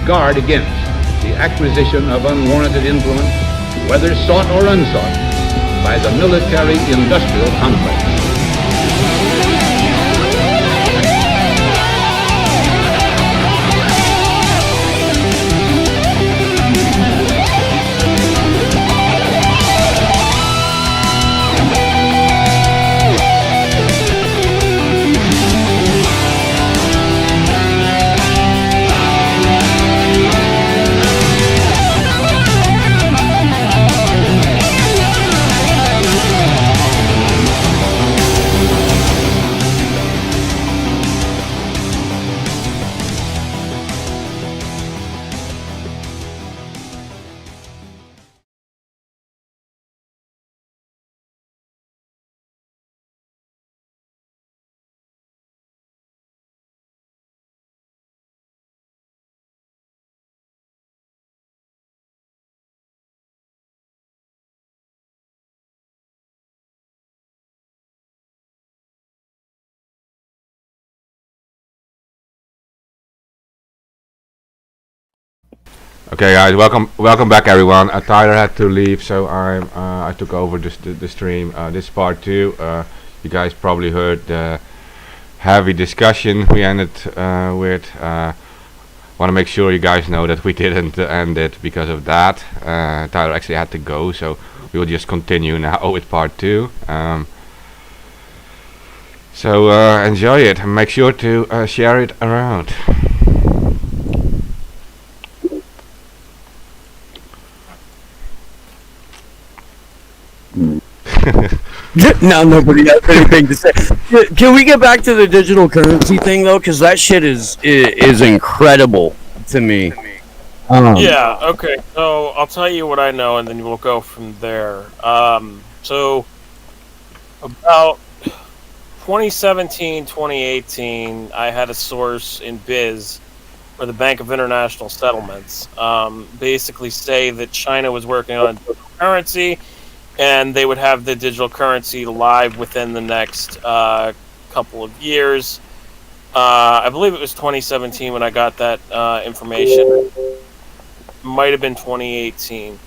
guard against the acquisition of unwarranted influence, whether sought or unsought, by the military-industrial complex. Okay, guys, welcome back, everyone. Tyler had to leave, so I took over the stream. This is part 2. You guys probably heard the heavy discussion we ended with. Want to make sure you guys know that we didn't end it because of that. Tyler actually had to go, so we will just continue now with part 2. So enjoy it and make sure to share it around. Now nobody has anything to say. Can we get back to the digital currency thing though? Because that shit is incredible to me. Yeah. Okay. So I'll tell you what I know, and then we'll go from there. So about 2017, 2018, I had a source in Biz for the Bank of International Settlements, basically say that China was working on currency. And they would have the digital currency live within the next couple of years. I believe it was 2017 when I got that information. Might have been 2018.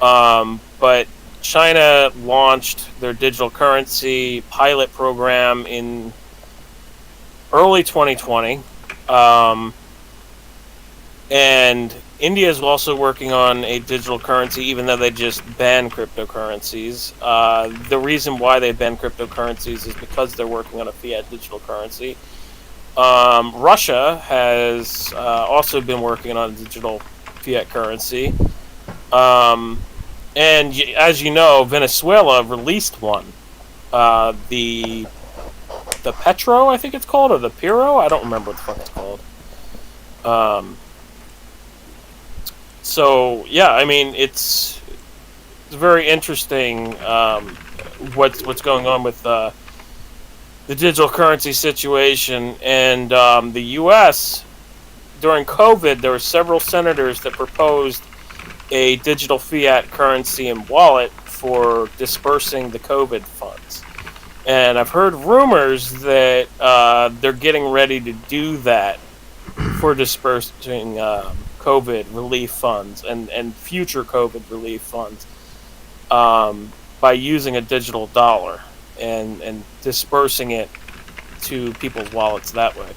But China launched their digital currency pilot program in early 2020. And India is also working on a digital currency, even though they just banned cryptocurrencies. The reason why they banned cryptocurrencies is because they're working on a fiat digital currency. Russia has also been working on a digital fiat currency. And as you know, Venezuela released one. The Petro, I think it's called, or the Piro? I don't remember what the fuck it's called. So yeah, I mean it's very interesting what's going on with the digital currency situation, and the U.S. during COVID there were several senators that proposed a digital fiat currency and wallet for dispersing the COVID funds, and I've heard rumors that they're getting ready to do that for dispersing COVID relief funds and future COVID relief funds by using a digital dollar and dispersing it to people's wallets that way.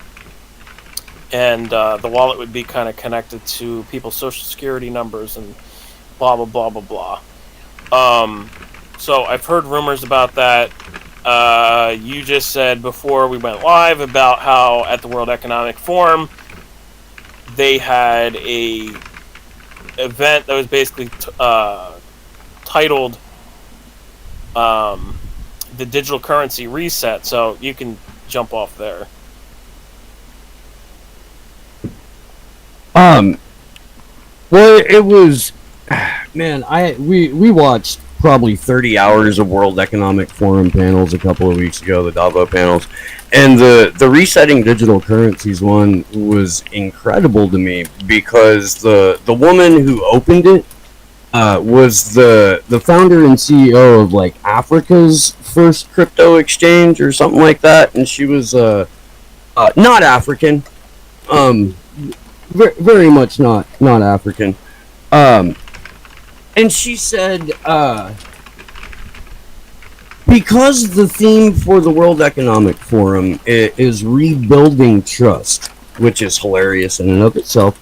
And the wallet would be kind of connected to people's social security numbers and blah, blah, blah, blah, blah. So I've heard rumors about that. You just said before we went live about how at the World Economic Forum, they had a event that was basically titled the Digital Currency Reset, so you can jump off there. Well, it was, man, we watched probably 30 hours of World Economic Forum panels a couple of weeks ago, the Davos panels, and the resetting digital currencies one was incredible to me because the woman who opened it was the founder and CEO of like Africa's first crypto exchange or something like that, and she was not African, very much not African. And she said, because the theme for the World Economic Forum is rebuilding trust, which is hilarious in and of itself,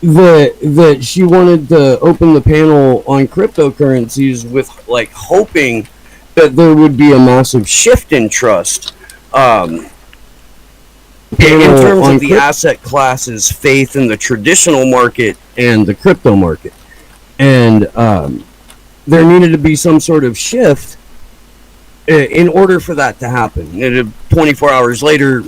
that she wanted to open the panel on cryptocurrencies with like hoping that there would be a massive shift in trust in terms of the asset classes, faith in the traditional market and the crypto market. And there needed to be some sort of shift in order for that to happen. And 24 hours later,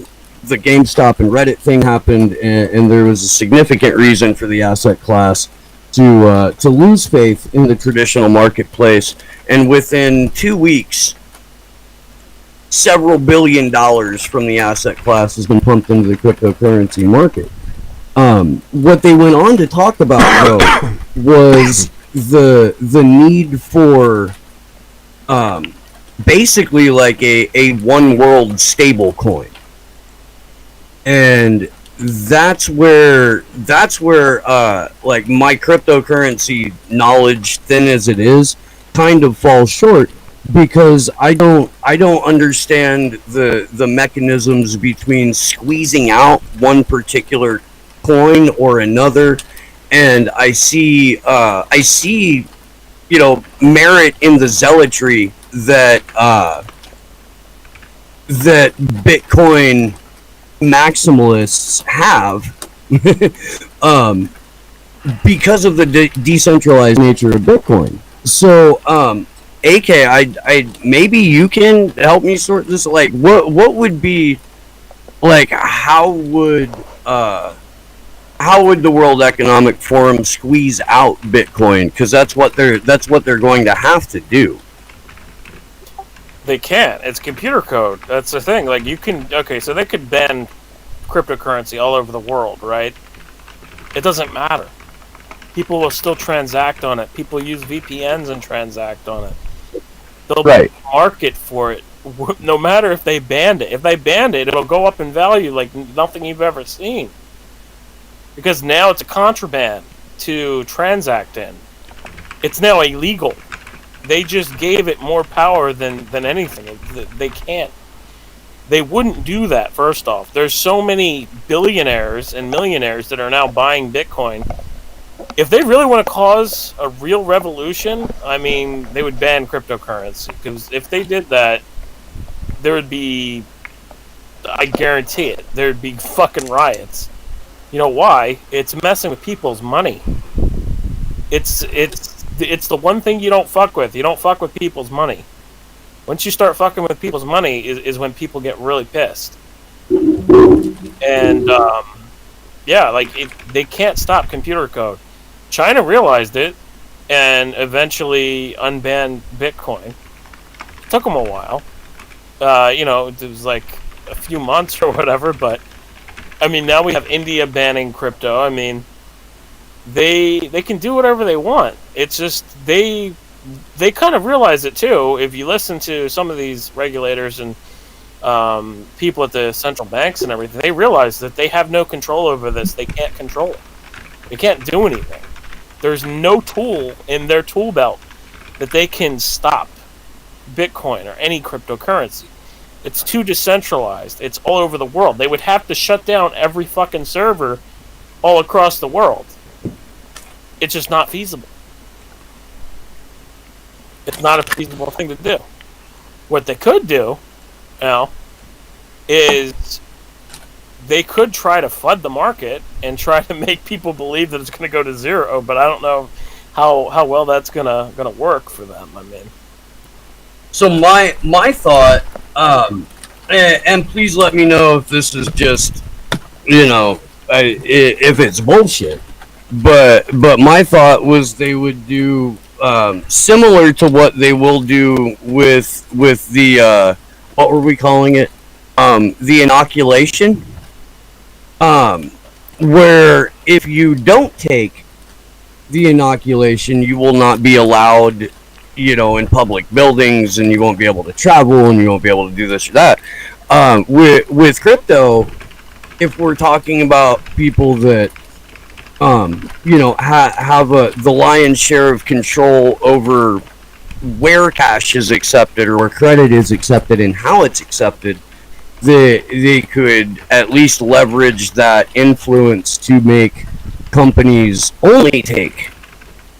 the GameStop and Reddit thing happened, and there was a significant reason for the asset class to lose faith in the traditional marketplace. And within 2 weeks, several $1 billion from the asset class has been pumped into the cryptocurrency market. What they went on to talk about, though, was the need for basically like a one world stable coin. And that's where like my cryptocurrency knowledge, thin as it is, kind of falls short, because I don't understand the mechanisms between squeezing out one particular coin or another. And I see merit in the zealotry that that Bitcoin maximalists have because of the decentralized nature of Bitcoin. So AK, I maybe you can help me sort this. Like, what would be, like, how would the World Economic Forum squeeze out Bitcoin? Because that's what they're going to have to do. They can't. It's computer code. That's the thing. Like, you can... Okay, so they could ban cryptocurrency all over the world, right? It doesn't matter. People will still transact on it. People use VPNs and transact on it. There'll be a market for it, no matter if they banned it. If they banned it, it'll go up in value like nothing you've ever seen. Because now it's a contraband to transact in. It's now illegal. They just gave it more power than anything. They can't. They wouldn't do that, first off. There's so many billionaires and millionaires that are now buying Bitcoin. If they really want to cause a real revolution, I mean, they would ban cryptocurrency. Because if they did that, there would be... I guarantee it. There would be fucking riots. You know why? It's messing with people's money. It's the one thing you don't fuck with. You don't fuck with people's money. Once you start fucking with people's money is when people get really pissed. And, yeah, like, they can't stop computer code. China realized it and eventually unbanned Bitcoin. It took them a while. It was like a few months or whatever, but, I mean, now we have India banning crypto. I mean, they can do whatever they want. It's just they kind of realize it too. If you listen to some of these regulators and people at the central banks and everything, they realize that they have no control over this. They can't control it. They can't do anything. There's no tool in their tool belt that they can stop Bitcoin or any cryptocurrency. It's too decentralized. It's all over the world. They would have to shut down every fucking server all across the world. It's just not feasible. It's not a feasible thing to do. What they could do, is they could try to flood the market and try to make people believe that it's going to go to zero, but I don't know how well that's gonna work for them. I mean, so my thought, and please let me know if this is just, if it's bullshit. But my thought was they would do similar to what they will do with the what were we calling it? The inoculation. Where if you don't take the inoculation, you will not be allowed, in public buildings, and you won't be able to travel, and you won't be able to do this or that. With crypto, if we're talking about people that have the lion's share of control over where cash is accepted or where credit is accepted and how it's accepted, they could at least leverage that influence to make companies only take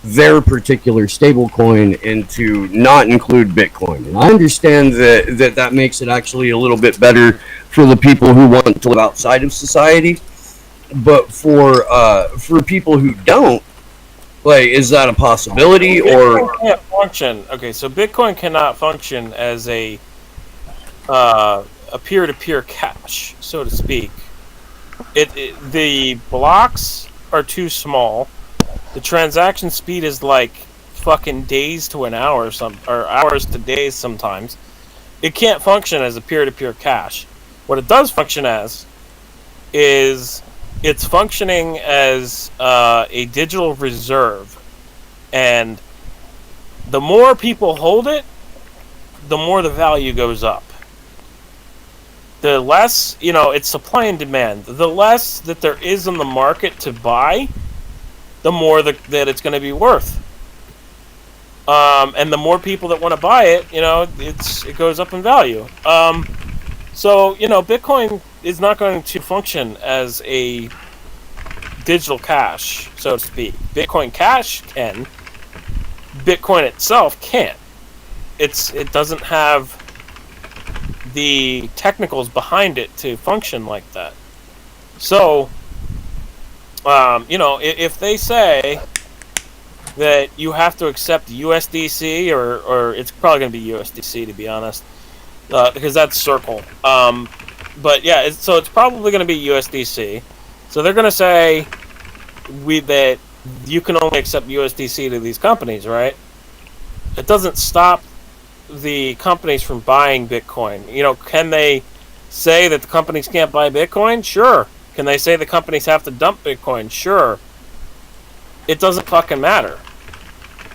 their particular stablecoin and to not include Bitcoin. And I understand that makes it actually a little bit better for the people who want to live outside of society. But for people who don't, like, is that a possibility? Bitcoin Or can't function. Okay, so Bitcoin cannot function as a peer-to-peer cash, so to speak. The blocks are too small. The transaction speed is like fucking days to an hour, or hours to days sometimes. It can't function as a peer-to-peer cash. What it does function as is it's functioning as a digital reserve, and the more people hold it, the more the value goes up. The less, it's supply and demand. The less that there is in the market to buy, the more that it's going to be worth. And the more people that want to buy it, it goes up in value. So, Bitcoin is not going to function as a digital cash, so to speak. Bitcoin Cash can. Bitcoin itself can't. It doesn't have the technicals behind it to function like that. So, if they say that you have to accept USDC, or it's probably going to be USDC, to be honest, because that's Circle. But yeah, so it's probably going to be USDC. So they're going to say that you can only accept USDC to these companies, right? It doesn't stop the companies from buying Bitcoin. Can they say that the companies can't buy Bitcoin? Sure. Can they say the companies have to dump Bitcoin? Sure. It doesn't fucking matter.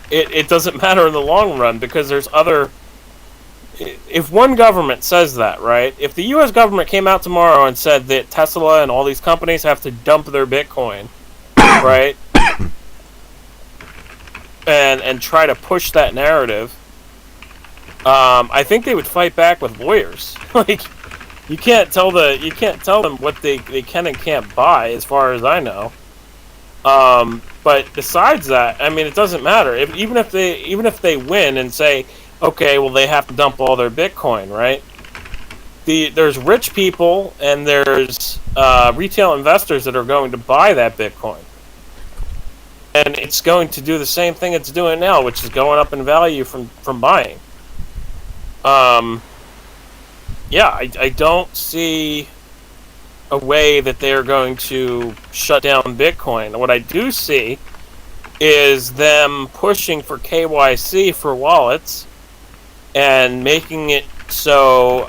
It doesn't matter in the long run, because there's other... If one government says that, right? If the U.S. government came out tomorrow and said that Tesla and all these companies have to dump their Bitcoin, right? And try to push that narrative, I think they would fight back with lawyers. Like, you can't tell them what they can and can't buy, as far as I know. But besides that, I mean, it doesn't matter. Even if they win and say, okay, well, they have to dump all their Bitcoin, right? There's rich people and there's retail investors that are going to buy that Bitcoin. And it's going to do the same thing it's doing now, which is going up in value from buying. I don't see a way that they're going to shut down Bitcoin. What I do see is them pushing for KYC for wallets and making it so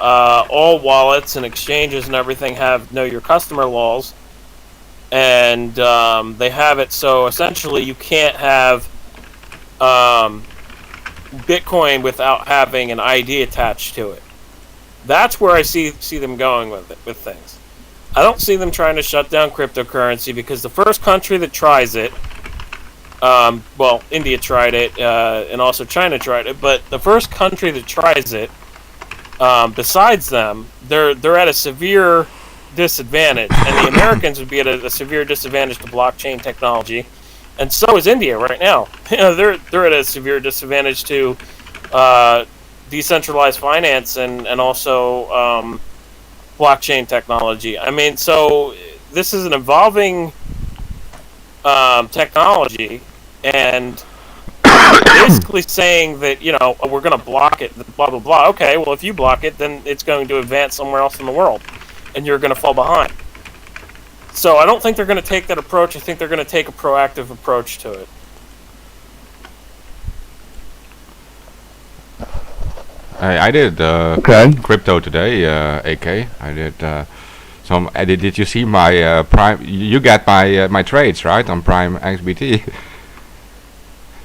all wallets and exchanges and everything have know your customer laws. And they have it so essentially you can't have Bitcoin without having an ID attached to it. That's where I see them going with things. I don't see them trying to shut down cryptocurrency, because the first country that tries it, India tried it, and also China tried it, but the first country that tries it, besides them, they're at a severe disadvantage, and the Americans would be at a severe disadvantage to blockchain technology, and so is India right now. They're at a severe disadvantage to decentralized finance and also blockchain technology. I mean, so this is an evolving technology, and basically saying that, we're going to block it, blah, blah, blah. Okay, well, if you block it, then it's going to advance somewhere else in the world, and you're going to fall behind. So I don't think they're going to take that approach. I think they're going to take a proactive approach to it. I did crypto today, AK. I did some. Did you see my Prime? You get my trades, right, on Prime XBT.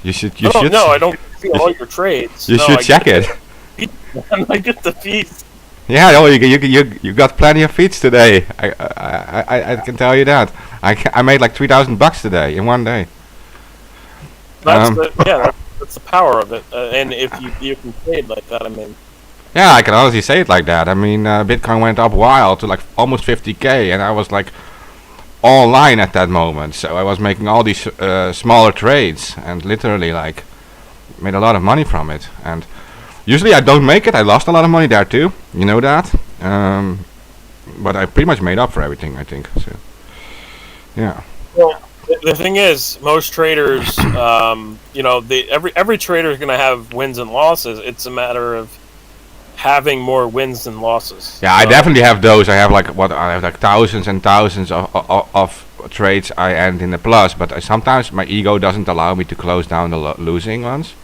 You should. No, I don't see all your trades. You should check it. I get the fees. Yeah, oh, you got plenty of feeds today. I can tell you that. I made like $3,000 today in one day. That's that's the power of it. And if you can say it like that, I mean, Yeah, I can honestly say it like that. I mean, Bitcoin went up wild to like almost 50K, and I was like online at that moment. So I was making all these smaller trades, and literally like made a lot of money from it. And usually I don't make it. I lost a lot of money there too. You know that. But I pretty much made up for everything, I think. So yeah. well, the thing is, most traders, every trader is going to have wins and losses. It's a matter of having more wins than losses. Yeah, I So, definitely have those. I have like thousands and thousands of trades I end in the plus, but sometimes my ego doesn't allow me to close down the losing ones.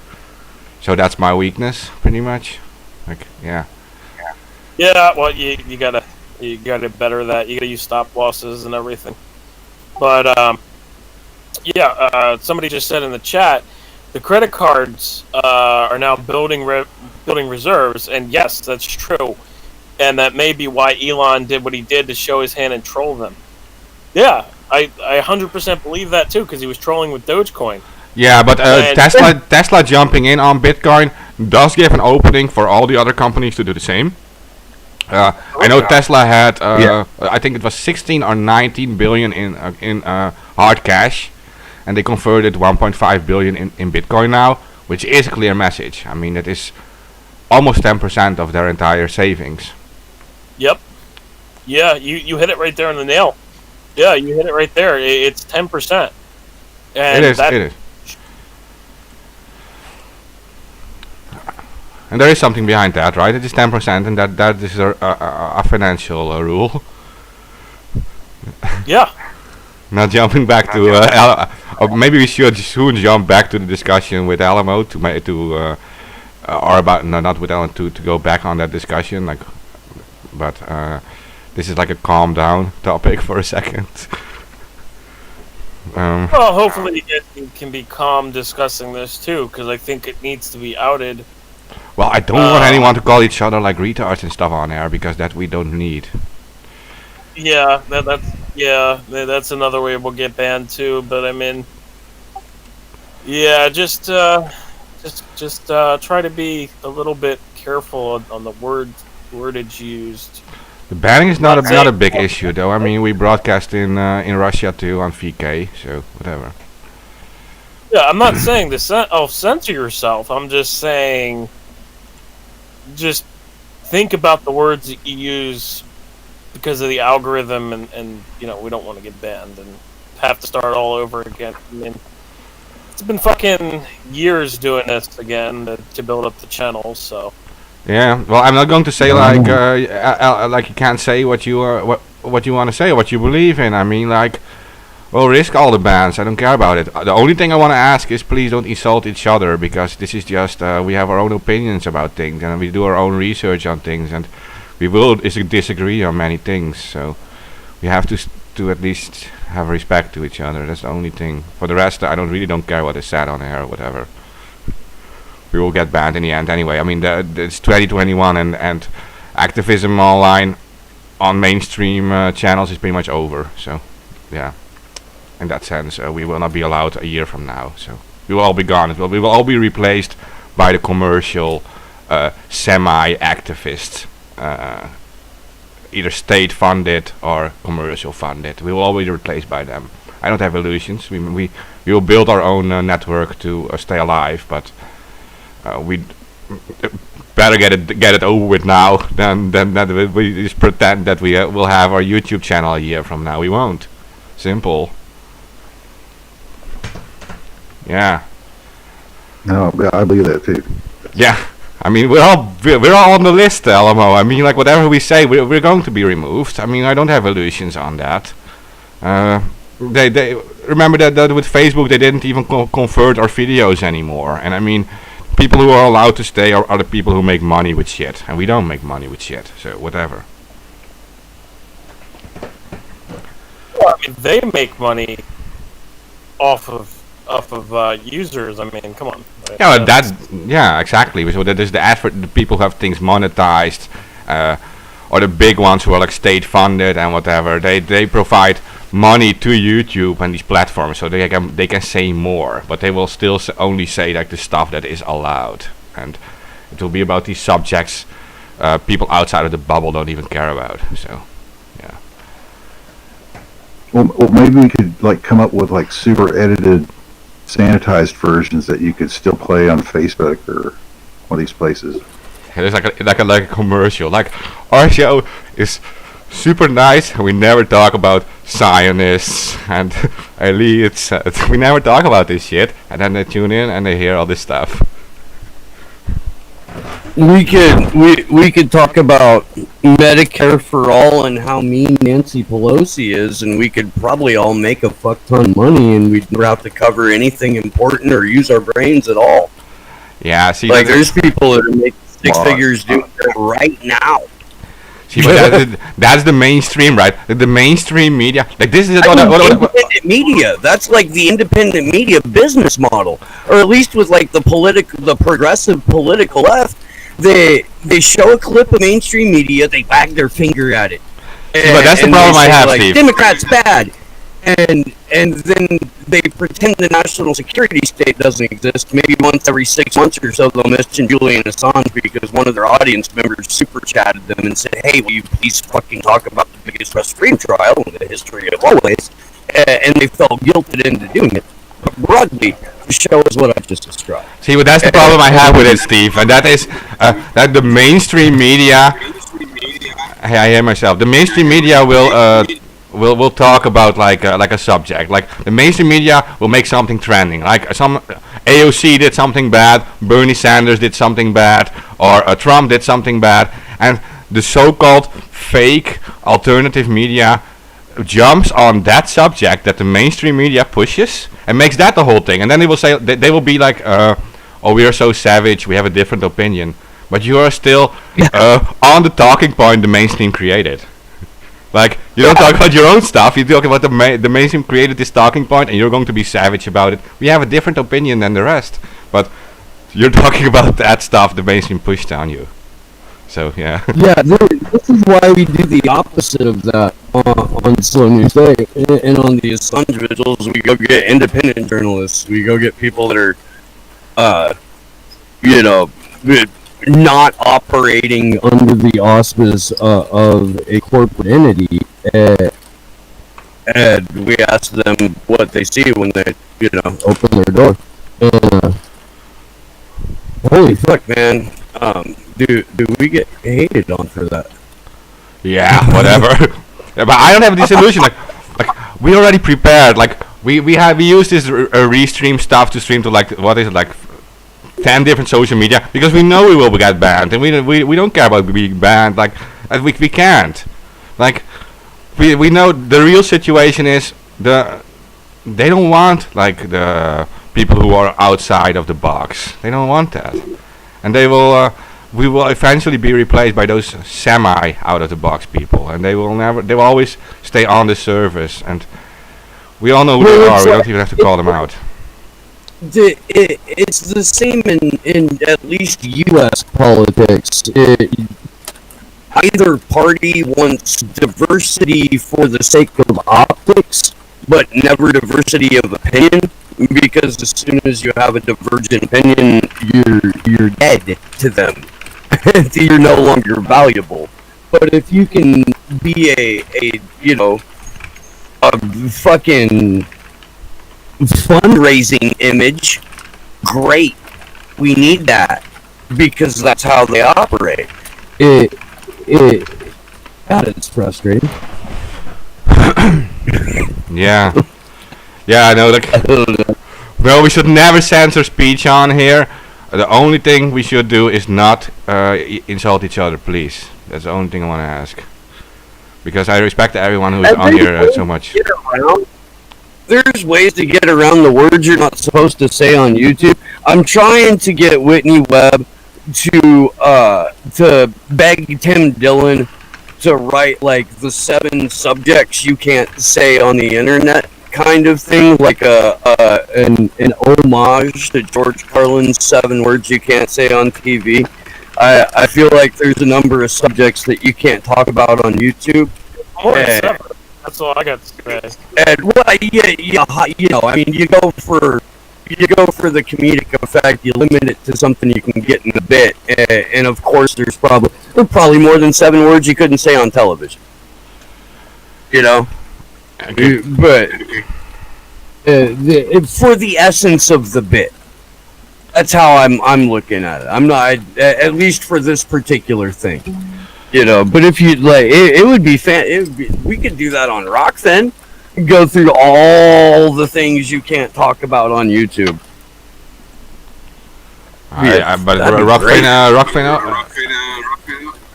So that's my weakness, pretty much. Like, yeah. Yeah, well, you gotta better that. You gotta use stop losses and everything. But somebody just said in the chat, the credit cards are now building reserves, and yes, that's true. And that may be why Elon did what he did to show his hand and troll them. Yeah, I 100% believe that too, because he was trolling with Dogecoin. Yeah, but And- Tesla jumping in on Bitcoin does give an opening for all the other companies to do the same. I know Tesla had, I think it was 16 or 19 billion in hard cash, and they converted 1.5 billion in Bitcoin now, which is a clear message. I mean, it is almost 10% of their entire savings. Yep. Yeah, you hit it right there on the nail. Yeah, you hit it right there. It's 10%. And It is. And there is something behind that, right? It is 10%, and that is a financial rule. Yeah. Now jumping back to, or maybe we should soon jump back to the discussion with Alamo or about not with Alamo to go back on that discussion. Like, but this is like a calm down topic for a second. Well, hopefully you guys can be calm discussing this too, because I think it needs to be outed. Well, I don't want anyone to call each other like retards and stuff on air, because that we don't need. Yeah, that's another way we'll get banned too. But I mean, yeah, just try to be a little bit careful on the wordage used. The banning is not a big issue, though. I mean, we broadcast in Russia too on VK, so whatever. Yeah, I'm not saying censor yourself. I'm just saying, just think about the words that you use because of the algorithm, and we don't want to get banned and have to start all over again. I mean, it's been fucking years doing this again to build up the channel, so. Yeah, well, I'm not going to say like you can't say what you what you want to say or what you believe in. I mean, like, well, risk all the bans. I don't care about it. The only thing I want to ask is please don't insult each other, because this is just we have our own opinions about things, and we do our own research on things, and we will disagree on many things. So we have to at least have respect to each other. That's the only thing. For the rest, I really don't care what is said on air or whatever. We will get banned in the end anyway. I mean, it's 2021, and activism online on mainstream channels is pretty much over. So, yeah, in that sense, we will not be allowed a year from now. So we will all be gone. We will all be replaced by the commercial, semi-activists, either state-funded or commercial-funded. We will all be replaced by them. I don't have illusions. We will build our own network to stay alive, but. We better get it over with now than that we just pretend that we will have our YouTube channel a year from now. We won't. Simple. Yeah. No, I believe that too. Yeah. I mean, we're all on the list, Alamo. I mean, like, whatever we say, we're going to be removed. I mean, I don't have illusions on that. They remember that with Facebook they didn't even convert our videos anymore, and I mean. People who are allowed to stay are the people who make money with shit, and we don't make money with shit, so whatever. Well, I mean, they make money off of users. I mean, come on. Yeah, exactly. So that is the effort. The people who have things monetized, or the big ones who are like state funded and whatever, they provide money to YouTube and these platforms so they can say more, but they will still only say like the stuff that is allowed, and it will be about these subjects people outside of the bubble don't even care about. So yeah. Well, maybe we could like come up with like super edited, sanitized versions that you could still play on Facebook or one of these places. It's like a commercial. Like, our show is super nice, and we never talk about Zionists and elites. We never talk about this shit, and then they tune in and they hear all this stuff. We could talk about Medicare for all and how mean Nancy Pelosi is, and we could probably all make a fuck ton of money, and we'd never have to cover anything important or use our brains at all. Yeah, see, Like, there's people that are making six figures doing that right now. see, but that's the mainstream, right? The mainstream media, like this is Independent media. That's like the independent media business model, or at least with like the progressive political left. They show a clip of mainstream media, they wag their finger at it. But that's the problem I have, like, Steve. Democrats bad, and then they pretend the national security state doesn't exist. Maybe once every 6 months or so, they'll mention Julian Assange because one of their audience members super chatted them and said, "Hey, will you please fucking talk about the biggest press freedom trial in the history of always?" And they felt guilted into doing it. But broadly, the show is what I just described. See, but that's the problem I have with it, Steve, and that is that the mainstream media. Hey, I hear myself. The mainstream media will talk about like a subject. Like the mainstream media will make something trending. Like some AOC did something bad, Bernie Sanders did something bad, or Trump did something bad, and the so-called fake alternative media jumps on that subject that the mainstream media pushes and makes that the whole thing. And then they will say they will be like, "Oh, we are so savage. We have a different opinion." But you are still on the talking point the mainstream created. Like, you don't talk about your own stuff, you talk about the mainstream created this talking point and you're going to be savage about it. We have a different opinion than the rest, but you're talking about that stuff the mainstream pushed on you. So, yeah. Yeah, this is why we do the opposite of that on Slow News Day. And on the Assange vigils, we go get independent journalists. We go get people that are, not operating under the auspice of a corporate entity, and we ask them what they see when they, open their door. And holy fuck, man! Do we get hated on for that? Yeah, whatever. Yeah, but I don't have this solution. Like we already prepared. Like we use this restream stuff to stream to like 10 different social media because we know we will get banned, and we don't care about being banned. Like we can't. Like we know the real situation is they don't want like the people who are outside of the box. They don't want that, and we will eventually be replaced by those semi out of the box people, and they will always stay on the surface, and we all know who they are. We don't even have to call them out. It's the same in at least U.S. politics. Either party wants diversity for the sake of optics, but never diversity of opinion, because as soon as you have a divergent opinion, you're dead to them. You're no longer valuable. But if you can be a fucking fundraising image, great. We need that because that's how they operate. God, it's frustrating. Yeah, I know. Like, well, we should never censor speech on here. The only thing we should do is not insult each other, please. That's the only thing I want to ask. Because I respect everyone who's on here so much. There's ways to get around the words you're not supposed to say on YouTube. I'm trying to get Whitney Webb to beg Tim Dillon to write like the 7 subjects you can't say on the internet kind of thing, like an homage to George Carlin's 7 words you can't say on TV. I feel like there's a number of subjects that you can't talk about on YouTube. More than Eh. 7. That's all I got to say. And well, I mean, you go for the comedic effect. You limit it to something you can get in a bit, and of course, there's probably more than 7 words you couldn't say on television. You know, Okay. but for the essence of the bit, that's how I'm looking at it. I'm not, at least for this particular thing. You know, but if you like, it would be we could do that on Rockfin. Go through all the things you can't talk about on YouTube. But that'd be Rockfin,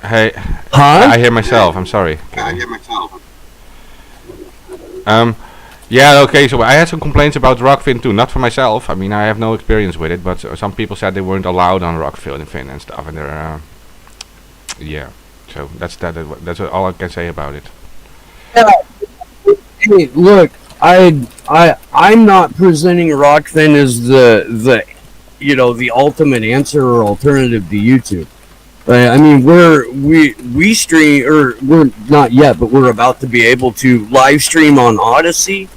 hey, Huh? I hear myself. I'm sorry. Yeah, okay, so I had some complaints about Rockfin too, not for myself. I mean, I have no experience with it, but some people said they weren't allowed on Rockfin and stuff, and they're, yeah. So that's all I can say about it. Hey, look, I'm not presenting Rockfin as the the ultimate answer or alternative to YouTube. I mean, we stream, or we're not yet, but we're about to be able to live stream on Odyssey,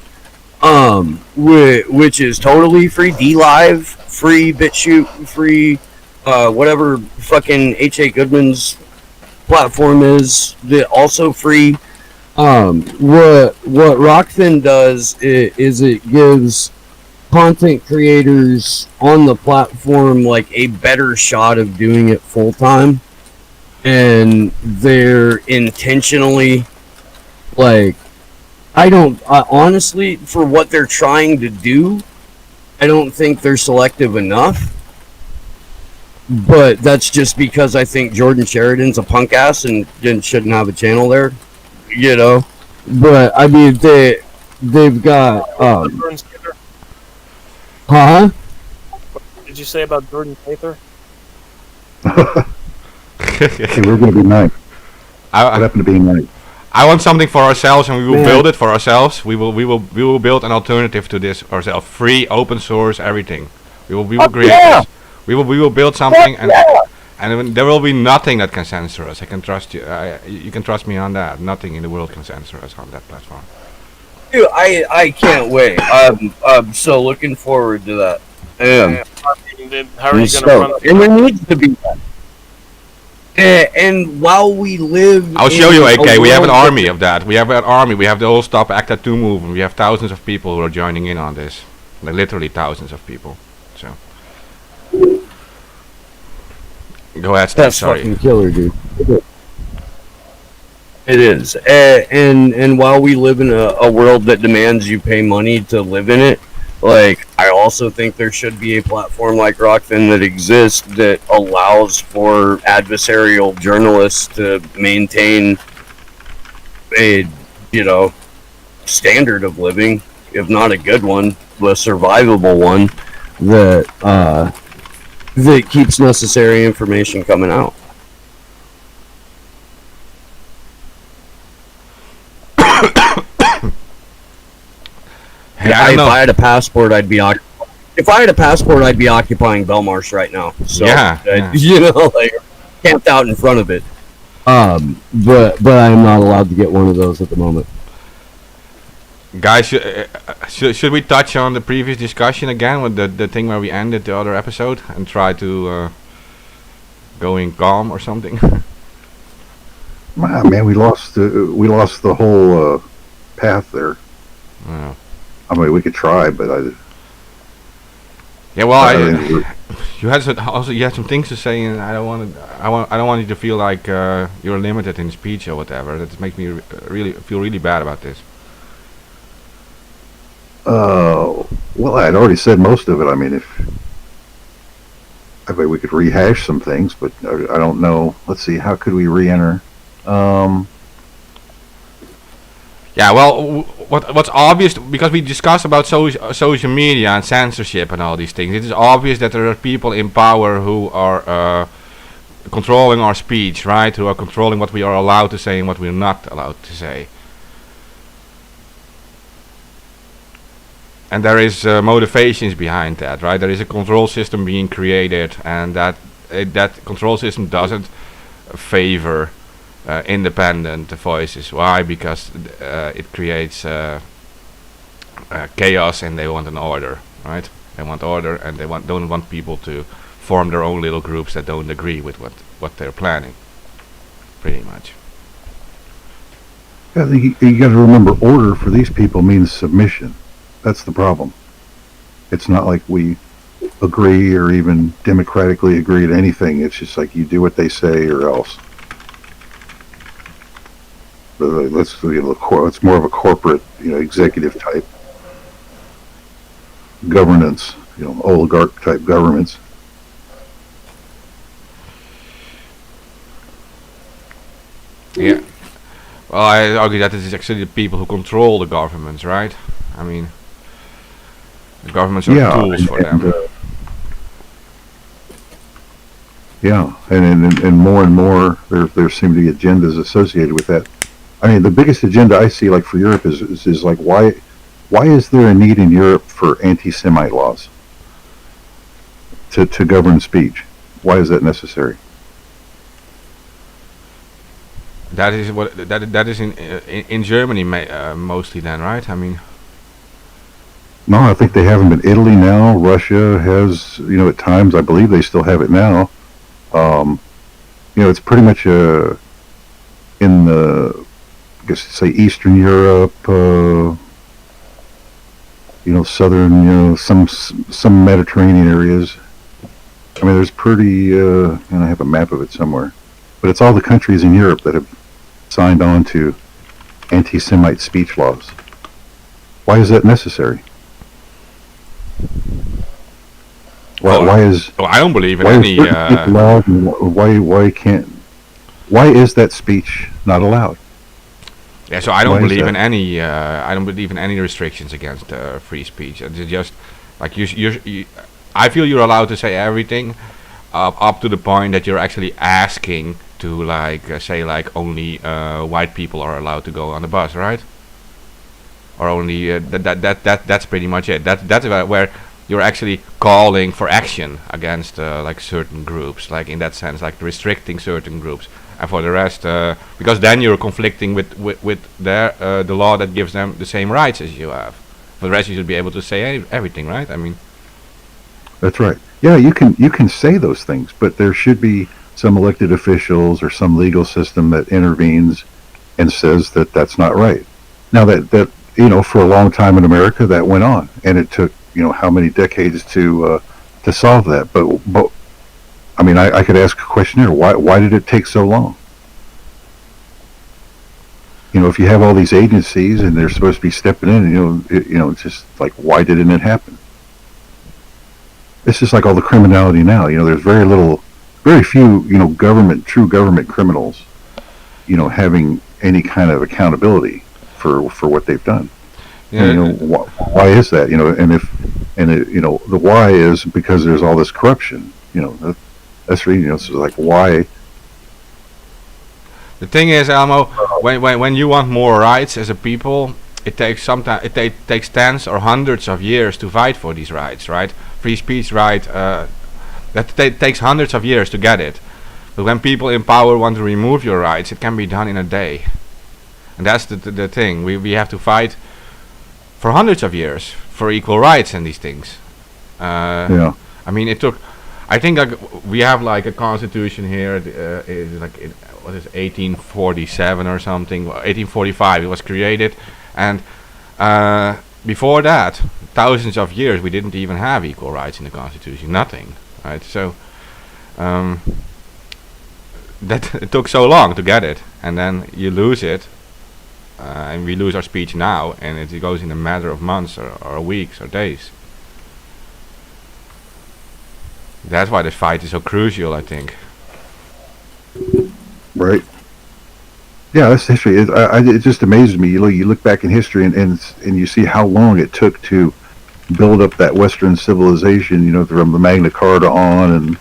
which is totally free, DLive, free, BitChute, free, whatever fucking H.A. Goodman's platform is, also free. What Rockfin does is it gives content creators on the platform like a better shot of doing it full time, and they're intentionally like, honestly, for what they're trying to do, I don't think they're selective enough. But that's just because I think Jordan Sheridan's a punk ass and shouldn't have a channel there, you know. But I mean, they've got Jordan Sather? huh? What did you say about Jordan Sather? Hey, we're going to be nice. What I, happened to being nice? I want something for ourselves, and we will Man. build it for ourselves. We will build an alternative to this ourselves, free, open source, everything. We will create yeah. this. We will build something, and there will be nothing that can censor us. I can trust you. You can trust me on that. Nothing in the world can censor us on that platform. Dude, I can't wait. I'm so looking forward to that. Yeah. How are you going to run? And there needs to be that. And while we live, I'll show you, in a AK. We have an world army of that. We have an army. We have the whole Stop Act Tattoo movement. We have thousands of people who are joining in on this. Like literally thousands of people. So go ahead, Steve. That's Sorry. fucking killer, dude. It is, and while we live in a world that demands you pay money to live in it, like, I also think there should be a platform like Rockfin that exists that allows for adversarial journalists to maintain a, standard of living, if not a good one, a survivable one, that keeps necessary information coming out. Hey, I don't If know. I had a passport, I'd be occupying Belmarsh right now. So, Yeah, yeah. like, camped out in front of it. But I'm not allowed to get one of those at the moment. Guys, should we touch on the previous discussion again with the thing where we ended the other episode and try to going calm or something? Ah, man, we lost the whole path there. Oh. I mean, we could try, but I Yeah, well, think we're- you had some things to say, and I don't want you to feel like you're limited in speech or whatever. That makes me really feel really bad about this. well, I'd already said most of it. I mean, I mean, we could rehash some things, but I don't know. Let's see, how could we re-enter? Yeah, well, what's obvious, because we discussed about social media and censorship and all these things, it is obvious that there are people in power who are controlling our speech, right? Who are controlling what we are allowed to say and what we're not allowed to say. And there is motivations behind that, right? There is a control system being created, and that that control system doesn't favor independent voices. Why? Because it creates chaos, and they want an order, right? They want order, and they don't want people to form their own little groups that don't agree with what they're planning. Pretty much. I think you got to remember, order for these people means submission. That's the problem. It's not like we agree or even democratically agree to anything. It's just like you do what they say or else. It's more of a corporate, executive type governance, oligarch type governments. Yeah. Well, I argue that it is actually the people who control the governments, right? I mean, the governments are tools for them. And more there seem to be agendas associated with that. I mean, the biggest agenda I see, like for Europe, is like why is there a need in Europe for anti-Semite laws to govern speech? Why is that necessary? That is what that is in Germany mostly then, right? I mean, no, I think they have them in Italy now. Russia has, at times, I believe they still have it now. It's pretty much in the, I guess say Eastern Europe, southern, some Mediterranean areas. I mean, there's pretty, and I have a map of it somewhere, but it's all the countries in Europe that have signed on to anti-Semite speech laws. Why is that necessary? Why is? Well, I don't believe in Why any. is allowed? Why is that speech not allowed? Yeah, so I don't Why is believe that? in any. I don't believe in any restrictions against free speech. It's just like you. I feel you're allowed to say everything, up to the point that you're actually asking to say only white people are allowed to go on the bus, right? Or only that's pretty much it. That's where you're actually calling for action against certain groups, like in that sense, like restricting certain groups. And for the rest, because then you're conflicting with the law that gives them the same rights as you have. For the rest, you should be able to say everything, right? I mean, That's right. Yeah, you can say those things, but there should be some elected officials or some legal system that intervenes and says that that's not right. Now that for a long time in America that went on, and it took how many decades to solve that. But I mean, I could ask a question here. Why did it take so long? If you have all these agencies and they're supposed to be stepping in, it's just like, why didn't it happen? It's just like all the criminality now. There's very few, true government criminals, having any kind of accountability for what they've done. yeah, And, why is that? The why is because there's all this corruption. That's really, it's like why. the thing is, Elmo, when you want more rights as a people, it takes takes tens or hundreds of years to fight for these rights, right? Free speech right, takes hundreds of years to get it. But when people in power want to remove your rights, it can be done in a day. And that's the thing. We have to fight for hundreds of years for equal rights and these things. Yeah. I mean, it took. I think we have a constitution here. What is 1847 or something? 1845. It was created, and before that, thousands of years, we didn't even have equal rights in the constitution. Nothing, right? So that it took so long to get it, and then you lose it, and we lose our speech now, and it goes in a matter of months or weeks or days. That's why this fight is so crucial, I think. Right. Yeah, that's history. It just amazes me. You look back in history and you see how long it took to build up that Western civilization. From the Magna Carta on,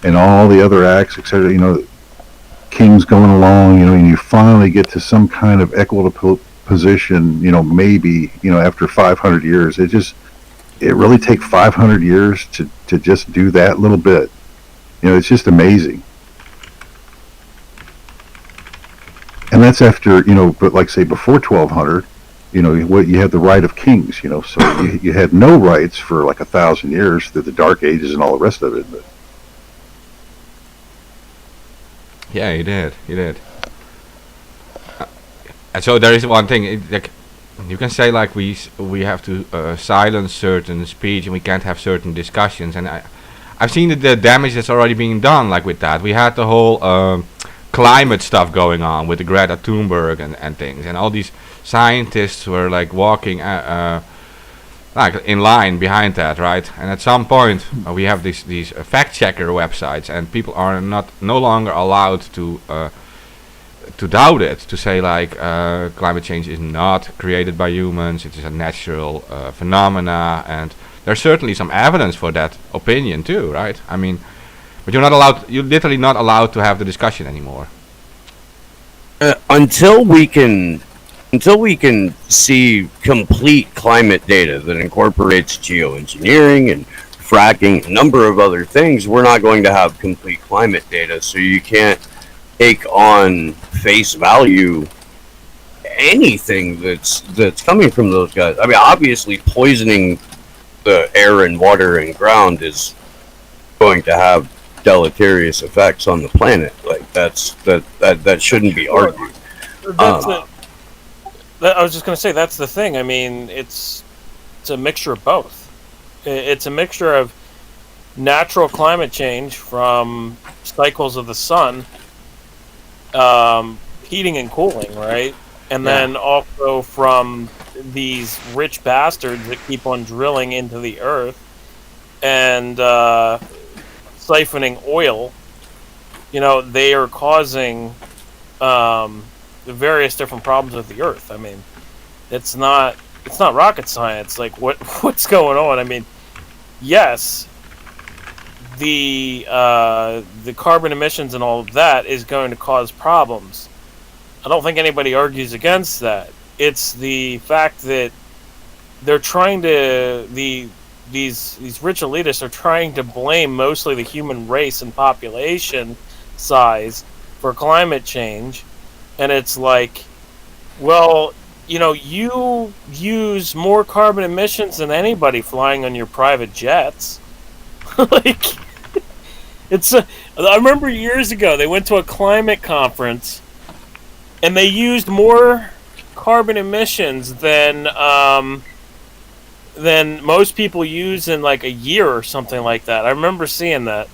and all the other acts, etc. Kings going along. And you finally get to some kind of equitable position. Maybe after 500 years. It really takes 500 years to just do that little bit. You know, it's just amazing. And that's after, you know, but like say before 1200, you know, what you had the right of kings, you know, so you had no rights for like 1,000 years through the Dark Ages and all the rest of it. But Yeah, you did. And so there is one thing, like you can say like we have to silence certain speech and we can't have certain discussions. And I've seen the damage that's already being done. Like with that, we had the whole climate stuff going on with the Greta Thunberg and things, and all these scientists were like walking like in line behind that, right? And at some point we have these fact checker websites, and people are no longer allowed to doubt it, to say like climate change is not created by humans, it is a natural phenomena, and there's certainly some evidence for that opinion too, right? I mean, but you're literally not allowed to have the discussion anymore. Until we can see complete climate data that incorporates geoengineering and fracking, a number of other things, we're not going to have complete climate data. So you can't take on face value anything that's coming from those guys. I mean, obviously poisoning the air and water and ground is going to have deleterious effects on the planet. Like that shouldn't be argued. I was just going to say, that's the thing. I mean, it's a mixture of both. It's a mixture of natural climate change from cycles of the sun, heating and cooling, right? And then also from these rich bastards that keep on drilling into the earth and siphoning oil. You know, they are causing various different problems with the earth. I mean, it's not rocket science. Like what's going on? I mean, yes, the carbon emissions and all of that is going to cause problems. I don't think anybody argues against that. It's the fact that they're trying to these rich elitists are trying to blame mostly the human race and population size for climate change. And it's like, well, you know, you use more carbon emissions than anybody flying on your private jets. Like, I remember years ago, they went to a climate conference, and they used more carbon emissions than most people use in like a year or something like that. I remember seeing that.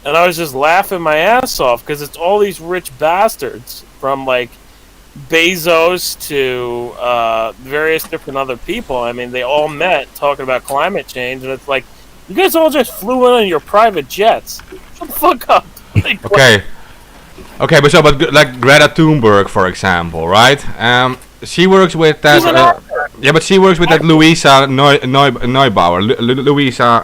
And I was just laughing my ass off because it's all these rich bastards from like Bezos to various different other people. I mean, they all met talking about climate change, and it's like, you guys all just flew in on your private jets. Shut the fuck up. Like, Okay, but like Greta Thunberg, for example, right? She works with that. But she works with that Louisa Neubauer. Louisa,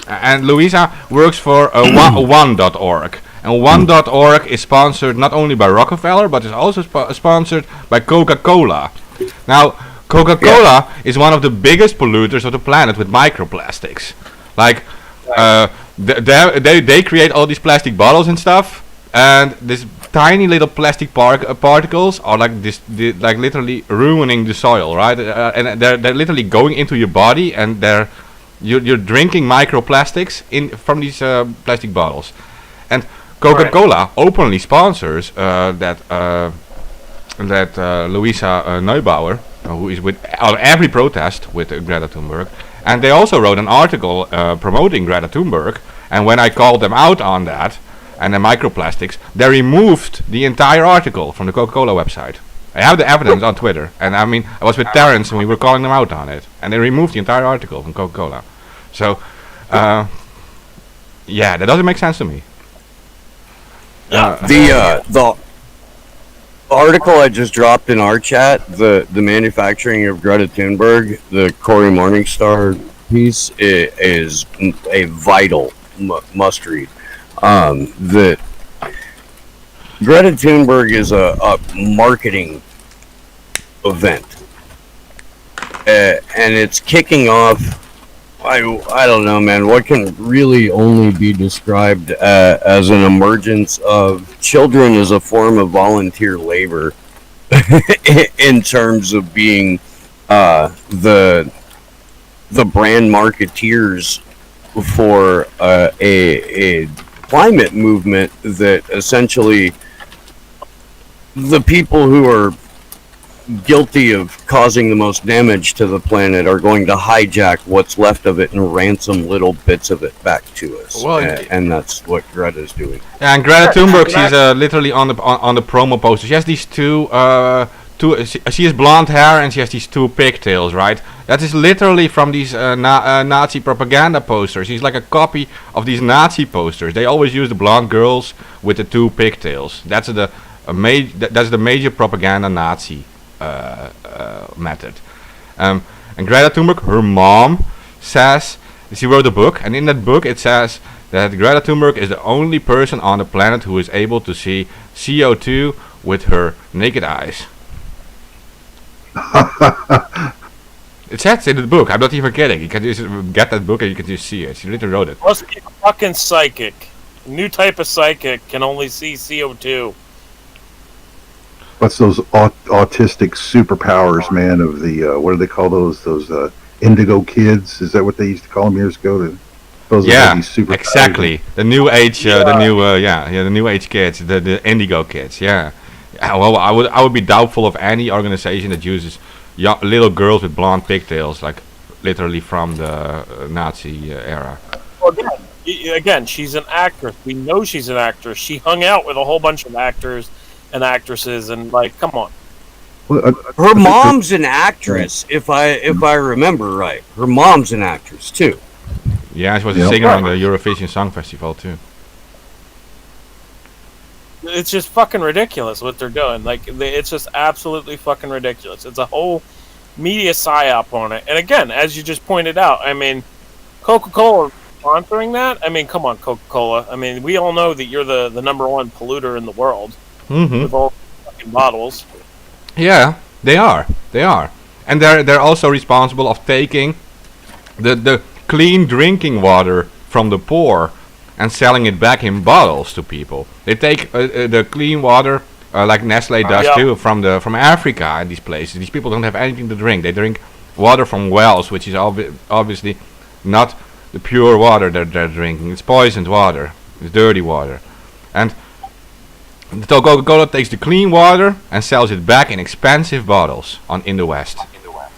and Louisa works for One.org. And One.org is sponsored not only by Rockefeller, but is also sponsored by Coca-Cola. Now, Coca-Cola is one of the biggest polluters of the planet with microplastics. Like, they create all these plastic bottles and stuff, and this tiny little plastic particles are like like literally ruining the soil, right? And they're literally going into your body, and you're drinking microplastics from these plastic bottles. And Coca-Cola openly sponsors that Louisa Neubauer, who is with on every protest with Greta Thunberg, and they also wrote an article promoting Greta Thunberg. And when I called them out on that and the microplastics, they removed the entire article from the Coca-Cola website. I have the evidence on Twitter, and I mean, I was with Terrence and we were calling them out on it, and they removed the entire article from Coca-Cola. So, yeah, that doesn't make sense to me. The article I just dropped in our chat, the manufacturing of Greta Thunberg, the Cory Morningstar piece, is a vital must read. That Greta Thunberg is a marketing event, and it's kicking off I don't know, man. What can really only be described as an emergence of children as a form of volunteer labor, in terms of being the brand marketeers for a climate movement that essentially the people who are guilty of causing the most damage to the planet are going to hijack what's left of it and ransom little bits of it back to us. Well, And that's what Greta's doing. Yeah, and Greta Thunberg, she's literally on the promo poster. She has these two. She has blonde hair and she has these two pigtails, right? That is literally from these Nazi propaganda posters. She's like a copy of these Nazi posters. They always use the blonde girls with the two pigtails. That's the major propaganda Nazi method. And Greta Thunberg, her mom, says she wrote a book, and in that book it says that Greta Thunberg is the only person on the planet who is able to see CO2 with her naked eyes. It says in the book. I'm not even kidding. You can just get that book and you can just see it. She literally wrote it. Must be a fucking psychic. New type of psychic can only see CO2. What's those autistic superpowers, man? Of the what do they call those indigo kids? Is that what they used to call them years ago? Those Yeah, these superpowers. exactly. The new age, the new age kids, the indigo kids. Yeah. Well, I would be doubtful of any organization that uses little girls with blonde pigtails, like literally from the Nazi era. Well, again, she's an actress. We know she's an actress. She hung out with a whole bunch of actors and actresses, and like, come on. Well, Her mom's an actress, if I remember right. Her mom's an actress too. Yeah, she was a Yep. singer on the Eurovision Song Festival too. It's just fucking ridiculous what they're doing. Like, it's just absolutely fucking ridiculous. It's a whole media psyop on it. And again, as you just pointed out, I mean, Coca-Cola sponsoring that. I mean, come on, Coca-Cola. I mean, we all know that you're the number one polluter in the world Mm-hmm. with all the fucking bottles. Yeah, they are, and they're also responsible of taking the clean drinking water from the poor and selling it back in bottles to people. They take the clean water, like Nestle does Yeah. too, from Africa and these places. These people don't have anything to drink. They drink water from wells, which is obviously not the pure water that they're drinking. It's poisoned water. It's dirty water, and so Coca-Cola takes the clean water and sells it back in expensive bottles in the West.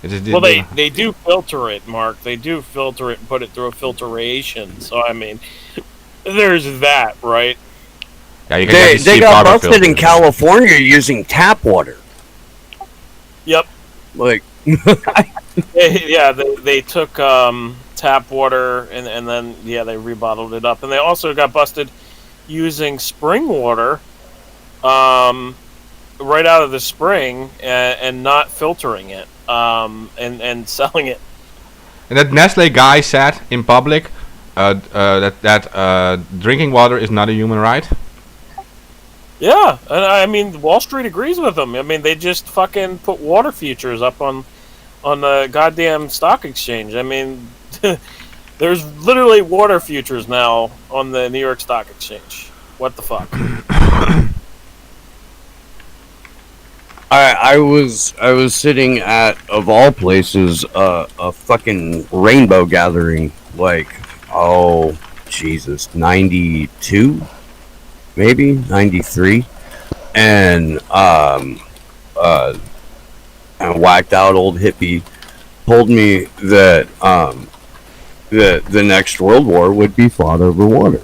It is Well, they do filter it, Mark. They do filter it and put it through a filtration. So, I mean, there's that, right? yeah, you can They actually see got powder busted in filters. California using tap water. Yep. Like, They took tap water and then, they rebottled it up. And they also got busted using spring water right out of the spring and not filtering it and selling it. And that Nestle guy said in public that drinking water is not a human right. Yeah, and I mean, Wall Street agrees with them. I mean, they just fucking put water futures up on the goddamn stock exchange. I mean, there's literally water futures now on the New York Stock Exchange. What the fuck? I was sitting at, of all places, a fucking rainbow gathering, like, oh Jesus, 92, maybe 93, and a whacked out old hippie told me that the next world war would be fought over water,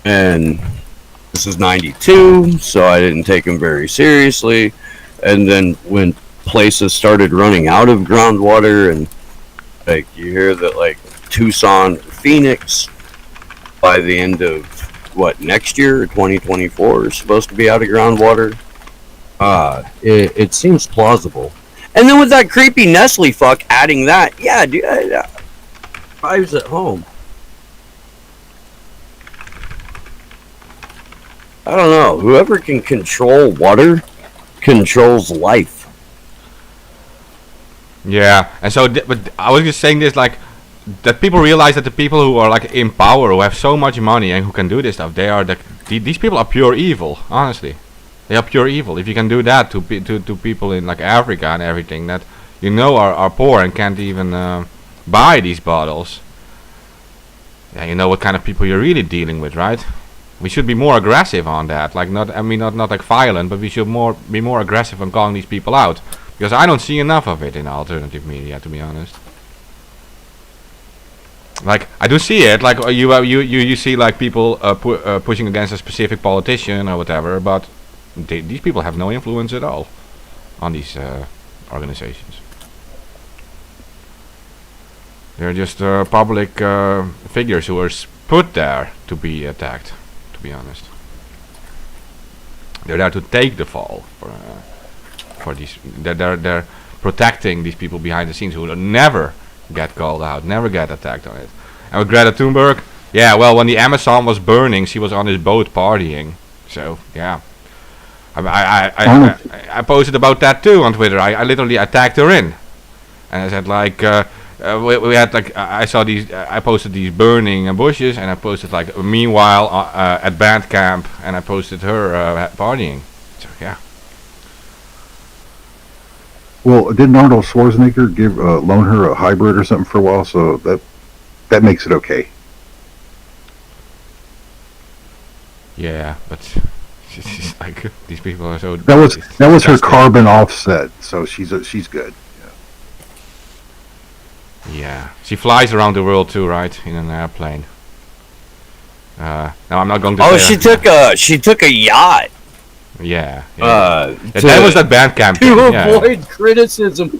and this is 92, so I didn't take him very seriously. And then when places started running out of groundwater, and like you hear that like Tucson, Phoenix, by the end of next year, 2024, is supposed to be out of groundwater. It seems plausible. And then with that creepy Nestle fuck adding that, yeah, dude, I was at home. I don't know. Whoever can control water controls life. Yeah, and so but I was just saying this, like that people realize that the people who are like in power, who have so much money and who can do this stuff, they are these people are pure evil. Honestly, they are pure evil. If you can do that to people in like Africa and everything that are poor and can't even buy these bottles, yeah, you know what kind of people you're really dealing with, right? We should be more aggressive on that. Like not like violent, but we should be more aggressive on calling these people out, because I don't see enough of it in alternative media, to be honest. Like I do see it, like you see like people pushing against a specific politician or whatever, but these people have no influence at all on these organizations. They're just public figures who are put there to be attacked. To be honest, they're there to take the fall for these. They're protecting these people behind the scenes who will never get called out, never get attacked on it. And with Greta Thunberg, yeah, well, when the Amazon was burning, she was on this boat partying. So yeah, I posted about that too on Twitter. I literally attacked her in, and I said like. We had like I saw these. I posted these burning bushes, and I posted like meanwhile at band camp, and I posted her partying. So yeah. Well, didn't Arnold Schwarzenegger loan her a hybrid or something for a while? So that makes it okay. Yeah, but she's like these people are so. That was her carbon offset, so she's good. Yeah, she flies around the world too, right? In an airplane. No, I'm not going to. Oh, say she took a yacht. Yeah. That was that band camp. To avoid criticism.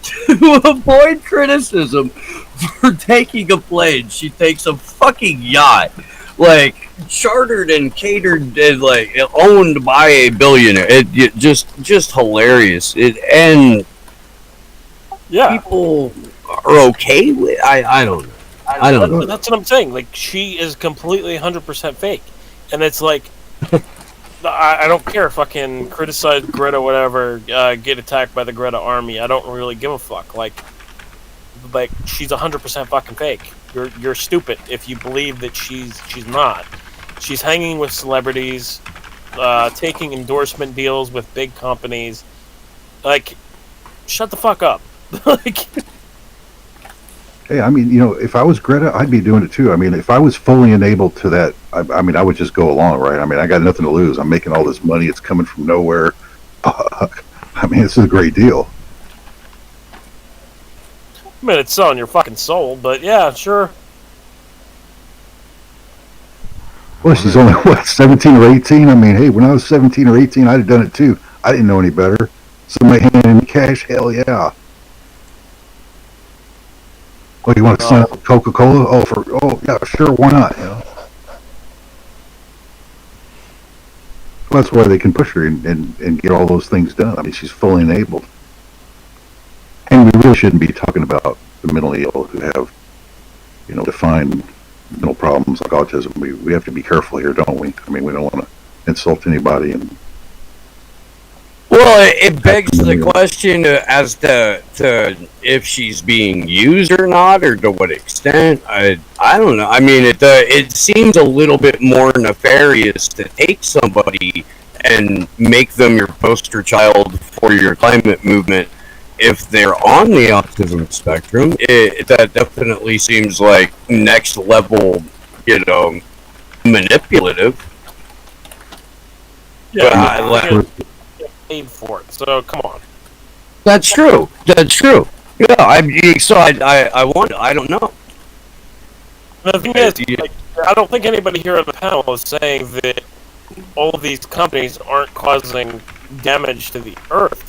To avoid criticism for taking a plane, she takes a fucking yacht, like chartered and catered and like owned by a billionaire. It just hilarious. And Yeah. people are okay with. I don't know. I don't know. That's what I'm saying. Like, she is completely 100% fake, and it's like, I don't care. Fucking criticize Greta, whatever. Get attacked by the Greta army. I don't really give a fuck. Like she's 100% fucking fake. You're stupid if you believe that she's not. She's hanging with celebrities, taking endorsement deals with big companies. Like, shut the fuck up. Like. Hey, I mean, if I was Greta, I'd be doing it too. I mean, if I was fully enabled to that, I mean, I would just go along, right? I mean, I got nothing to lose. I'm making all this money. It's coming from nowhere. I mean, this is a great deal. I mean, it's selling your fucking soul, but yeah, sure. Well, she's only, 17 or 18? I mean, hey, when I was 17 or 18, I'd have done it too. I didn't know any better. Somebody handing me cash? Hell yeah. Oh, you want to sign up with Coca-Cola? Oh, yeah, sure, why not? Well, that's why they can push her and get all those things done. I mean, she's fully enabled. And we really shouldn't be talking about the mentally ill who have, defined mental problems like autism. We have to be careful here, don't we? I mean, we don't want to insult anybody. Well, it begs the question as to if she's being used or not, or to what extent. I don't know. I mean, it seems a little bit more nefarious to take somebody and make them your poster child for your climate movement if they're on the autism spectrum. That definitely seems like next level, manipulative. Yeah, paid for it. So come on. That's true. Yeah, I wonder. I don't know. The thing is, like, I don't think anybody here on the panel is saying that all of these companies aren't causing damage to the Earth.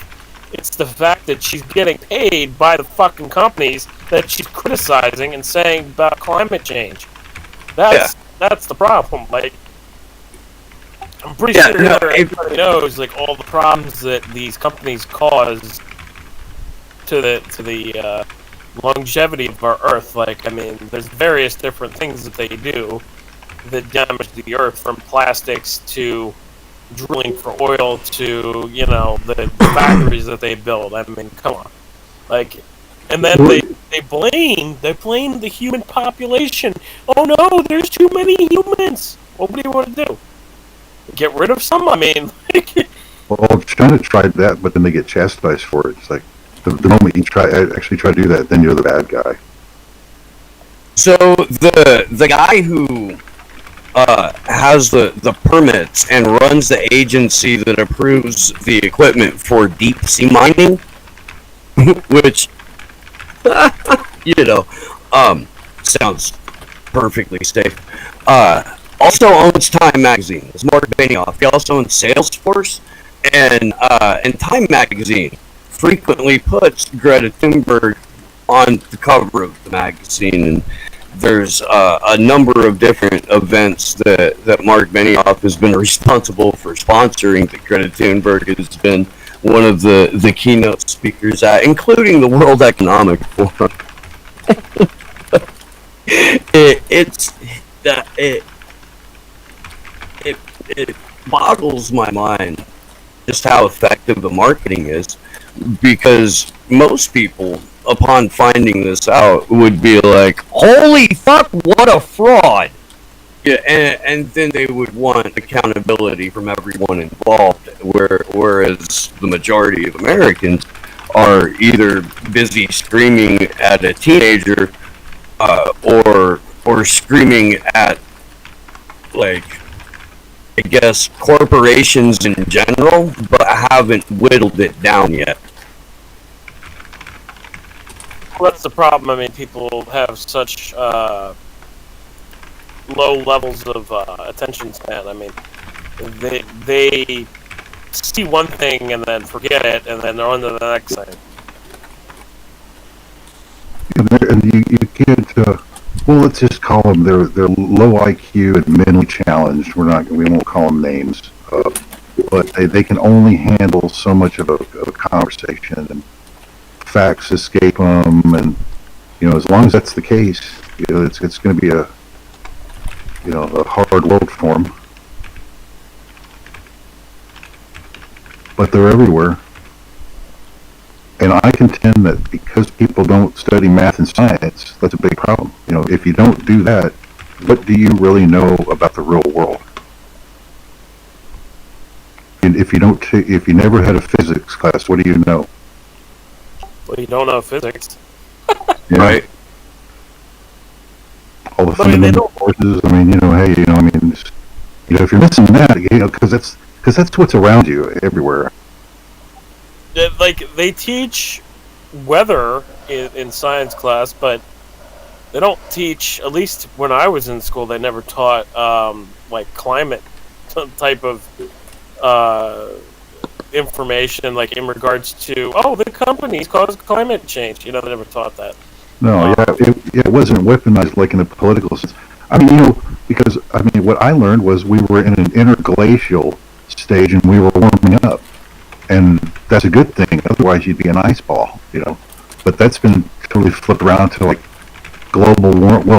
It's the fact that she's getting paid by the fucking companies that she's criticizing and saying about climate change. That's the problem. Like, I'm pretty sure everybody knows like all the problems that these companies cause to the longevity of our Earth. Like, I mean, there's various different things that they do that damage the Earth, from plastics to drilling for oil to the factories that they build. I mean, come on, like, and then they blame the human population. Oh no, there's too many humans. Well, what do you want to do? Get rid of some? I mean, Well, China tried that, but then they get chastised for it. It's like the moment you actually try to do that, then you're the bad guy. So the guy who has the permits and runs the agency that approves the equipment for deep sea mining, which sounds perfectly safe. Also owns Time Magazine. It's Mark Benioff. He also owns Salesforce, and Time Magazine frequently puts Greta Thunberg on the cover of the magazine. And there's a number of different events that Mark Benioff has been responsible for sponsoring that Greta Thunberg has been one of the keynote speakers at, including the World Economic Forum. It boggles my mind just how effective the marketing is, because most people, upon finding this out, would be like, holy fuck, what a fraud. Yeah, and then they would want accountability from everyone involved, whereas the majority of Americans are either busy screaming at a teenager or screaming at, like, I guess, corporations in general, but haven't whittled it down yet. well, that's the problem. I mean, people have such low levels of attention span. I mean, they see one thing and then forget it, and then they're on to the next thing. And you get well, let's just call them they're low IQ and mentally challenged. We won't call them names, but they can only handle so much of a conversation, and facts escape them. And as long as that's the case, it's going to be a hard world for them. But they're everywhere. And I contend that because people don't study math and science, that's a big problem. If you don't do that, what do you really know about the real world? And if you never had a physics class, what do you know? Well, you don't know physics. Right. All the But I mean, they fundamental forces. I mean, if you're missing that, because that's what's around you everywhere. Like, they teach weather in science class, but they don't teach, at least when I was in school, they never taught like climate type of information, like in regards to, the companies caused climate change. They never taught that. No, it wasn't weaponized like in the political sense. I mean, because what I learned was we were in an interglacial stage and we were warming up. And that's a good thing. Otherwise, you'd be an ice ball, But that's been totally flipped around to like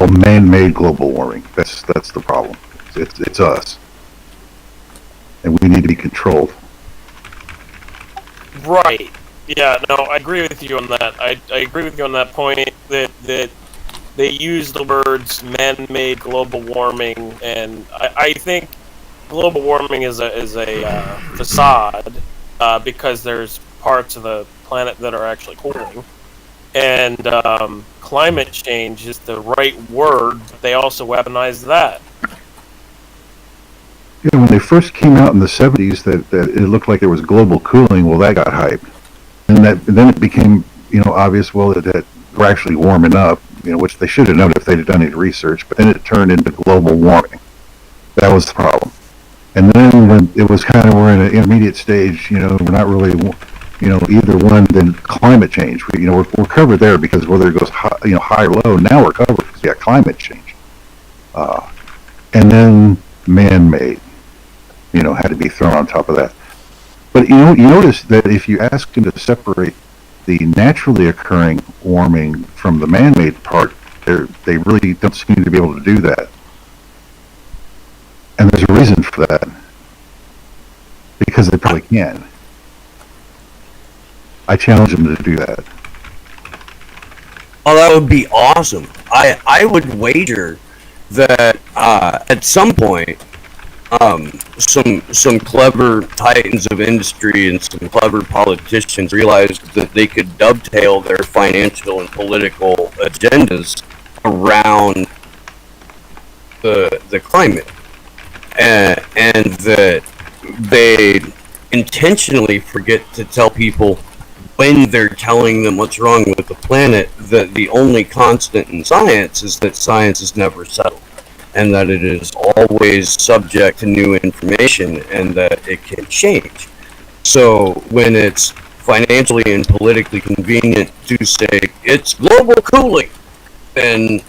man-made global warming. That's the problem. It's us, and we need to be controlled. Right. Yeah. No, I agree with you on that. I agree with you on that point that they use the words man-made global warming, and I think global warming is a facade. Because there's parts of the planet that are actually cooling. And climate change is the right word, but they also weaponize that. When they first came out in the 70s, that it looked like there was global cooling, well, that got hyped. And then it became, obvious, well, that we're actually warming up, which they should have known if they'd have done any research, but then it turned into global warming. That was the problem. And then when it was kind of, we're in an intermediate stage, we're not really, either one, then climate change. We're covered there because whether it goes high or low, now we're covered because we got climate change. And then man-made, had to be thrown on top of that. But you notice that if you ask them to separate the naturally occurring warming from the man-made part, they really don't seem to be able to do that. And there's a reason for that. Because they probably can. I challenge them to do that. Oh, that would be awesome. I would wager that at some point, some clever titans of industry and some clever politicians realized that they could dovetail their financial and political agendas around the climate, and that they intentionally forget to tell people when they're telling them what's wrong with the planet that the only constant in science is that science is never settled, and that it is always subject to new information, and that it can change. So when it's financially and politically convenient to say it's global cooling, then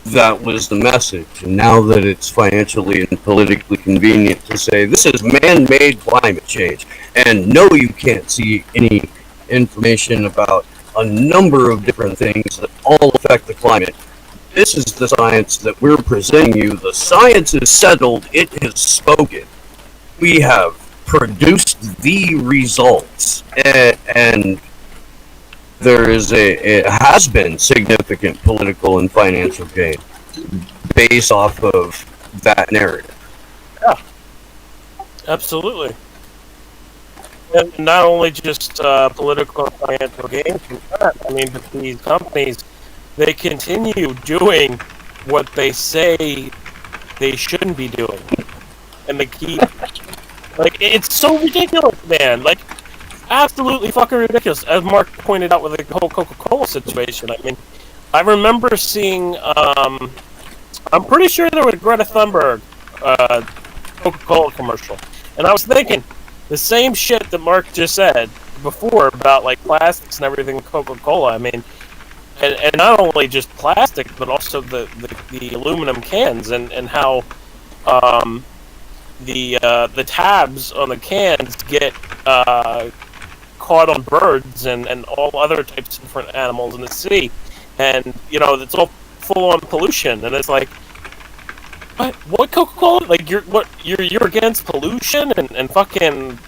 that was the message. And now that it's financially and politically convenient to say this is man-made climate change, and no, you can't see any information about a number of different things that all affect the climate. This is the science that we're presenting you. The science is settled. It has spoken. We have produced the results, and there is it has been significant political and financial gain based off of that narrative. Yeah, absolutely. And not only just political and financial gain from that, I mean, but these companies, they continue doing what they say they shouldn't be doing. And they keep, like, it's so ridiculous, man. Like, absolutely fucking ridiculous. As Mark pointed out with the whole Coca-Cola situation, I mean, I remember seeing, I'm pretty sure there was a Greta Thunberg Coca-Cola commercial. And I was thinking, the same shit that Mark just said before about, like, plastics and everything in Coca-Cola. I mean, and not only just plastic, but also the aluminum cans, and how the tabs on the cans get caught on birds and all other types of different animals in the sea, and you know it's all full on pollution, and it's like, what Coca-Cola? Like you're against pollution and fucking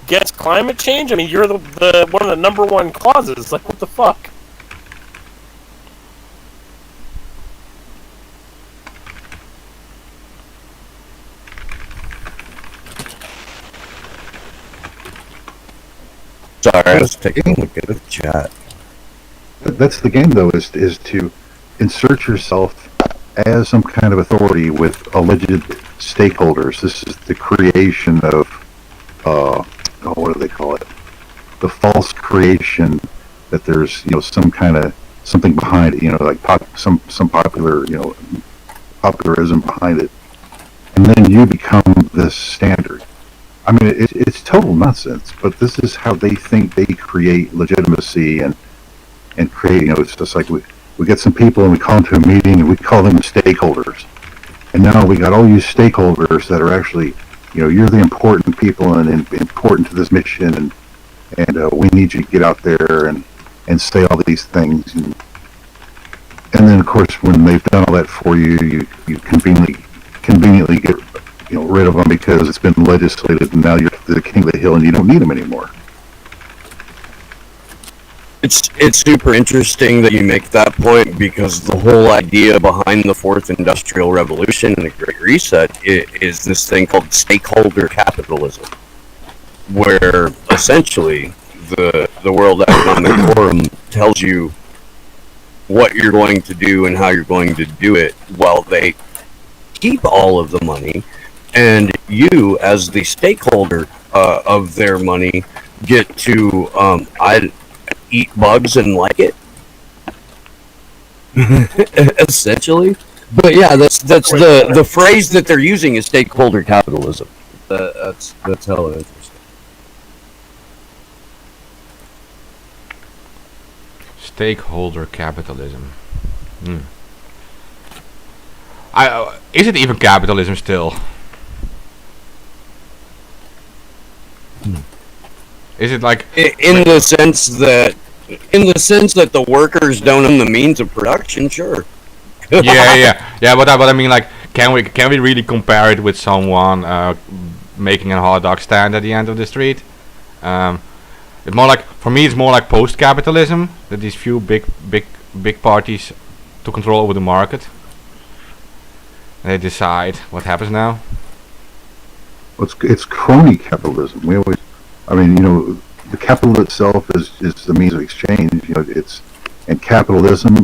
against climate change? I mean, you're the one of the number one causes. Like, what the fuck? Sorry, I was taking a look at the chat. That's the game, though, is to insert yourself as some kind of authority with alleged stakeholders. This is the creation of, what do they call it? The false creation that there's, some kind of something behind it, like some popular, popularism behind it, and then you become this standard. I mean, it's total nonsense, but this is how they think they create legitimacy and create, it's just like we get some people and we call them to a meeting and we call them stakeholders. And now we got all you stakeholders that are actually, you're the important people and important to this mission, and we need you to get out there and say all these things. And then, of course, when they've done all that for you, you conveniently get rid of them because it's been legislated, and now you're the king of the hill and you don't need them anymore. It's super interesting that you make that point, because the whole idea behind the Fourth Industrial Revolution and the Great Reset is this thing called stakeholder capitalism, where essentially the World Economic Forum tells you what you're going to do and how you're going to do it, while they keep all of the money, and you, as the stakeholder of their money, get to eat bugs and like it, essentially. But yeah, that's the phrase that they're using is stakeholder capitalism. That's hella interesting. Stakeholder capitalism. Is it even capitalism still? Is it like in the sense that the workers don't own the means of production? Sure. yeah. But I mean, like, can we really compare it with someone making a hot dog stand at the end of the street? It's more like, for me, it's more like post-capitalism, that these few big big parties to control over the market. They decide what happens now. It's crony capitalism. The capital itself is the means of exchange. And capitalism.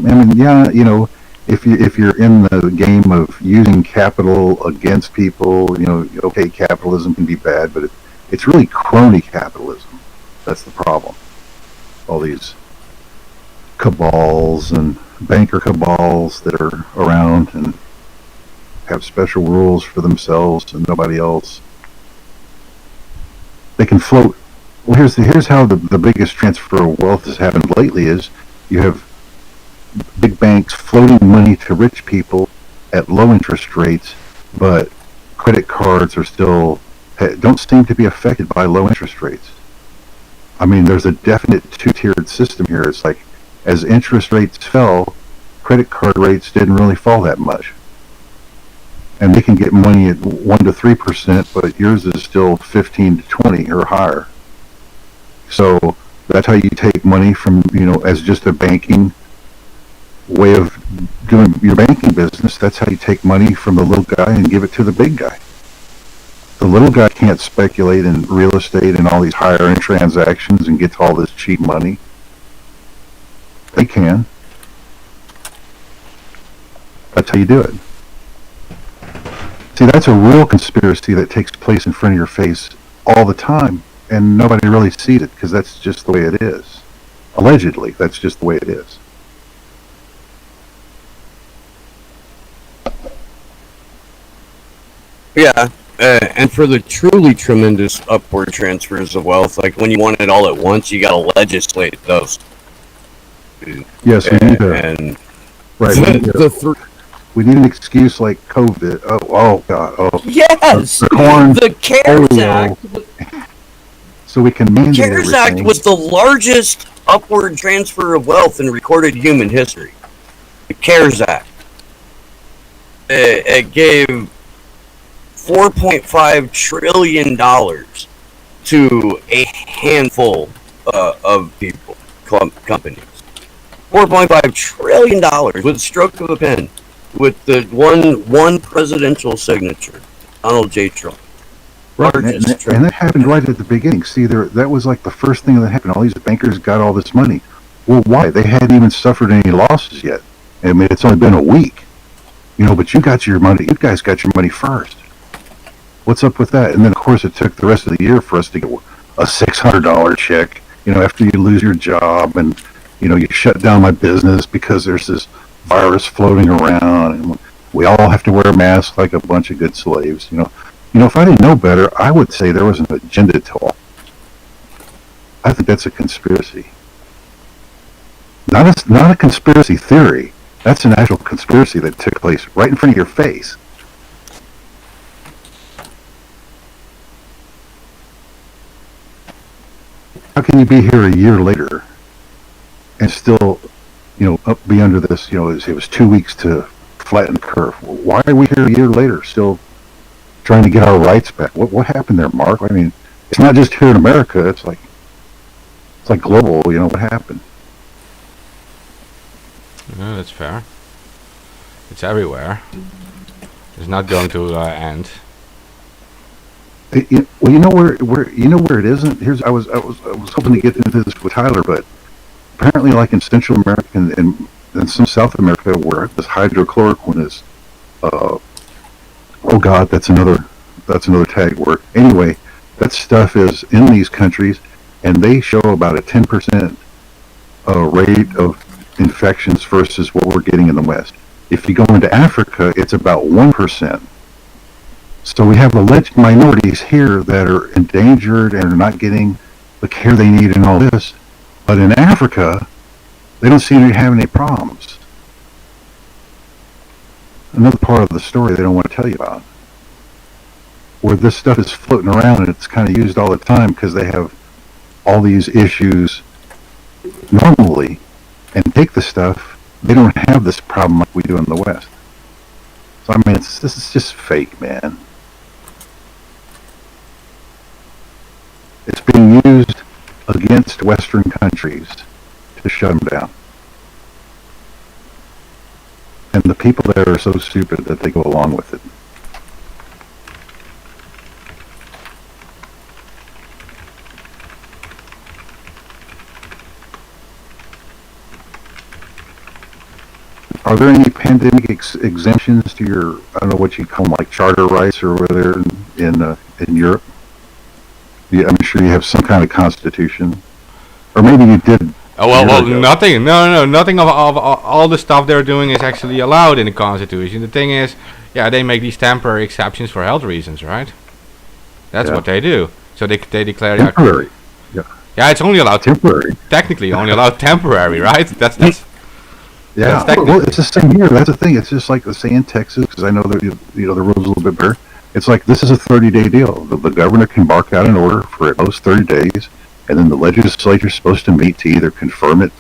If you're in the game of using capital against people, okay, capitalism can be bad, but it's really crony capitalism. That's the problem. All these cabals and banker cabals that are around and have special rules for themselves and nobody else. They can float. Well, here's how the biggest transfer of wealth has happened lately is you have big banks floating money to rich people at low interest rates, but credit cards don't seem to be affected by low interest rates. There's a definite two-tiered system here. It's like as interest rates fell, credit card rates didn't really fall that much. And they can get money at 1 to 3%, but yours is still 15 to 20 or higher. So that's how you take money from, as just a banking way of doing your banking business. That's how you take money from the little guy and give it to the big guy. The little guy can't speculate in real estate and all these higher end transactions and get all this cheap money. They can. That's how you do it. See, that's a real conspiracy that takes place in front of your face all the time, and nobody really sees it because that's just the way it is. Allegedly, that's just the way it is. Yeah, and for the truly tremendous upward transfers of wealth, like when you want it all at once, you got to legislate those. Yes, we need to. And Right. We need an excuse like COVID. Oh God. Oh. Yes, The corn. the CARES polio, Act. So we can mandate CARES Act everything. was the largest upward transfer of wealth in recorded human history. The CARES Act. It gave $4.5 trillion to a handful of people, companies. $4.5 trillion with a stroke of a pen, with the one presidential signature, Donald J. Trump. Right, and that happened right at the beginning. See, that was like the first thing that happened. All these bankers got all this money. Well, why? They hadn't even suffered any losses yet. It's only been a week. But you got your money. You guys got your money first. What's up with that? And then, of course, it took the rest of the year for us to get a $600 check. After you lose your job and you shut down my business because there's this virus floating around, and we all have to wear masks like a bunch of good slaves. If I didn't know better, I would say there was an agenda to all. I think that's a conspiracy. Not a conspiracy theory. That's an actual conspiracy that took place right in front of your face. How can you be here a year later and still, be under this, it was 2 weeks to flatten the curve? Why are we here a year later still trying to get our rights back? What happened there, Mark? It's not just here in America. It's like global. What happened? No, that's fair. It's everywhere. It's not going to end. Well, where it isn't. I was hoping to get into this with Tyler, but apparently, like in Central America and some South America, where this hydrochloroquine is, oh God, that's another tag word. Anyway, that stuff is in these countries, and they show about a 10% rate of infections versus what we're getting in the West. If you go into Africa, it's about 1%. So we have alleged minorities here that are endangered and are not getting the care they need and all this. But in Africa, they don't seem to have any problems. Another part of the story they don't want to tell you about, where this stuff is floating around and it's kind of used all the time because they have all these issues normally, and take the stuff, they don't have this problem like we do in the West. So this is just fake, man. It's being used against Western countries to shut them down. and the people there are so stupid that they go along with it. Are there any pandemic exemptions to your, I don't know what you call them, like charter rights or whatever in Europe? Yeah, I'm sure you have some kind of constitution, or maybe you did. Oh, well, years ago. nothing. No, nothing of all the stuff they're doing is actually allowed in the Constitution. The thing is, yeah, they make these temporary exceptions for health reasons, right? That's Yeah. what they do. So they declare, Temporary. yeah, it's only allowed Temporary. technically only allowed temporary, right? That's Yeah, That's technical. well, it's the same here. That's the thing. It's just like the say in Texas, because I know that the rules a little bit better. It's like this is a 30-day deal. The governor can bark out an order for at most 30 days, and then the legislature is supposed to meet to either confirm it,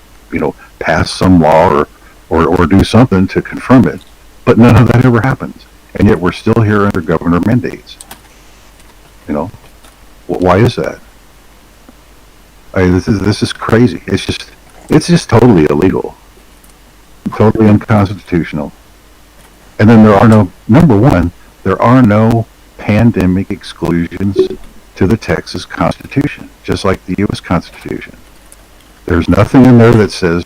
pass some law or do something to confirm it. But none of that ever happens, and yet we're still here under governor mandates. Why is that? This is crazy. It's just totally illegal. Totally unconstitutional. And then there are no pandemic exclusions to the Texas Constitution, just like the U.S. Constitution. There's nothing in there that says,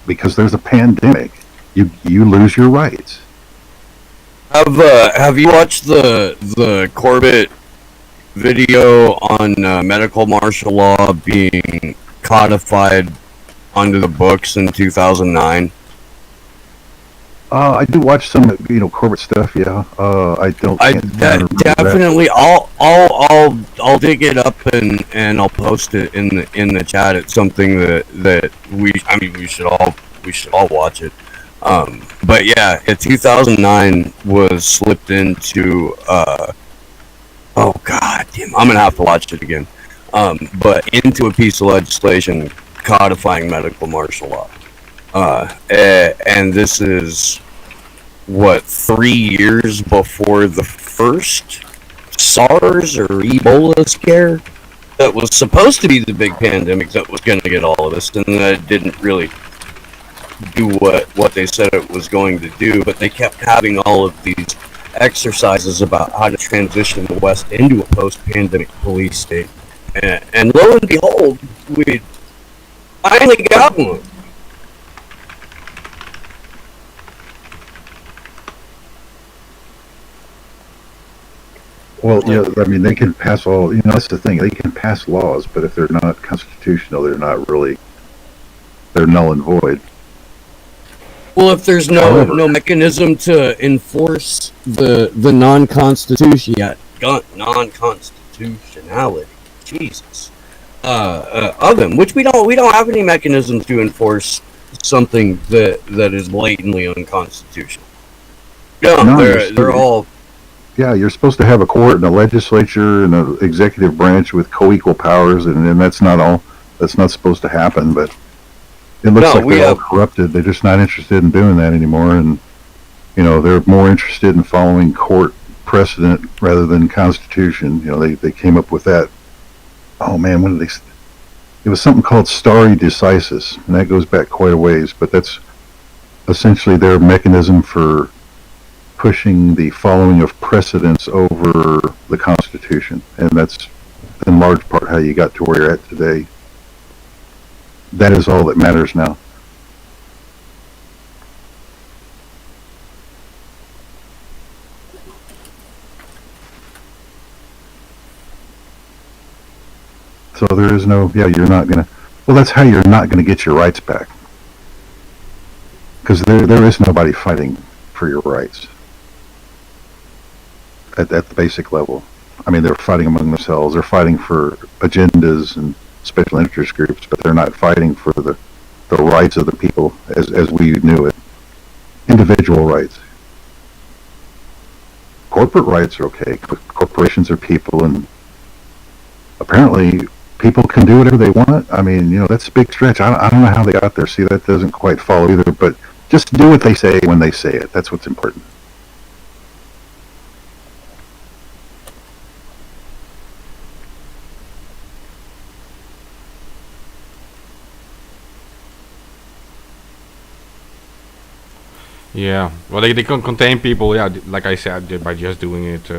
because there's a pandemic, you lose your rights. Have you watched the Corbett video on medical martial law being codified onto the books in 2009? I do watch some, Corbett stuff. Yeah. I don't. remember that. Definitely. I'll dig it up and I'll post it in the chat. It's something that we should all watch it. But yeah, 2009 was slipped into. Oh god damn! I'm gonna have to watch it again. But into a piece of legislation codifying medical martial law. And this is, 3 years before the first SARS or Ebola scare that was supposed to be the big pandemic that was going to get all of us, and that didn't really do what they said it was going to do, but they kept having all of these exercises about how to transition the West into a post-pandemic police state. And lo and behold, we finally got one. Well, they can pass all. That's the thing. They can pass laws, but if they're not constitutional, they're null and void. Well, if there's no mechanism to enforce the non-constitutionality, Jesus, of them, which we don't have any mechanisms to enforce something that is blatantly unconstitutional. No, they're all. Yeah, you're supposed to have a court and a legislature and an executive branch with co-equal powers, and that's not all. That's not supposed to happen, but it looks like they're all corrupted. They're just not interested in doing that anymore, and they're more interested in following court precedent rather than Constitution. They came up with that. Oh man, when did they? It was something called stare decisis, and that goes back quite a ways. But that's essentially their mechanism for pushing the following of precedents over the Constitution, and that's in large part how you got to where you're at today. That is all that matters now. So there is no, you're not gonna, well, that's how you're not gonna get your rights back. Because there is nobody fighting for your rights. At the basic level. I mean, they're fighting among themselves. They're fighting for agendas and special interest groups, but they're not fighting for the rights of the people as we knew it. Individual rights. Corporate rights are okay. Corporations are people, and apparently people can do whatever they want. I mean, that's a big stretch. I don't know how they got there. See, that doesn't quite follow either, but just do what they say when they say it. That's what's important. Yeah, well, they can contain people, yeah, like I said, by just doing it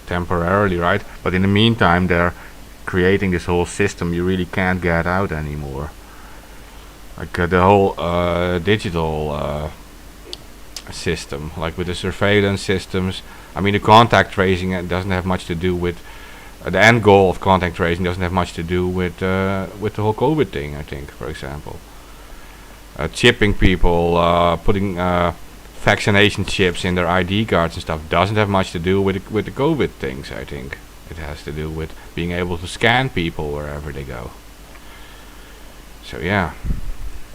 temporarily, right? But in the meantime, they're creating this whole system you really can't get out anymore. Like the whole digital system, like with the surveillance systems. I mean, the contact tracing doesn't have much to do with the end goal of contact tracing. Doesn't have much to do with the whole COVID thing. I think, for example. Chipping people, putting vaccination chips in their ID cards and stuff doesn't have much to do with the COVID things. I think it has to do with being able to scan people wherever they go. So yeah,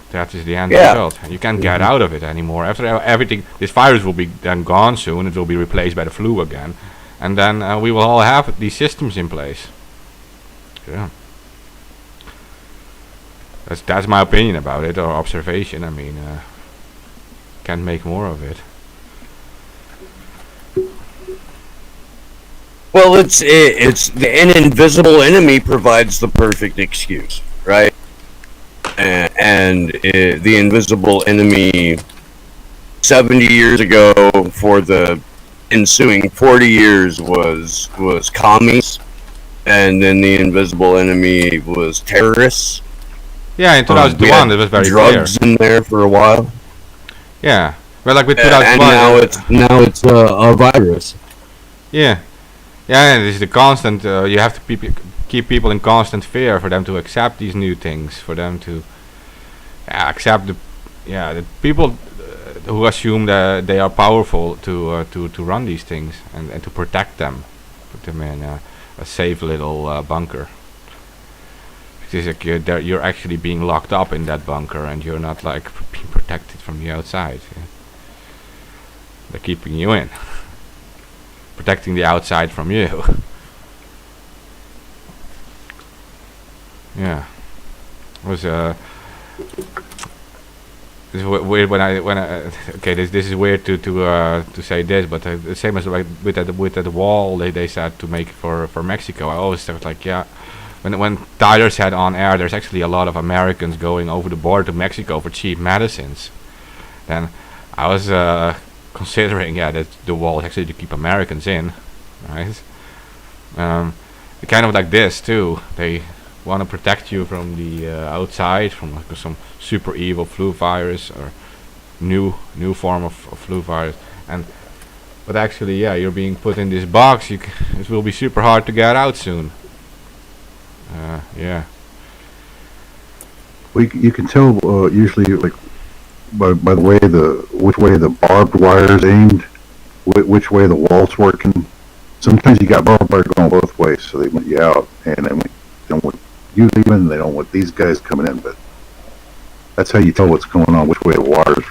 that is the end result. And you can't get out of it anymore. After everything, this virus will be then gone soon. It will be replaced by the flu again, and then we will all have these systems in place. Yeah. That's my opinion about it, or observation. I mean, can't make more of it. Well, an invisible enemy provides the perfect excuse, right? And the invisible enemy 70 years ago for the ensuing 40 years was commies, and then the invisible enemy was terrorists. Yeah, in 2001 it was very drugs clear. in there for a while. Yeah, well, like with And 2001. now it's a virus. Yeah, yeah, and it's the constant. You have to keep people in constant fear for them to accept these new things, for them to accept the people who assume that they are powerful to run these things and to protect them, put them in a safe little bunker. It's like you're actually being locked up in that bunker, and you're not like being protected from the outside. Yeah. They're keeping you in, protecting the outside from you. Yeah, it was this is weird when I okay, this is weird to say this, but the same as like with that wall they said to make for Mexico. I always thought like, yeah, when Tyler said on air there's actually a lot of Americans going over the border to Mexico for cheap medicines, then I was considering that the wall is actually to keep Americans in, right? Kind of like this too. They want to protect you from the outside, from like some super evil flu virus or new form of flu virus, but actually, yeah, you're being put in this box. It will be super hard to get out soon. Yeah. Well, you can tell usually like by the way which way the barbed wire is aimed, which way the wall's working. Sometimes you got barbed wire going both ways, so they want you out, and then they don't want you leaving. They don't want these guys coming in, but that's how you tell what's going on, which way the wire's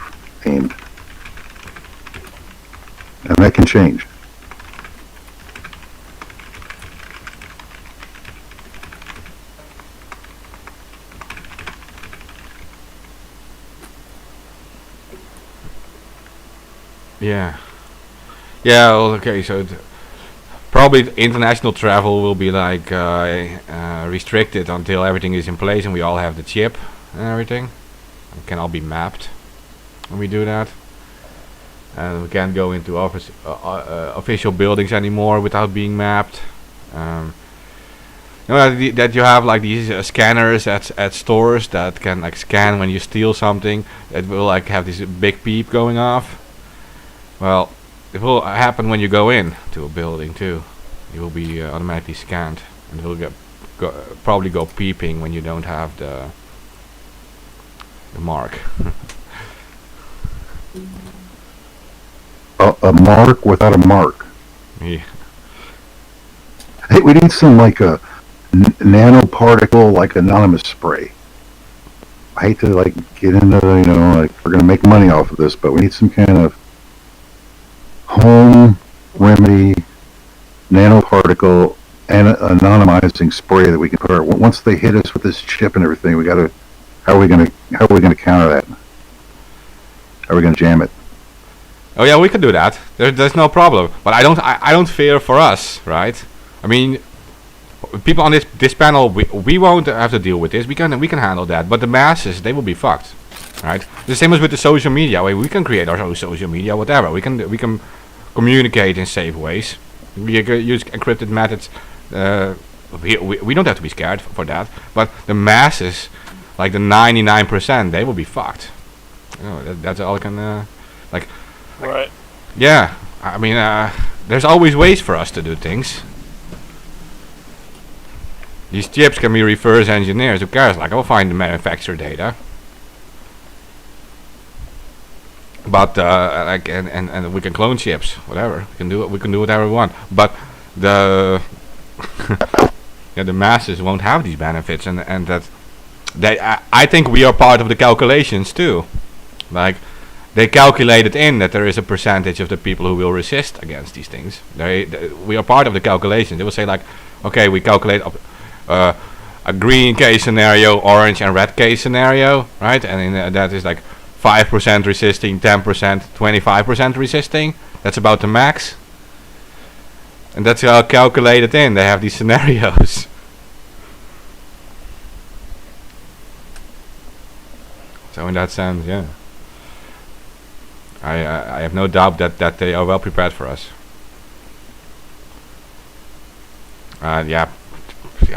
aimed, and that can change. Yeah. Yeah. Well, okay. So probably international travel will be like restricted until everything is in place and we all have the chip and everything. It can all be mapped when we do that. And we can't go into official buildings anymore without being mapped. You know that you have like these scanners at stores that can like scan when you steal something. It will like have this big beep going off. Well, it will happen when you go in to a building too. You will be automatically scanned, and it will probably go peeping when you don't have the mark. A mark without a mark. Yeah. Hey, we need some like a nanoparticle, like anonymous spray. I hate to like get into like we're gonna make money off of this, but we need some kind of home remedy nanoparticle and anonymizing spray that we can put our, once they hit us with this chip and everything. We gotta how are we gonna counter that? How are we gonna jam it? Oh yeah, we can do that. There's no problem. But I don't fear for us, right? I mean, people on this panel, we won't have to deal with this. We can handle that. But the masses, they will be fucked. right? The same as with the social media. We can create our own social media, whatever. We can communicate in safe ways. We can use encrypted methods. We don't have to be scared for that. But the masses, like the 99%, they will be fucked. That's all I can like. Right. Yeah, I mean, there's always ways for us to do things. These chips can be reverse engineered. Who cares? Like, I'll find the manufacturer data. But like, and we can clone chips, whatever. We can do it. We can do whatever we want. But the yeah, the masses won't have these benefits, and that I think we are part of the calculations too. Like, they calculated in that there is a percentage of the people who will resist against these things. We are part of the calculation. They will say like, okay, we calculate a green case scenario, orange and red case scenario, right? And that is like 5% resisting, 10%, 25% resisting. That's about the max. And that's all calculated in. They have these scenarios. So in that sense, yeah. I have no doubt that they are well prepared for us. Yeah,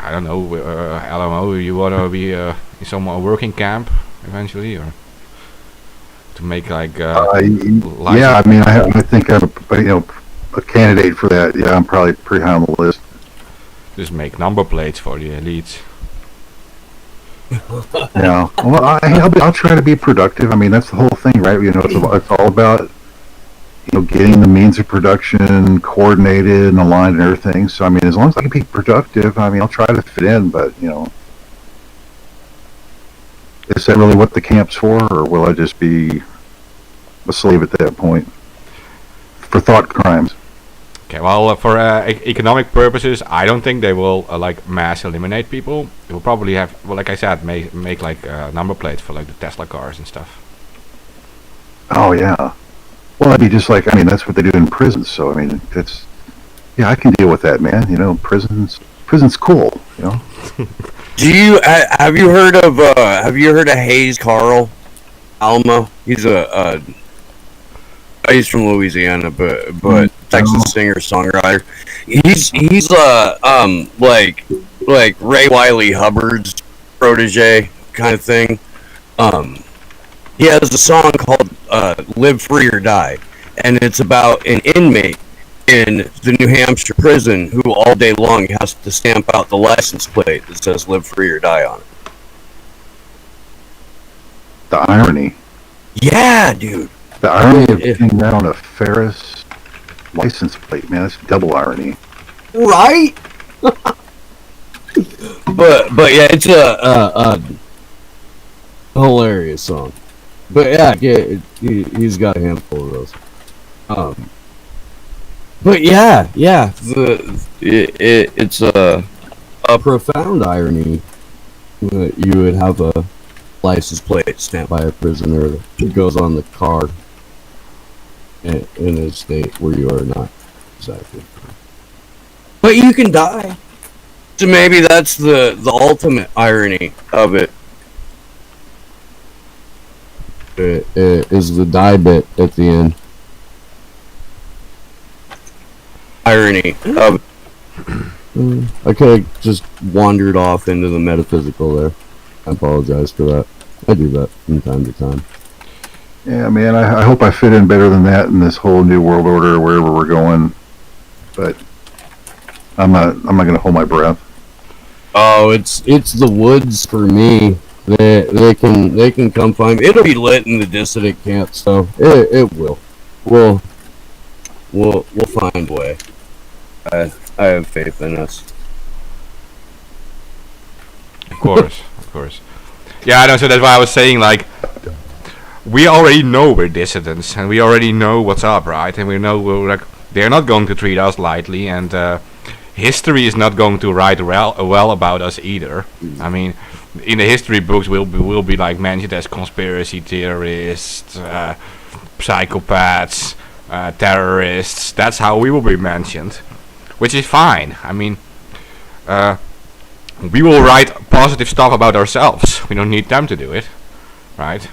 I don't know, LMO, you want to be in some working camp eventually, or to make like yeah, I mean, I think I'm a candidate for that. Yeah, I'm probably pretty high on the list. just make number plates for the elites. Yeah, well, I'll try to be productive. I mean, that's the whole thing, right? It's all about getting the means of production coordinated and aligned and everything. So I mean, as long as I can be productive, I mean, I'll try to fit in. But is that really what the camp's for, or will I just be a slave at that point for thought crimes? Okay, well, for economic purposes, I don't think they will like mass eliminate people. They will probably have, well, like I said, make like number plates for like the Tesla cars and stuff. Oh yeah. Well, that'd be just like, I mean, that's what they do in prisons. So I mean, I can deal with that, man. Prison's cool. Do you have you heard of Hayes Carl Alma? He's he's from Louisiana, but Texas singer songwriter. He's like Ray Wiley Hubbard's protege kind of thing. He has a song called "Live Free or Die," and it's about an inmate in the New Hampshire prison who all day long has to stamp out the license plate that says "Live Free or Die" on it. The irony. Yeah, dude. The irony of getting that on a Ferris license plate, man. That's double irony. Right? but yeah, it's a hilarious song. But yeah, he's got a handful of those. But yeah, it's a profound irony that you would have a license plate stamped by a prisoner that goes on the card in a state where you are not exactly. But you can die. So maybe that's the ultimate irony of it. It is the die bit at the end. Irony of I could have just wandered off into the metaphysical there. I apologize for that. I do that from time to time. Yeah, man, I hope I fit in better than that in this whole new world order, wherever we're going. But I'm not going to hold my breath. Oh, it's the woods for me. They can come find me. It'll be lit in the dissident camp, so it will. We'll find a way. I have faith in us. Of course. Yeah, I know. So that's why I was saying, like, we already know we're dissidents, and we already know what's up, right? And we know they're not going to treat us lightly, and history is not going to write well about us either. I mean, in the history books, we'll be like mentioned as conspiracy theorists, psychopaths, terrorists. That's how we will be mentioned, which is fine. I mean, we will write positive stuff about ourselves. We don't need them to do it, right?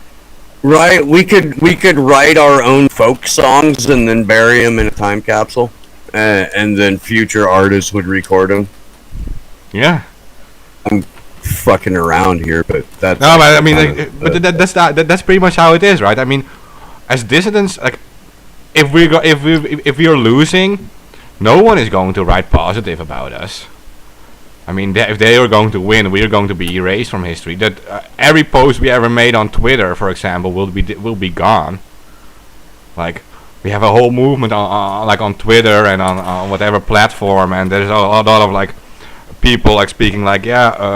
Right, we could write our own folk songs and then bury them in a time capsule, and then future artists would record them. Yeah. Fucking around here, but that's No, but I mean, kind of that's pretty much how it is, right? I mean, as dissidents, like, if we are losing, no one is going to write positive about us. I mean, if they are going to win, we are going to be erased from history. That every post we ever made on Twitter, for example, will be gone. Like, we have a whole movement on Twitter and on whatever platform, and there's a lot of like people like speaking like,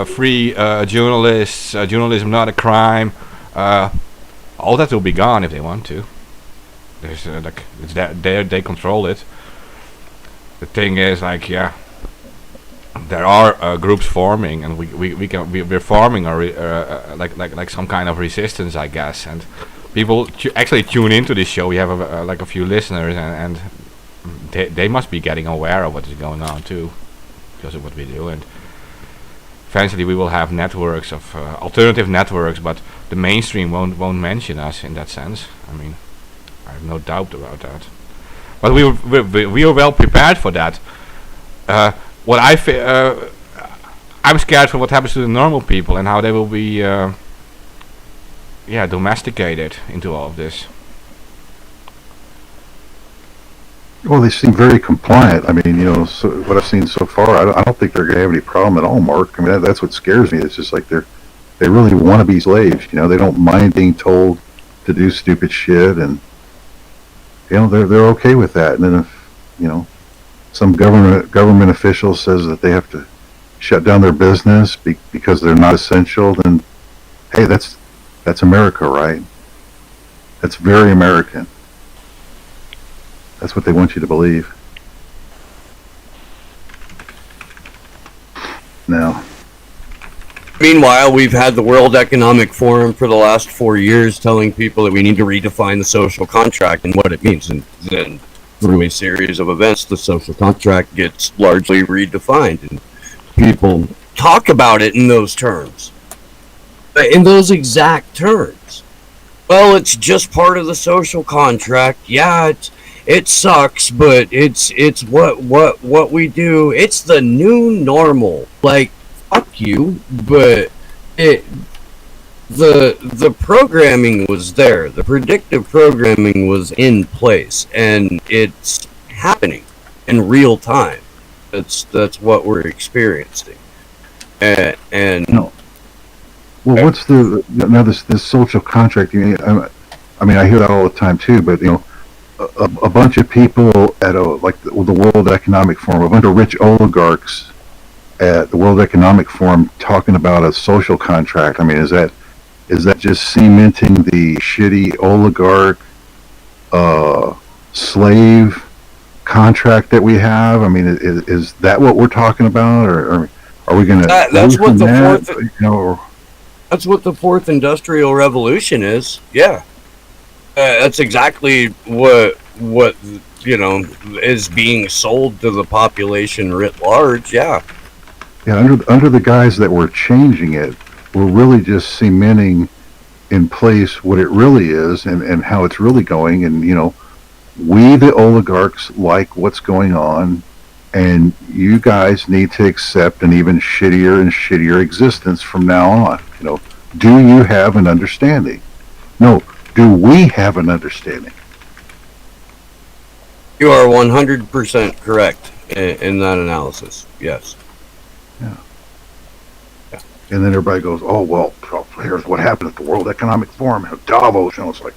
free journalists, journalism not a crime. All that will be gone if they want to. There's like, it's that they control it. The thing is, like, there are groups forming, and we're forming like some kind of resistance, I guess. And people actually tune into this show. We have like a few listeners, and they must be getting aware of what is going on too, because of what we do. And eventually we will have networks of alternative networks, but the mainstream won't mention us in that sense. I mean, I have no doubt about that. But we are well prepared for that. What I'm scared for what happens to the normal people and how they will be, domesticated into all of this. Well, they seem very compliant. I mean, so what I've seen so far, I don't think they're going to have any problem at all, Mark. I mean, that's what scares me. It's just like they really want to be slaves. They don't mind being told to do stupid shit, and they're okay with that. And then if some government official says that they have to shut down their business because they're not essential, then hey, that's America, right? That's very American. That's what they want you to believe. Now, Meanwhile, we've had the World Economic Forum for the last 4 years telling people that we need to redefine the social contract and what it means, and then through a series of events, the social contract gets largely redefined, and people talk about it in those terms, in those exact terms. Well, it's just part of the social contract. Yeah, it sucks, but it's what we do. It's the new normal. Like, fuck you, but the programming was there. The predictive programming was in place, and it's happening in real time. That's what we're experiencing. And well, what's this social contract? I mean, I hear that all the time too. But a bunch of people at the World Economic Forum, a bunch of rich oligarchs at the World Economic Forum talking about a social contract. I mean, is that just cementing the shitty oligarch slave contract that we have? I mean, is that what we're talking about, or are we going to? That's what that's what the fourth industrial revolution is. Yeah, that's exactly what is being sold to the population writ large. Yeah. Yeah, under the guys that were changing it, we're really just cementing in place what it really is and how it's really going. And we the oligarchs like what's going on, and you guys need to accept an even shittier and shittier existence from now on. Do you have an understanding? No, do we have an understanding? You are 100% correct in that analysis. Yes. Yeah. And then everybody goes, oh, well, here's what happened at the World Economic Forum at Davos. It's like,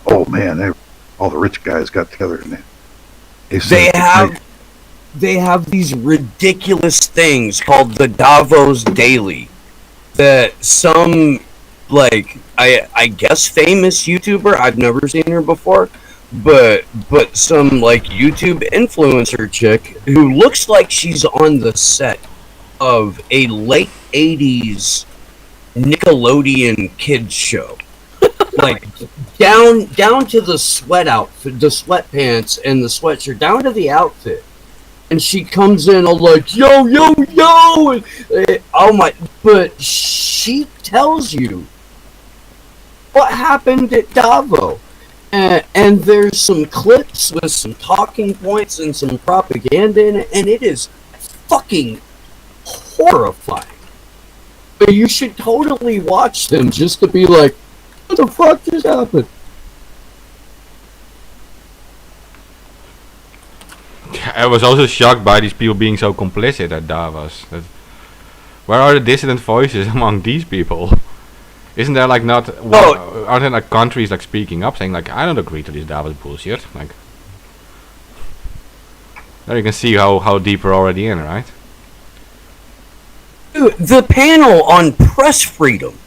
oh, man, all the rich guys got together and they have these ridiculous things called the Davos Daily that some, like, I guess famous YouTuber, I've never seen her before, but some, like, YouTube influencer chick who looks like she's on the set of a late 80s Nickelodeon kids show. Like, down to the sweat outfit, the sweatpants and the sweatshirt, down to the outfit. And she comes in all like, yo, yo, yo! And, oh my, but she tells you what happened at Davos. And there's some clips with some talking points and some propaganda in it, and it is fucking horrifying. But you should totally watch them just to be like, what the fuck just happened? I was also shocked by these people being so complicit at Davos. Where are the dissident voices among these people? Isn't there like not? Aren't there like countries like speaking up, saying like, I don't agree to this Davos bullshit? Like, there you can see how deep we're already in, right? Dude, the panel on press freedom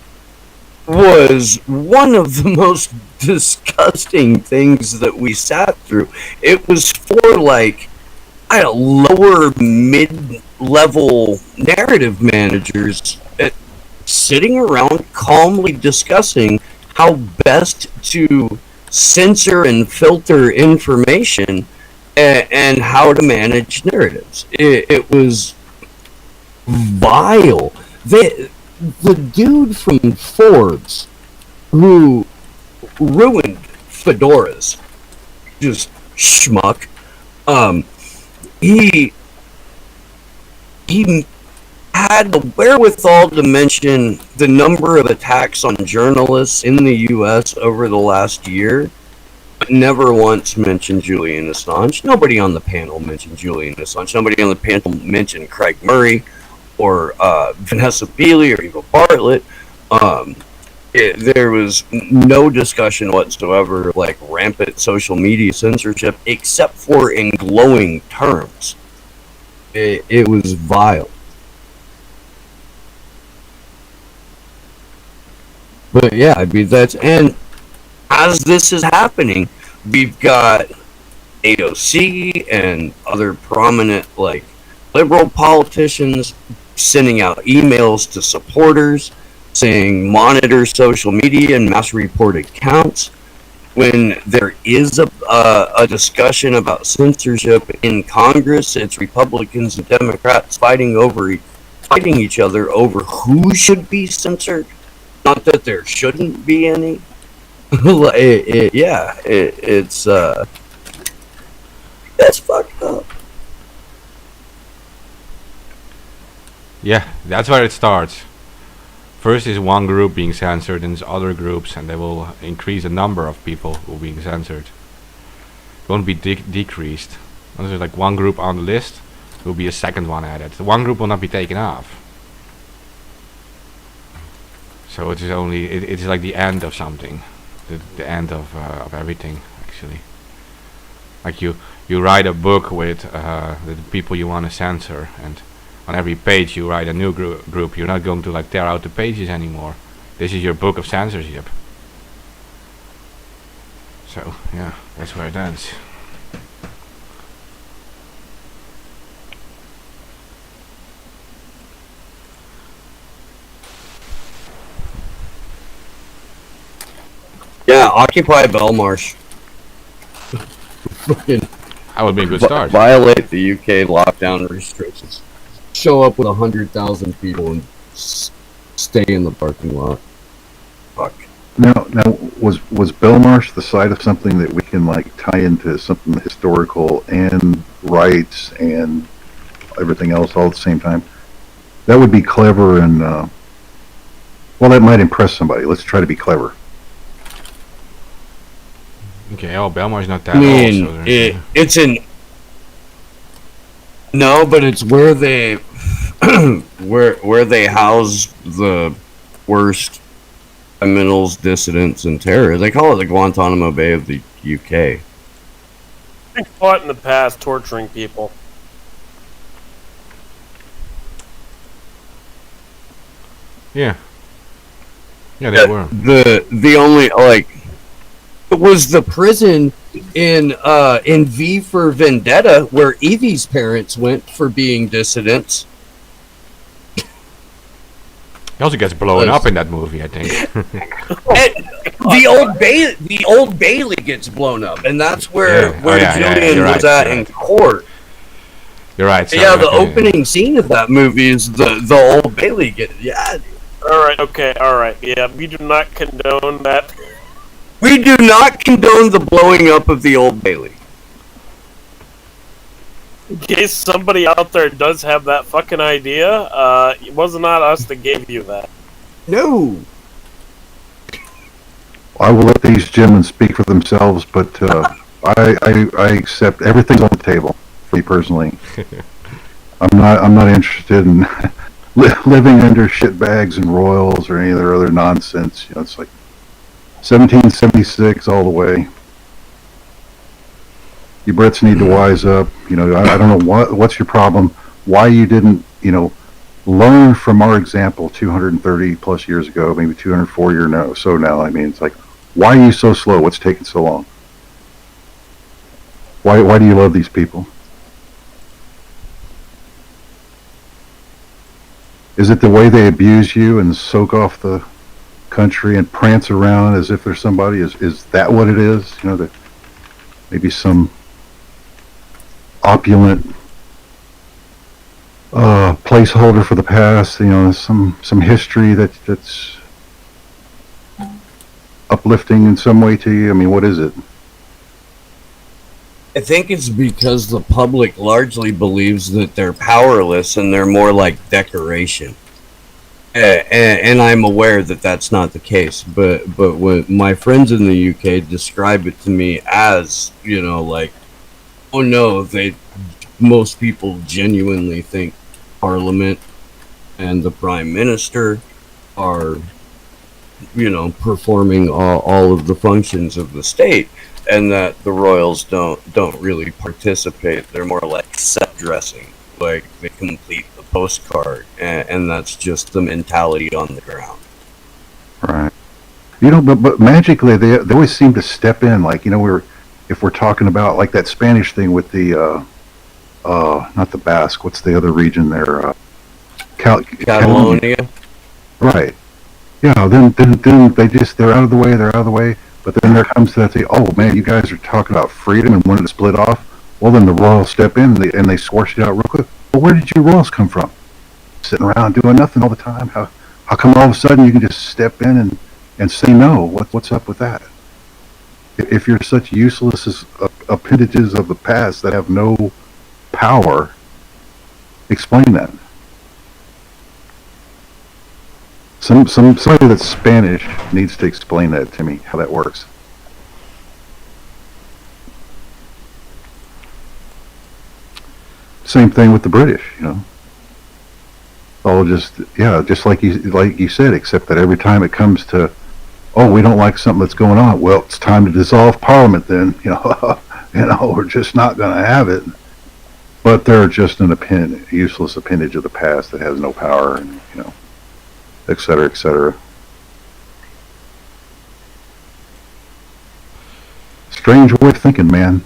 was one of the most disgusting things that we sat through. It was for like lower mid-level narrative managers sitting around calmly discussing how best to censor and filter information and how to manage narratives. It was vile. The dude from Forbes who ruined fedoras, just schmuck. He had the wherewithal to mention the number of attacks on journalists in the U.S. over the last year, but never once mentioned Julian Assange. Nobody on the panel mentioned Julian Assange. Nobody on the panel mentioned Craig Murray or Vanessa Beeley or Eva Bartlett. There was no discussion whatsoever of like rampant social media censorship, except for in glowing terms. It was vile. But yeah, I mean and as this is happening, we've got AOC and other prominent like liberal politicians sending out emails to supporters saying monitor social media and mass report accounts. When there is a discussion about censorship in Congress, it's Republicans and Democrats fighting each other over who should be censored. Not that there shouldn't be any. It's that's fucked up. Yeah, that's where it starts. First is one group being censored, and other groups, and they will increase the number of people who are being censored. It won't be decreased. Once there's like one group on the list, there will be a second one added. The one group will not be taken off. So it is only it is like the end of something, the end of everything actually. Like you write a book with the people you want to censor, and on every page you write a new group. You're not going to like tear out the pages anymore. This is your book of censorship. So yeah, that's where it ends. Yeah, occupy Belmarsh. Fucking That would be a good start. violate the UK lockdown restrictions. Show up with 100,000 people and stay in the parking lot. Fuck. Now, was Belmarsh the site of something that we can like tie into something historical and rights and everything else all at the same time? That would be clever, and well, that might impress somebody. Let's try to be clever. Okay, Belmar's not that I mean, old. So it's in. No, but it's where they, where they house the worst criminals, dissidents, and terror. They call it the Guantanamo Bay of the UK. They fought in the past torturing people. yeah, they were. The only like it was the prison in V for Vendetta where Evie's parents went for being dissidents. He also gets blown up in that movie, I think. The old Bailey gets blown up, and that's where Julian you're was right, at in court. You're right. Yeah, the opening scene of that movie is the old Bailey get. Yeah, All right. Yeah, we do not condone that. We do not condone the blowing up of the Old Bailey. In case somebody out there does have that fucking idea, it was not us that gave you that. No. I will let these gentlemen speak for themselves, but I accept everything's on the table for me personally. I'm not interested in living under shitbags and royals or any of their other nonsense. You know, it's like 1776 all the way. You Brits need to wise up. You know, I don't know what's your problem. Why you didn't, learn from our example 230 plus years ago, maybe 204 years now. So now, I mean, it's like, why are you so slow? What's taking so long? Why do you love these people? Is it the way they abuse you and soak off the country and prance around as if they're somebody? Is that what it is? You know, that maybe some opulent placeholder for the past. You know, some history that's uplifting in some way to you. I mean, what is it? I think it's because the public largely believes that they're powerless and they're more like decoration. And I'm aware that that's not the case, but when my friends in the UK describe it to me as, like, oh no, most people genuinely think Parliament and the Prime Minister are, performing all of the functions of the state, and that the royals don't really participate. They're more like set dressing, like they complete the postcard, and that's just the mentality on the ground. Right. But magically they always seem to step in. Like, if we're talking about like that Spanish thing with the not the Basque. What's the other region there? Catalonia. Right. Yeah. Then they're out of the way. They're out of the way. But then there comes that thing, oh man, you guys are talking about freedom and wanting to split off. Well, then the royals step in and they squash it out real quick. Well, where did you royals come from? Sitting around doing nothing all the time. How come all of a sudden you can just step in and say no? What's up with that? If you're such useless appendages of the past that have no power, explain that. Somebody that's Spanish needs to explain that to me, how that works. Same thing with the British, all just like you said, except that every time it comes to, oh, we don't like something that's going on, well, it's time to dissolve Parliament then, we're just not going to have it. But they're just an useless appendage of the past that has no power, and et cetera, et cetera. Strange way of thinking, man.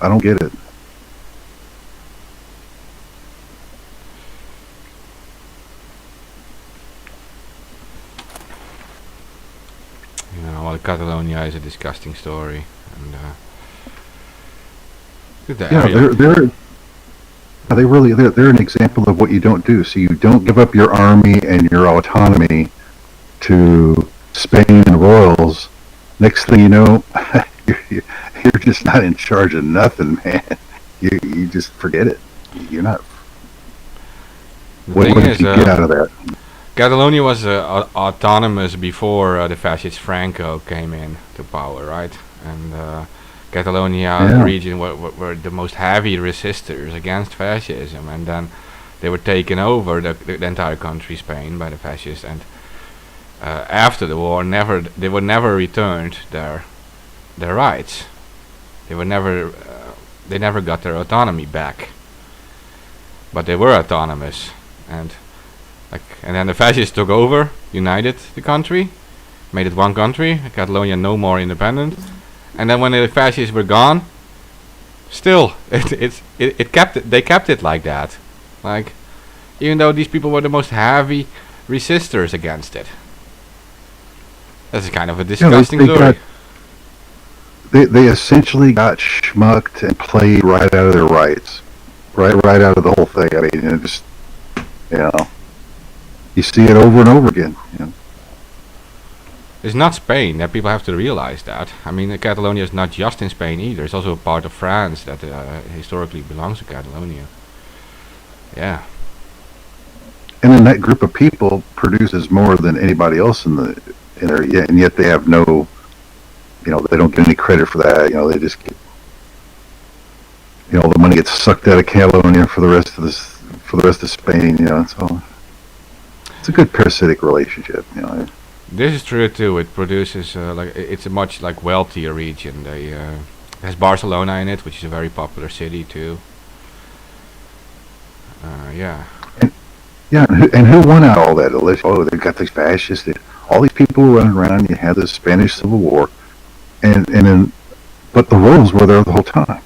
I don't get it. Well, Catalonia is a disgusting story, and they're an example of what you don't do. So you don't give up your army and your autonomy to Spain and royals. Next thing you know, you're just not in charge of nothing, man. You just forget it. You're not. What did you get out of that? Catalonia was autonomous before the fascist Franco came in to power, right? And Catalonia region were the most heavy resistors against fascism, and then they were taken over the entire country, Spain, by the fascists, and after the war, they were never returned their rights. They never got their autonomy back, but they were autonomous, and then the fascists took over, united the country, made it one country, Catalonia no more independent. And then when the fascists were gone, still they kept it like that, like, even though these people were the most heavy resistors against it. That's kind of a disgusting story. They essentially got schmucked and played right out of their rights, right out of the whole thing. I mean, You see it over and over again. You know? It's not Spain. That people have to realize that. I mean, Catalonia is not just in Spain either. It's also a part of France that historically belongs to Catalonia. Yeah. And then that group of people produces more than anybody else in there, and yet they have no, they don't get any credit for that. They just get, the money gets sucked out of Catalonia for the rest of Spain. So it's a good parasitic relationship. This is true too. It produces it's a much wealthier region. It has Barcelona in it, which is a very popular city too. Yeah. Yeah, and who won out all that? Oh, they've got these fascists. All these people running around. You had the Spanish Civil War, but the royals were there the whole time.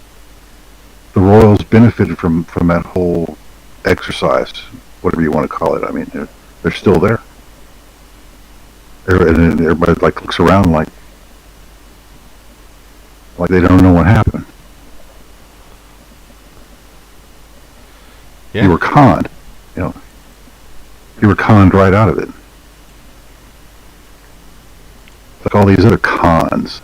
The royals benefited from that whole exercise, whatever you want to call it. I mean, they're still there. And everybody looks around like they don't know what happened. Yeah. You were conned. You were conned right out of it. Like all these other cons.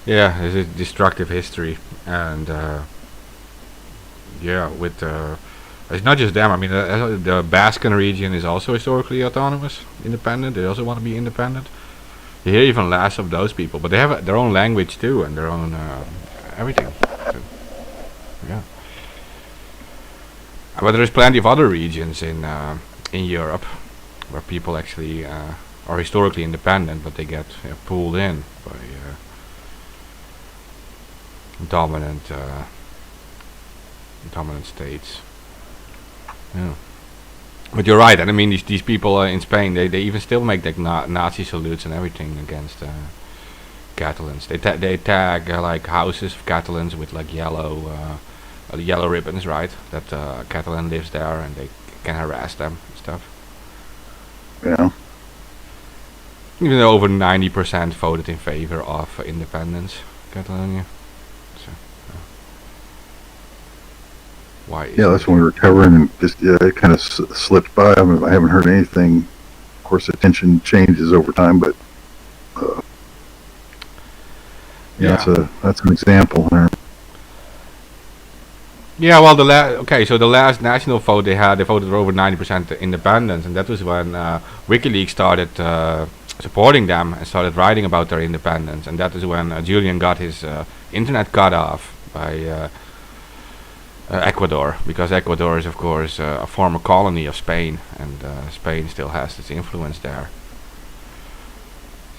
Yeah, it's a destructive history, and it's not just them. I mean, the Basque region is also historically autonomous, independent. They also want to be independent. You hear even less of those people, but they have their own language too, and their own everything. So, yeah. But there is plenty of other regions in Europe where people actually are historically independent, but they get pulled in by dominant states. Yeah. But you're right, and I mean these people in Spain, they even still make Nazi salutes and everything against Catalans. They tag houses of Catalans with yellow ribbons, right? That Catalan lives there, and they can harass them and stuff. Yeah. Even though over 90% voted in favor of independence, Catalonia. So, why? Yeah, that's when we were covering, and just it kind of slipped by. I haven't heard anything. Of course, attention changes over time, but that's an example there. Yeah, well, so the last national vote they voted for over 90% independence, and that was when WikiLeaks started supporting them and started writing about their independence, and that is when Julian got his internet cut off by Ecuador, because Ecuador is, of course, a former colony of Spain, and Spain still has its influence there.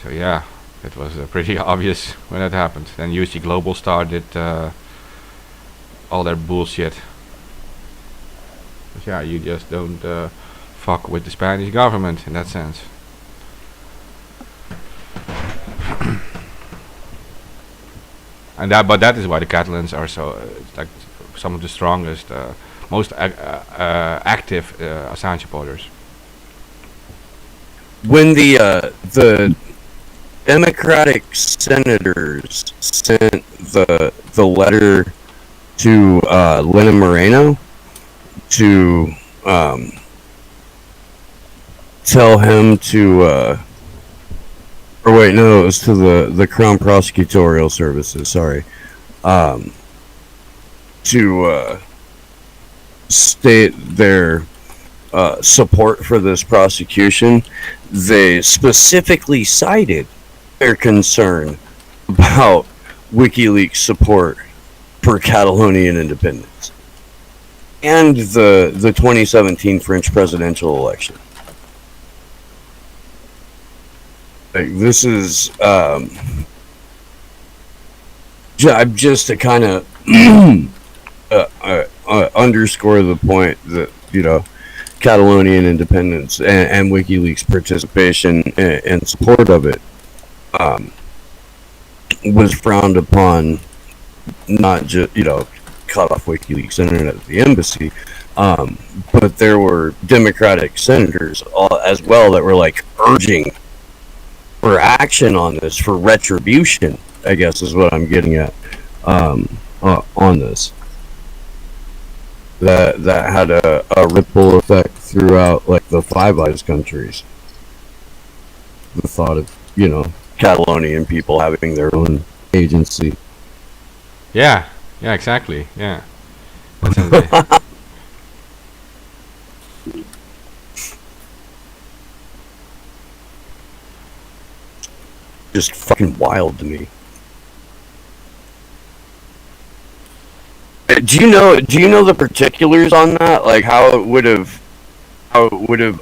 So yeah, it was pretty obvious when that happened. Then UC Global started all their bullshit. But yeah, you just don't fuck with the Spanish government in that sense. But that is why the Catalans are so some of the strongest, most active Assange supporters. When the Democratic senators sent the letter to Lenin Moreno to tell him to, or wait, no, it was to the Crown Prosecutorial Services, sorry, to state their support for this prosecution. They specifically cited their concern about WikiLeaks support for Catalonian independence and the 2017 French presidential election. This is just to kind of underscore the point that Catalonian independence and WikiLeaks participation and support of it was frowned upon. Not just cut off WikiLeaks internet at the embassy, but there were Democratic senators as well that were urging for action on this, for retribution, I guess is what I'm getting at on this. that had a ripple effect throughout like the Five Eyes countries. The thought of Catalonian people having their own agency. Yeah, yeah, exactly. Yeah. That's Just fucking wild to me. Do you know the particulars on that? Like how it would have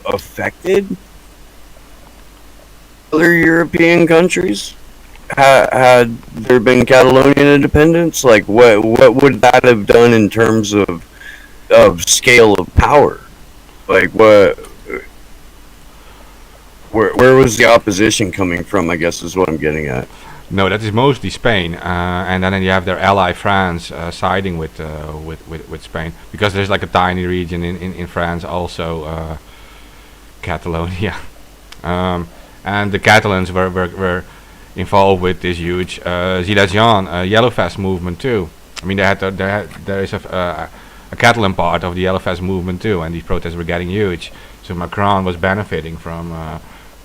affected other European countries had there been Catalonian independence? Like what would that have done in terms of scale of power? Like where was the opposition coming from? I guess is what I'm getting at. No, that is mostly Spain, and then you have their ally France siding with Spain, because there's like a tiny region in France also, Catalonia, and the Catalans were involved with this huge Gilets Jaunes Yellow Vest movement too. I mean, there is a Catalan part of the Yellow Vest movement too, and these protests were getting huge. So Macron was benefiting from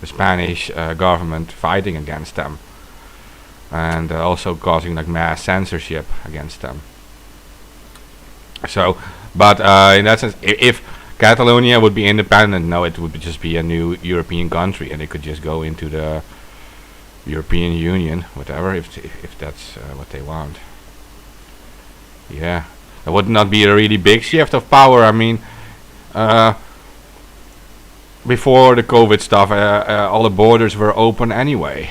the Spanish government fighting against them, and also causing like mass censorship against them. So, but in that sense, if Catalonia would be independent, no, it would just be a new European country, and it could just go into the European Union, whatever, if that's what they want. Yeah, that would not be a really big shift of power. I mean, before the COVID stuff, all the borders were open anyway.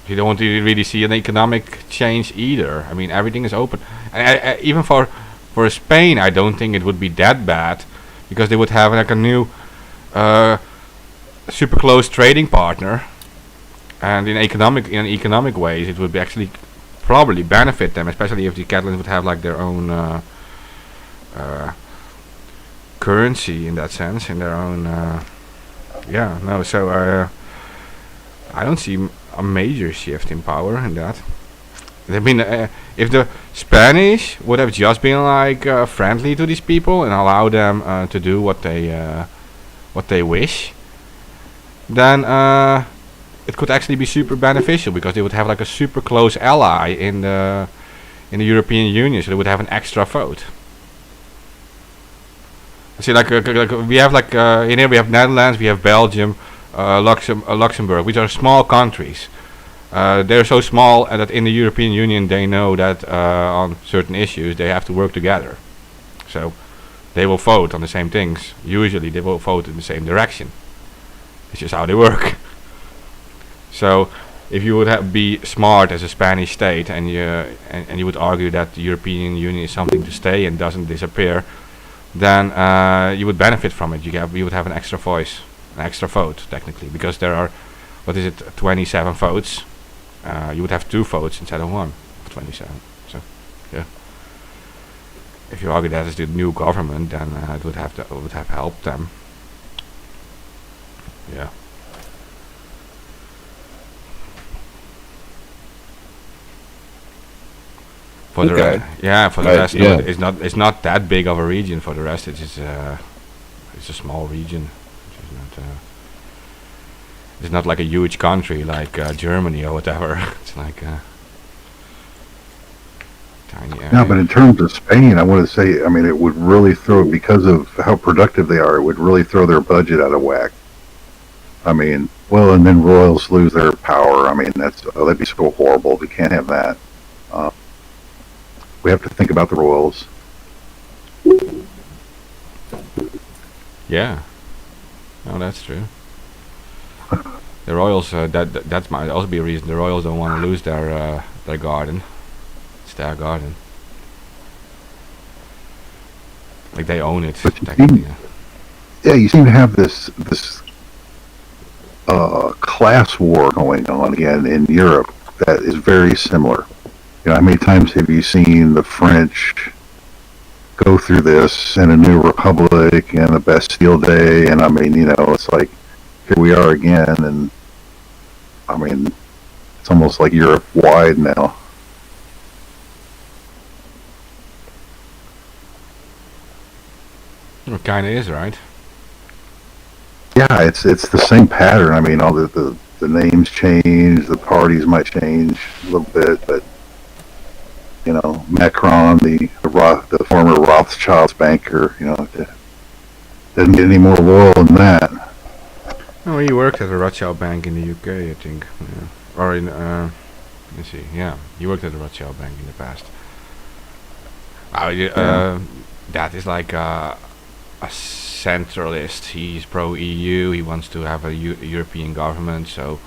You don't really see an economic change either. I mean, everything is open. Even for Spain, I don't think it would be that bad, because they would have like a new super close trading partner, and in economic ways, it would be actually probably benefit them, especially if the Catalans would have like their own currency in that sense, in their own. Yeah, no. So I don't see a major shift in power in that. I mean, if the Spanish would have just been like friendly to these people and allow them to do what they wish, then it could actually be super beneficial, because they would have like a super close ally in the European Union, so they would have an extra vote. See, like we have like in here we have Netherlands, we have Belgium, Luxembourg, which are small countries. They're so small that in the European Union they know that on certain issues they have to work together. So they will vote on the same things. Usually they will vote in the same direction. It's just how they work. So if you would be smart as a Spanish state, and you would argue that the European Union is something to stay and doesn't disappear, then you would benefit from it. You would have an extra voice, an extra vote technically, because there are, 27 votes. You would have 2 votes instead of 1 of 27. So yeah, if you argue that is the new government, then it would have helped them. Yeah. For the rest, yeah. It's not that big of a region. For the rest, it's a small region. It's not like a huge country like Germany or whatever. It's like a tiny area. No, but in terms of Spain, I want to say, I mean, it would really throw, because of how productive they are, it would really throw their budget out of whack. I mean, well, and then royals lose their power. I mean, that'd be so horrible. We can't have that. We have to think about the royals. Yeah. No, that's true. The royals, that might also be a reason the royals don't want to lose their garden. It's their garden. Like they own it. Technically. Yeah, you seem to have this class war going on again in Europe that is very similar. You know, how many times have you seen the French go through this, and a new republic, and a Bastille Day, and I mean, you know, it's like, here we are again, and I mean, it's almost like Europe-wide now. It kind of is, right? Yeah, it's the same pattern. I mean, all the names change, the parties might change a little bit, but you know, Macron, the former Rothschilds banker, you know, doesn't get any more loyal than that. Oh, he worked at a Rothschild bank in the UK, I think. Yeah. Or in, let's see, yeah, he worked at a Rothschild bank in the past. That is like a centralist. He's pro-EU, he wants to have a European government, so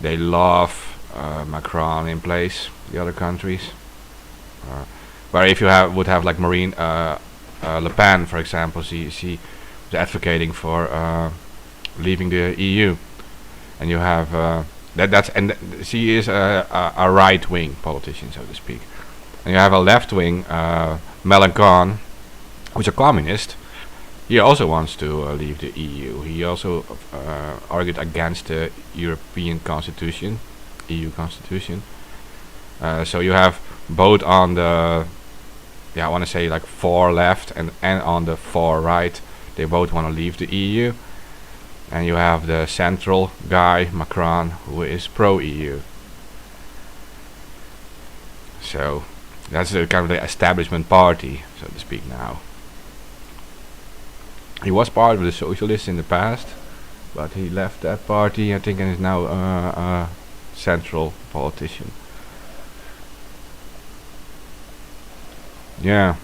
they love Macron in place, the other countries. Where if you would have like Marine Le Pen, for example, she was advocating for leaving the EU, and you have she is a right-wing politician, so to speak, and you have a left-wing Mélenchon, who's a communist. He also wants to leave the EU. He also argued against the European Constitution, EU Constitution. So you have both on the, I want to say like far left and on the far right, they both want to leave the EU. And you have the central guy, Macron, who is pro-EU. So that's the kind of the establishment party, so to speak, now. He was part of the socialists in the past, but he left that party, I think, and is now a central politician. Yeah.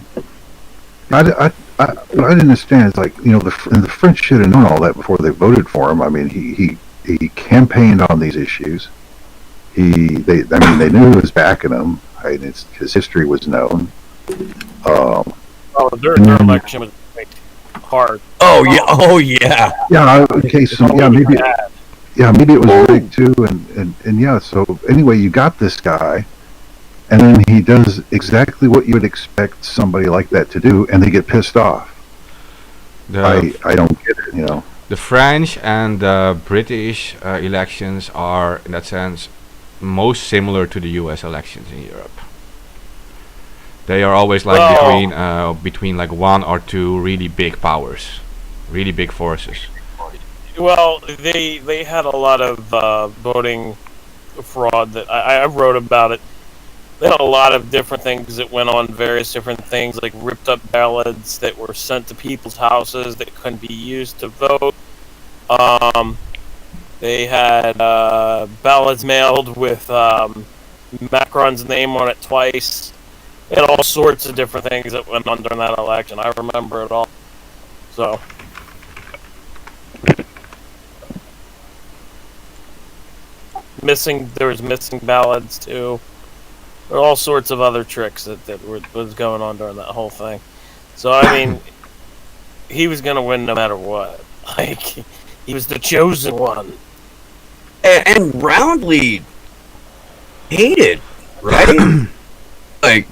What I didn't understand is, like, you know, the French should have known all that before they voted for him. I mean, he campaigned on these issues. They knew who was backing him. I mean, his history was known. Their election was hard. Oh yeah. Yeah. Okay. So maybe it was rigged too, and yeah. So anyway, you got this guy, and then he does exactly what you would expect somebody like that to do, and they get pissed off. I don't get it, you know. The French and the British elections are, in that sense, most similar to the US elections in Europe. They are always like between like one or two really big powers, really big forces. Well, they had a lot of voting fraud that I wrote about it. They had a lot of different things that went on, various different things, like ripped up ballots that were sent to people's houses that couldn't be used to vote. They had ballots mailed with Macron's name on it twice. They had all sorts of different things that went on during that election. I remember it all. So. There was missing ballots too. There were all sorts of other tricks that was going on during that whole thing. So I mean, he was gonna win no matter what. Like, he was the chosen one, and roundly hated, right? Like,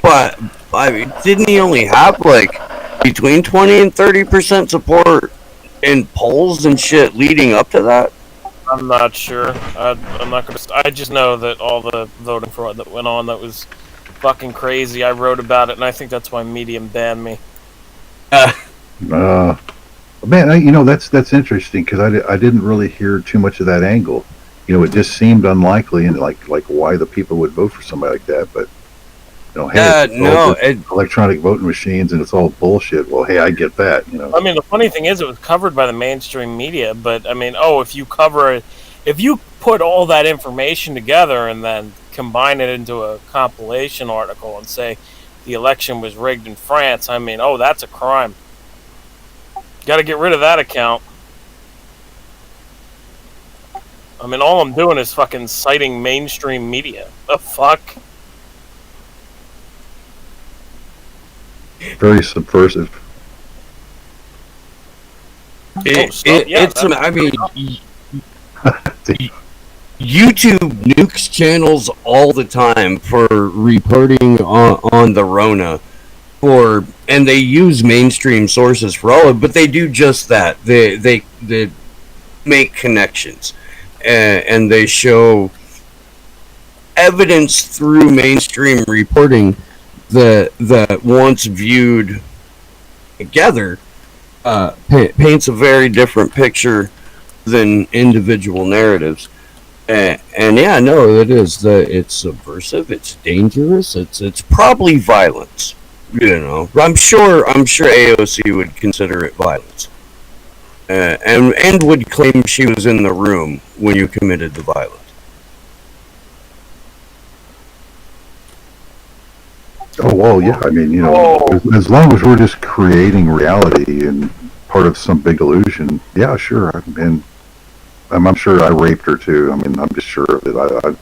but I mean, didn't he only have like between 20 and 30% support in polls and shit leading up to that? I'm not sure. I'm not gonna. I just know that all the voting fraud that went on, that was fucking crazy. I wrote about it, and I think that's why Medium banned me. Man, you know, that's interesting, because I didn't really hear too much of that angle. You know, it just seemed unlikely, and like why the people would vote for somebody like that. But you know, hey, electronic voting machines, and it's all bullshit. Well, hey, I get that. You know, I mean, the funny thing is, it was covered by the mainstream media. But I mean, if you put all that information together and then combine it into a compilation article and say the election was rigged in France, I mean, that's a crime. Got to get rid of that account. I mean, all I'm doing is fucking citing mainstream media. The fuck? very subversive. I mean, YouTube nukes channels all the time for reporting on the Rona, and they use mainstream sources for all of it, but they do just that. They make connections, and they show evidence through mainstream reporting that once viewed together paints a very different picture than individual narratives. And yeah, no, it is. It's subversive. It's dangerous. It's probably violence. You know, I'm sure AOC would consider it violence, and would claim she was in the room when you committed the violence. Oh well, yeah. I mean, as long as we're just creating reality and part of some big illusion, yeah, sure. And I'm sure I raped her too. I mean, I'm just sure of it.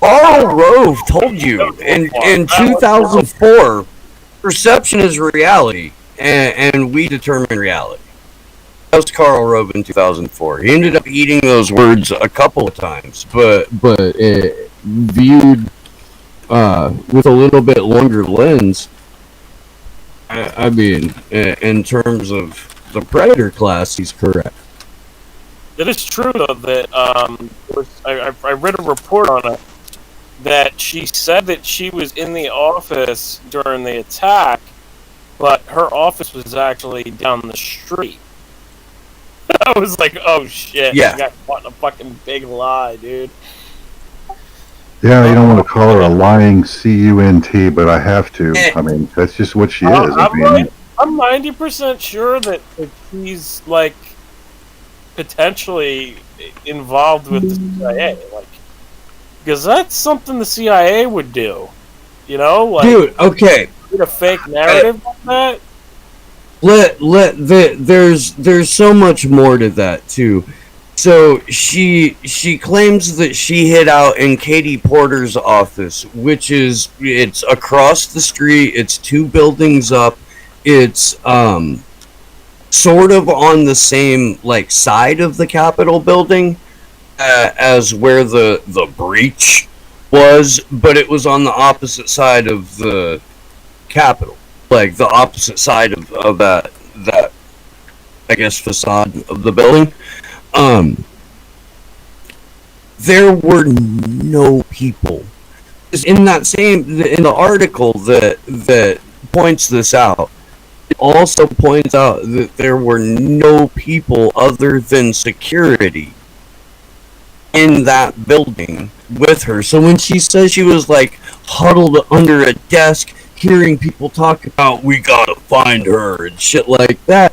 Karl Rove told you in 2004, perception is reality, and we determine reality. That was Karl Rove in 2004. He ended up eating those words a couple of times, but viewed with a little bit longer lens. I mean, in terms of the predator class, he's correct. It is true though that I read a report on it that she said that she was in the office during the attack, but her office was actually down the street. I was like, oh shit, Yeah. I got caught in a fucking big lie, dude. Yeah, you don't want to call her a lying cunt, but I have to. I mean, that's just what she is. I'm 90% sure that she's like potentially involved with the CIA, like, because that's something the CIA would do, you know, like, Dude, okay. a fake narrative like that. There's so much more to that too. So she claims that she hid out in Katie Porter's office, it's across the street, it's 2 buildings up, it's sort of on the same like side of the Capitol building as where the breach was, but it was on the opposite side of the Capitol, like the opposite side of that I guess facade of the building. There were no people. In the article that points this out, it also points out that there were no people other than security in that building with her. So when she says she was like huddled under a desk hearing people talk about we gotta find her and shit like that,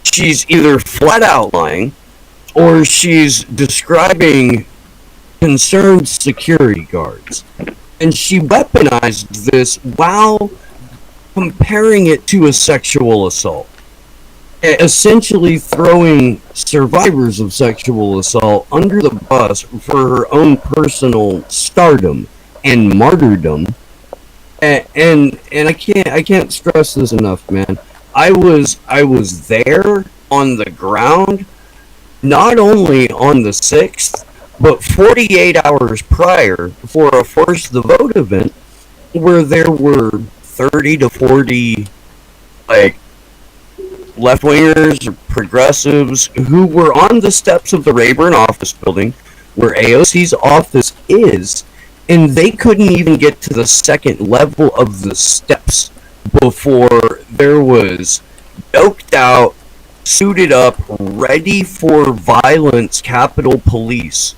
she's either flat out lying or she's describing concerned security guards. And she weaponized this while comparing it to a sexual assault. Essentially throwing survivors of sexual assault under the bus for her own personal stardom and martyrdom. And I can't stress this enough, man. I was there on the ground, not only on the 6th, but 48 hours prior for a Force the Vote event where there were 30 to 40 like left-wingers or progressives who were on the steps of the Rayburn office building where AOC's office is, and they couldn't even get to the second level of the steps before there was doped out, suited up, ready for violence Capitol Police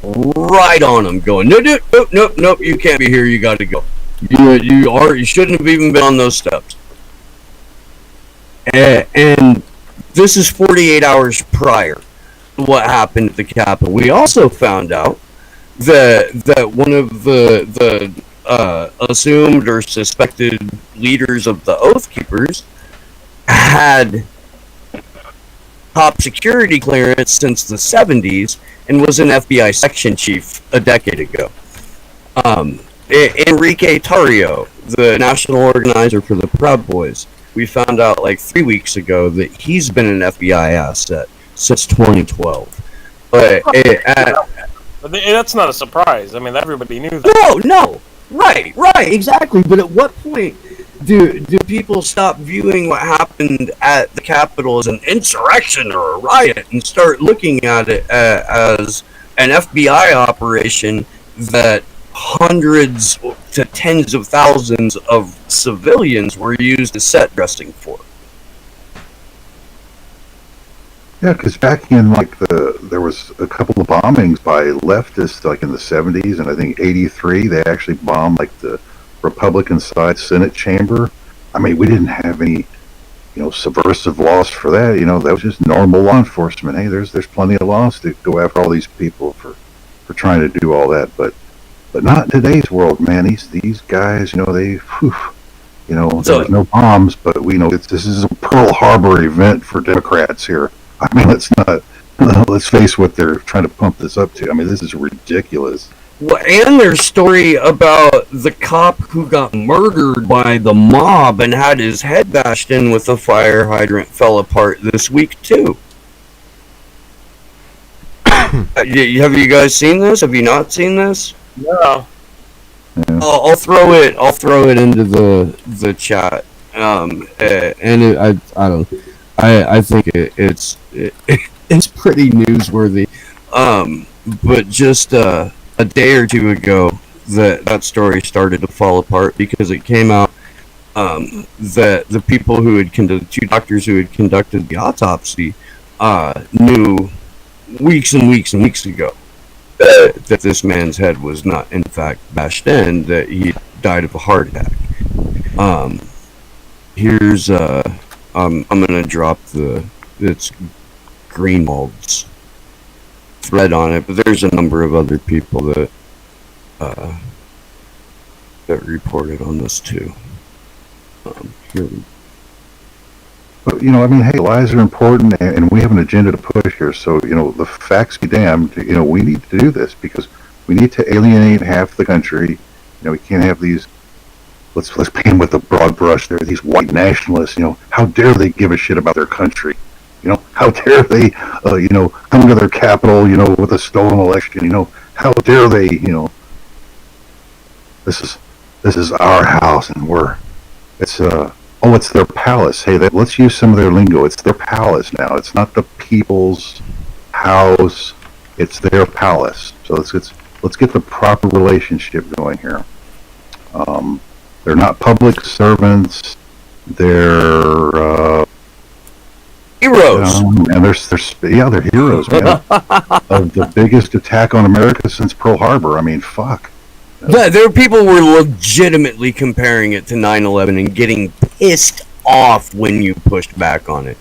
right on them, going, nope, you can't be here, you gotta go. You shouldn't have even been on those steps. And this is 48 hours prior to what happened at the Capitol. We also found out that one of the assumed or suspected leaders of the Oath Keepers had top security clearance since the 70s and was an FBI section chief a decade ago. Enrique Tarrio, the national organizer for the Proud Boys, we found out like 3 weeks ago that he's been an FBI asset since 2012. But that's not a surprise. I mean, everybody knew that. No, right, exactly. But at what point do people stop viewing what happened at the Capitol as an insurrection or a riot and start looking at it as an FBI operation that hundreds, to tens of thousands of civilians were used as set dressing for. Yeah, because back in there was a couple of bombings by leftists like in the 70s, and I think 83 they actually bombed like the Republican side Senate chamber. I mean, we didn't have any, subversive laws for that. That was just normal law enforcement. Hey, there's plenty of laws to go after all these people for trying to do all that, but not in today's world, man. These guys, there was no bombs, but we know this is a Pearl Harbor event for Democrats here. I mean, let's face what they're trying to pump this up to. I mean, this is ridiculous. Well, and their story about the cop who got murdered by the mob and had his head bashed in with a fire hydrant fell apart this week too. Have you guys seen this? Have you not seen this? No. Yeah. I'll throw it into the chat. I think it's pretty newsworthy. But just a day or two ago, that story started to fall apart because it came out that the people who had conducted, 2 doctors who had conducted the autopsy, knew weeks and weeks and weeks ago that this man's head was not in fact bashed in, that he died of a heart attack. Here's I'm gonna drop it's Greenwald's thread on it, but there's a number of other people that reported on this too. Here. But, hey, lies are important, and we have an agenda to push here. So, the facts be damned, we need to do this because we need to alienate half the country. We can't have these, let's paint them with a broad brush there, these white nationalists, how dare they give a shit about their country? How dare they, come to their capital, with a stolen election, how dare they, this is our house, and it's their palace. Hey, let's use some of their lingo. It's their palace now. It's not the people's house. It's their palace. So let's get the proper relationship going here. They're not public servants. They're heroes. And they're heroes, man. Of the biggest attack on America since Pearl Harbor. I mean, fuck. Yeah, there were people who were legitimately comparing it to 9/11 and getting pissed off when you pushed back on it.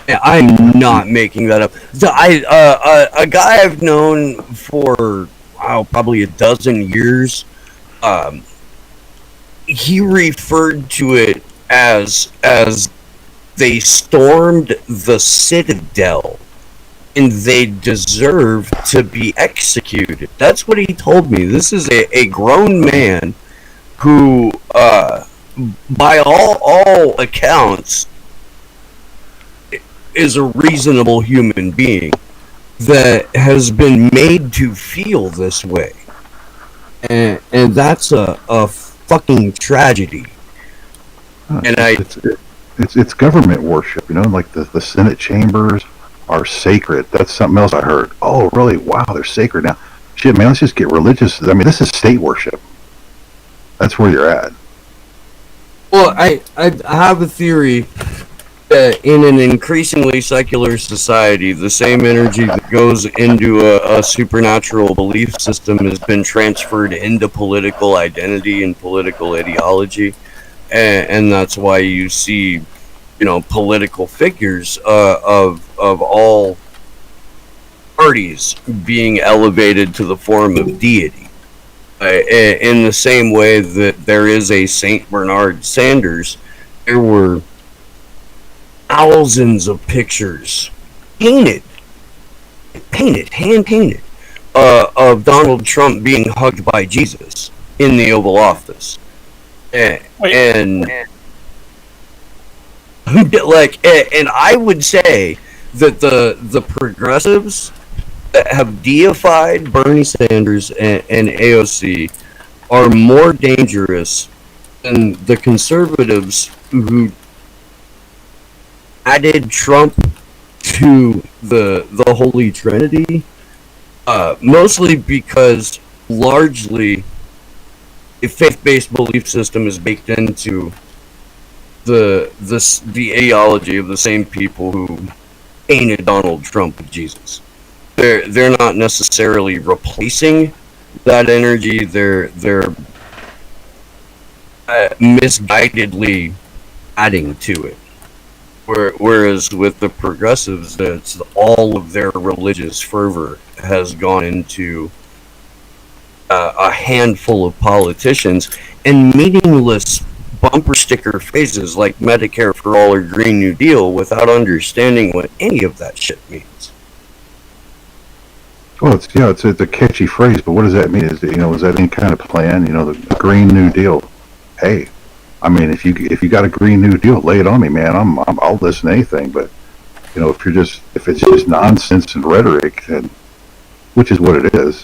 Yeah, I'm not making that up. So a guy I've known for probably a dozen years, he referred to it as they stormed the Citadel and they deserve to be executed. That's what he told me. This is a grown man who, by all accounts, is a reasonable human being that has been made to feel this way. And that's a fucking tragedy. And it's government worship, like the Senate chambers are sacred. That's something else I heard. Oh, really? Wow, they're sacred now. Shit, man, let's just get religious. I mean, this is state worship. That's where you're at. Well, I have a theory that in an increasingly secular society, the same energy that goes into a supernatural belief system has been transferred into political identity and political ideology. And that's why you see, political figures of all parties being elevated to the form of deity. In the same way that there is a Saint Bernard Sanders, there were thousands of pictures hand painted, of Donald Trump being hugged by Jesus in the Oval Office. And I would say that the progressives that have deified Bernie Sanders and AOC are more dangerous than the conservatives who added Trump to the Holy Trinity, mostly because largely faith-based belief system is baked into the ideology of the same people who painted Donald Trump with Jesus. They're not necessarily replacing that energy. They're misguidedly adding to it. Whereas with the progressives, that's all of their religious fervor has gone into a handful of politicians and meaningless bumper sticker phrases like Medicare for All or Green New Deal without understanding what any of that shit means. Well, it's a catchy phrase, but what does that mean? Is that any kind of plan? The Green New Deal. Hey, I mean, if you got a Green New Deal, lay it on me, man. I'll listen to anything. But if it's just nonsense and rhetoric, then, which is what it is.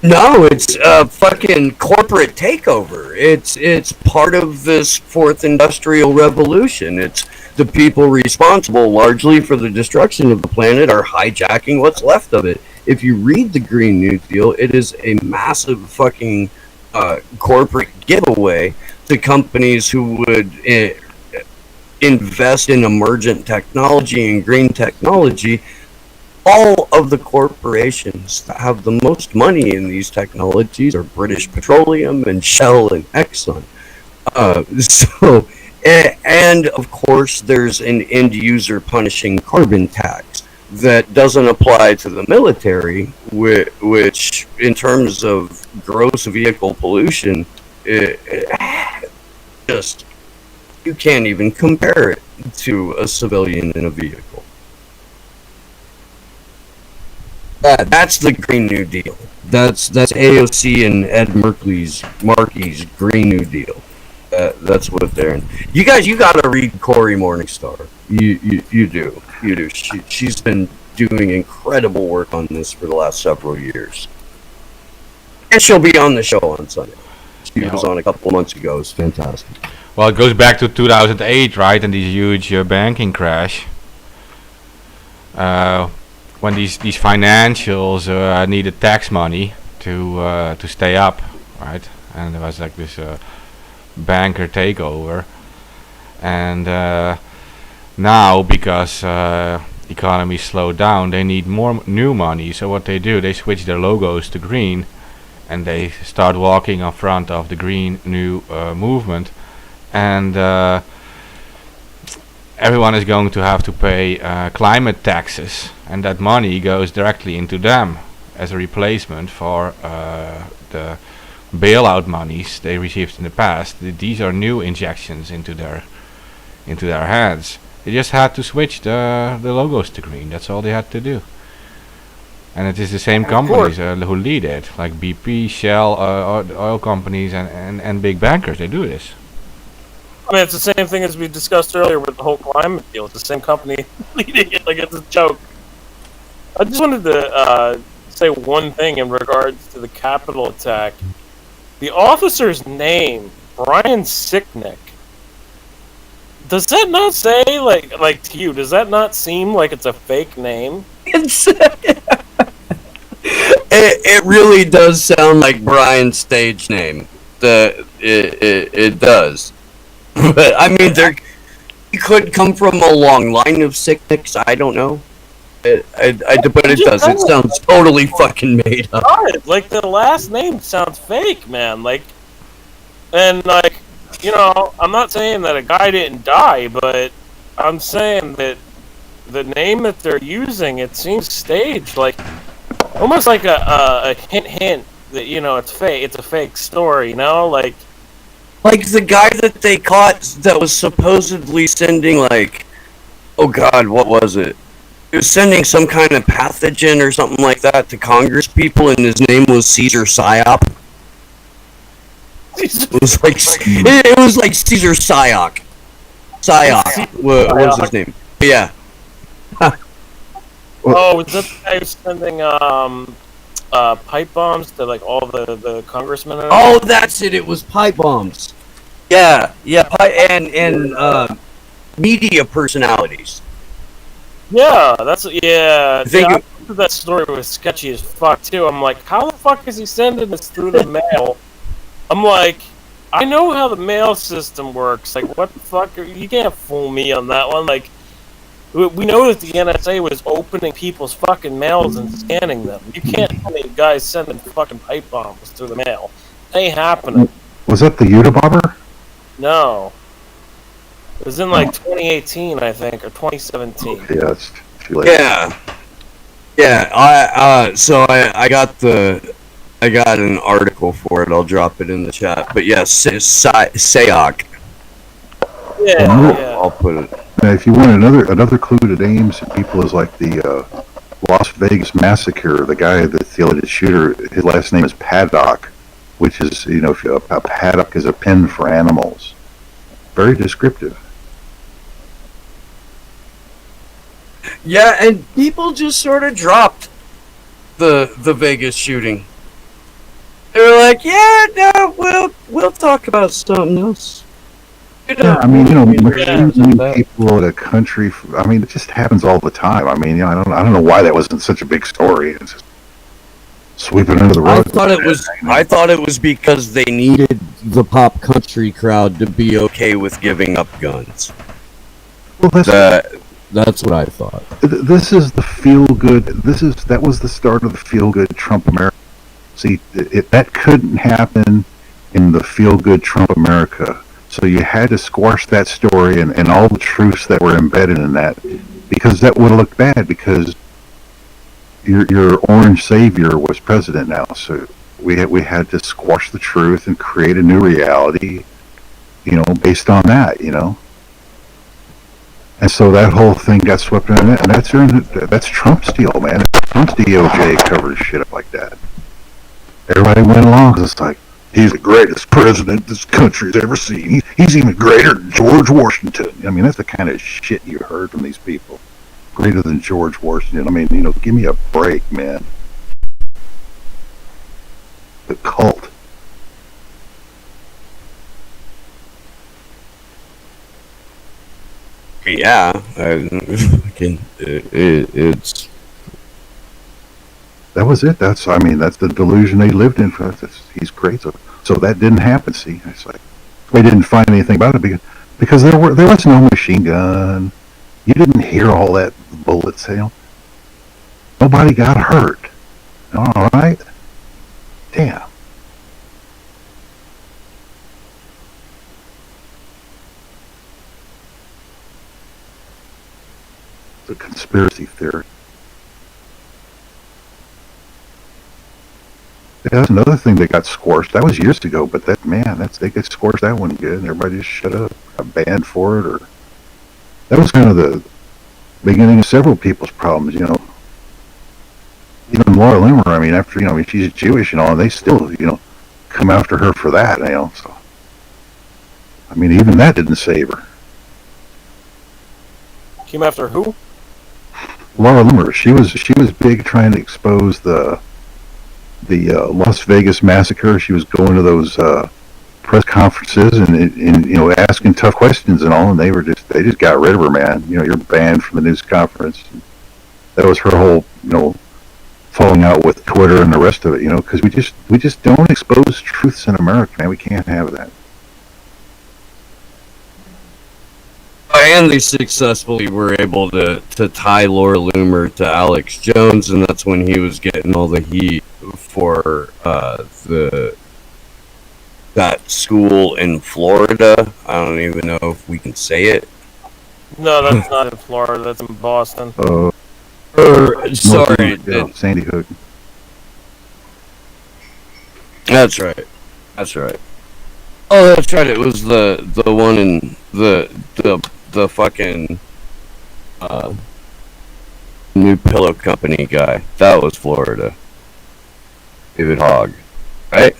No, it's a fucking corporate takeover. It's part of this fourth industrial revolution. It's the people responsible largely for the destruction of the planet are hijacking what's left of it. If you read the Green New Deal, it is a massive fucking corporate giveaway to companies who would invest in emergent technology and green technology. All of the corporations that have the most money in these technologies are British Petroleum and Shell and Exxon. And of course, there's an end user punishing carbon tax that doesn't apply to the military, which in terms of gross vehicle pollution, just you can't even compare it to a civilian in a vehicle. That's the Green New Deal. That's AOC and Ed Markey's Green New Deal. That's what they're in. You gotta read Cory Morningstar. You do. She's been doing incredible work on this for the last several years. And she'll be on the show on Sunday. She was on a couple months ago. It's fantastic. Well, it goes back to 2008, right? And this huge banking crash. When these financials needed tax money to stay up, right? And there was like this banker takeover. And now, because economy slowed down, they need more new money. So what they do, they switch their logos to green, and they start walking in front of the Green New movement. And everyone is going to have to pay climate taxes, and that money goes directly into them as a replacement for the bailout monies they received in the past. These are new injections into their hands. They just had to switch the logos to green. That's all they had to do. And it is the same companies who lead it, like BP, Shell, oil companies, and big bankers. They do this. I mean, it's the same thing as we discussed earlier with the whole climate deal. It's the same company leading it, like it's a joke. I just wanted to say one thing in regards to the Capitol attack. The officer's name, Brian Sicknick. Does that not say, like to you, does that not seem like it's a fake name? It really does sound like Brian's stage name. It does. But I mean, it could come from a long line of Sicknicks. I don't know. But it does. It sounds totally fucking made up. Like the last name sounds fake, man. Like, and like, you know, I'm not saying that a guy didn't die, but I'm saying that the name that they're using, it seems staged, like almost like a hint that, you know, it's fake. It's a fake story, you know, like the guy that they caught that was supposedly sending, like, oh god, what was it? He was sending some kind of pathogen or something like that to Congress people, and his name was Caesar Psyop. It was like Caesar Psyop. Psyop. What was his name? Yeah. Oh, was that the guy who's sending pipe bombs to like all the congressmen? Oh, that's it. It was pipe bombs. Yeah, and media personalities. Yeah, that's I think that story was sketchy as fuck too. I'm like, how the fuck is he sending this through the mail? I'm like, I know how the mail system works. Like, what the fuck? You can't fool me on that one. Like, we know that the NSA was opening people's fucking mails and scanning them. You can't tell me guys sending fucking pipe bombs through the mail. It ain't happening. Was that the Unabomber? No. It was in like 2018, I think, or 2017. Okay, yeah, it's too late. Yeah. I got an article for it. I'll drop it in the chat. But yes, SAOC. Yeah. I'll put it. Now, if you want another clue to names and people is like the Las Vegas Massacre. The guy that's the alleged shooter, his last name is Paddock, which is if a paddock is a pen for animals. Very descriptive. Yeah, and people just sort of dropped the Vegas shooting. They were like, "Yeah, no, we'll talk about something else." Yeah, I mean, machines yeah. and people in a country. I mean, it just happens all the time. I mean, I don't know why that wasn't such a big story. It's just sweeping under the rug. I thought it was because they needed the pop country crowd to be okay with giving up guns. Well, That's what I thought. this is the feel good. That was the start of the feel good Trump America. See, that couldn't happen in the feel good Trump America. So you had to squash that story and all the truths that were embedded in that, because that would have looked bad, because your orange savior was president now. So we had to squash the truth and create a new reality, based on that, And so that whole thing got swept in, and that's Trump's deal, man. Trump's DOJ covers shit up like that. Everybody went along. It's like, he's the greatest president this country's ever seen. He's even greater than George Washington. I mean, that's the kind of shit you heard from these people. Greater than George Washington. I mean, give me a break, man. The cult. Yeah, it's. That was it. That's the delusion they lived in. He's great. So that didn't happen. See, it's like they didn't find anything about it because there was no machine gun. You didn't hear all that bullets hail. Nobody got hurt. All right. Damn. It's a conspiracy theory. That's another thing that got squashed. That was years ago, but they could squash that one good, and everybody just shut up, got banned for it, or that was kind of the beginning of several people's problems. Even Laura Loomer. I mean, after she's Jewish and all, they still come after her for that. So I mean, even that didn't save her. Came after who? Laura Loomer. She was big trying to expose the Las Vegas Massacre. She was going to those press conferences and asking tough questions and all, and they just got rid of her, man. You're banned from the news conference. That was her whole falling out with Twitter and the rest of it. Because we just don't expose truths in America, man. We can't have that. And they successfully were able to tie Laura Loomer to Alex Jones, and that's when he was getting all the heat for that school in Florida. I don't even know if we can say it. No, that's not in Florida. That's in Boston. Sorry, Sandy Hook. That's right. Oh, that's right. It was the one in the fucking new pillow company guy. That was Florida. David Hogg, right?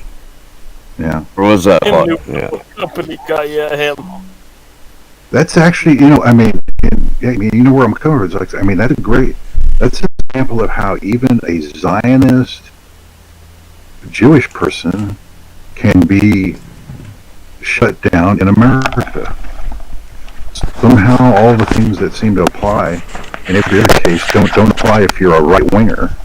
Yeah. Or was that Hogg? New Yeah. company guy, yeah, him. That's actually, where I'm coming from. It's like, that's an example of how even a Zionist Jewish person can be shut down in America. Somehow all the things that seem to apply in every other case don't apply if you're a right-winger.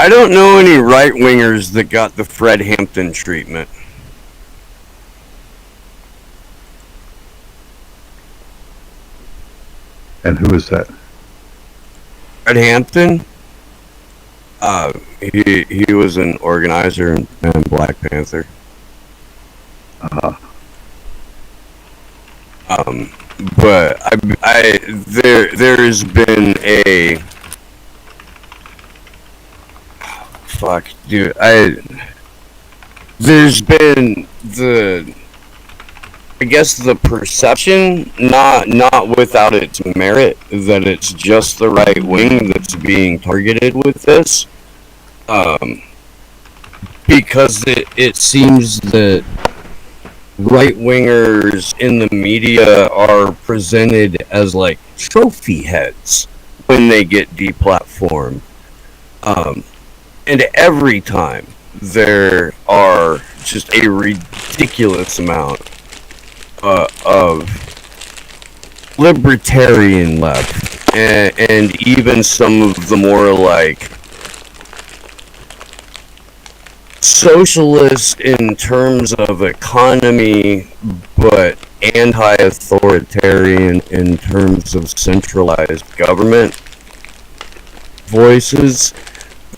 I don't know any right wingers that got the Fred Hampton treatment. And who is that? Fred Hampton? He was an organizer in Black Panther. But there's been a fuck, dude. There's been I guess the perception, not without its merit, that it's just the right wing that's being targeted with this. Because it seems that right wingers in the media are presented as like trophy heads when they get deplatformed. And every time there are just a ridiculous amount of libertarian left, and even some of the more like socialist in terms of economy, but anti-authoritarian in terms of centralized government voices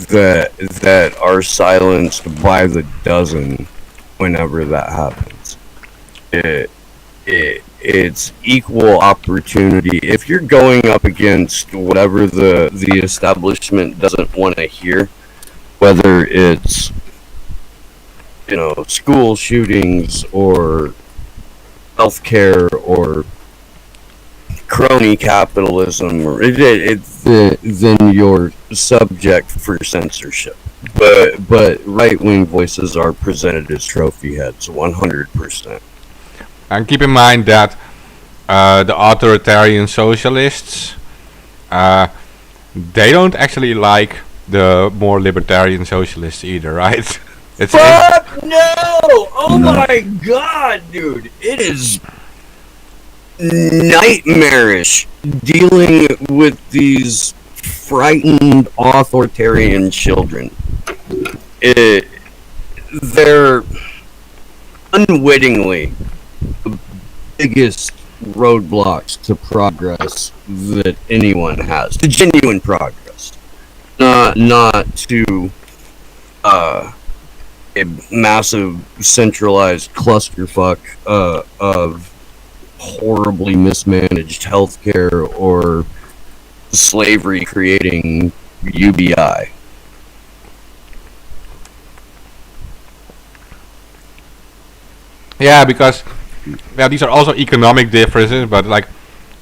that are silenced by the dozen whenever that happens. It's equal opportunity. If you're going up against whatever the establishment doesn't want to hear, whether it's school shootings or healthcare or crony capitalism, or then you're subject for censorship. But right-wing voices are presented as trophy heads, 100%. And keep in mind that the authoritarian socialists, they don't actually like the more libertarian socialists either, right? Fuck no! Oh my god, dude! It is nightmarish dealing with these frightened authoritarian children. They're unwittingly the biggest roadblocks to progress that anyone has. To genuine progress. Not to a massive centralized clusterfuck of horribly mismanaged healthcare or slavery creating UBI. Yeah, because these are also economic differences, but like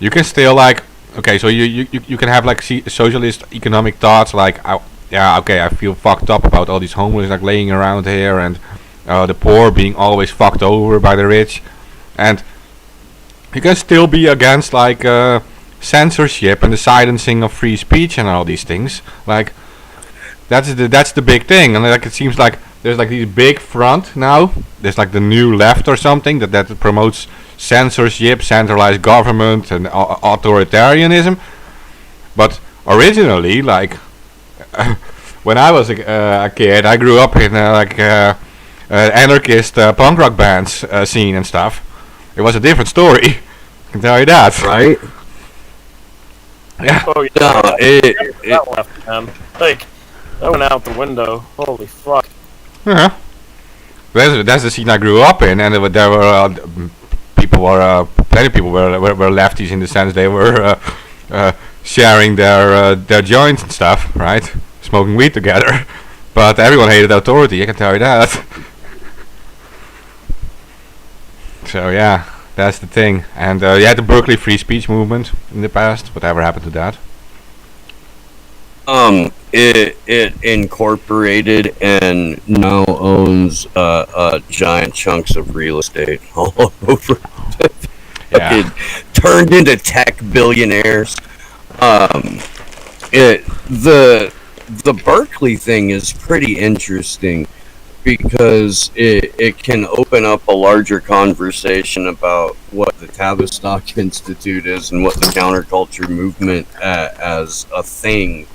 you can still like okay, so you can have like socialist economic thoughts like I feel fucked up about all these homeless like laying around here and the poor being always fucked over by the rich, and you can still be against like censorship and the silencing of free speech and all these things. Like that's the big thing, and like it seems like there's like these big front now. There's like the new left or something that promotes censorship, centralized government, and authoritarianism. But originally, like when I was a kid, I grew up in anarchist punk rock bands scene and stuff. It was a different story. I can tell you that. Right? Yeah. Oh yeah. No, that left, man. Like that went out the window. Holy fuck. Yeah. That's the scene I grew up in, and there were plenty of people were lefties in the sense they were sharing their joints and stuff, right? Smoking weed together. But everyone hated authority, I can tell you that. So yeah, that's the thing. And you had the Berkeley free speech movement in the past. Whatever happened to that? It incorporated and now owns giant chunks of real estate all over. Yeah. It turned into tech billionaires. The Berkeley thing is pretty interesting because it can open up a larger conversation about what the Tavistock Institute is and what the counterculture movement as a thing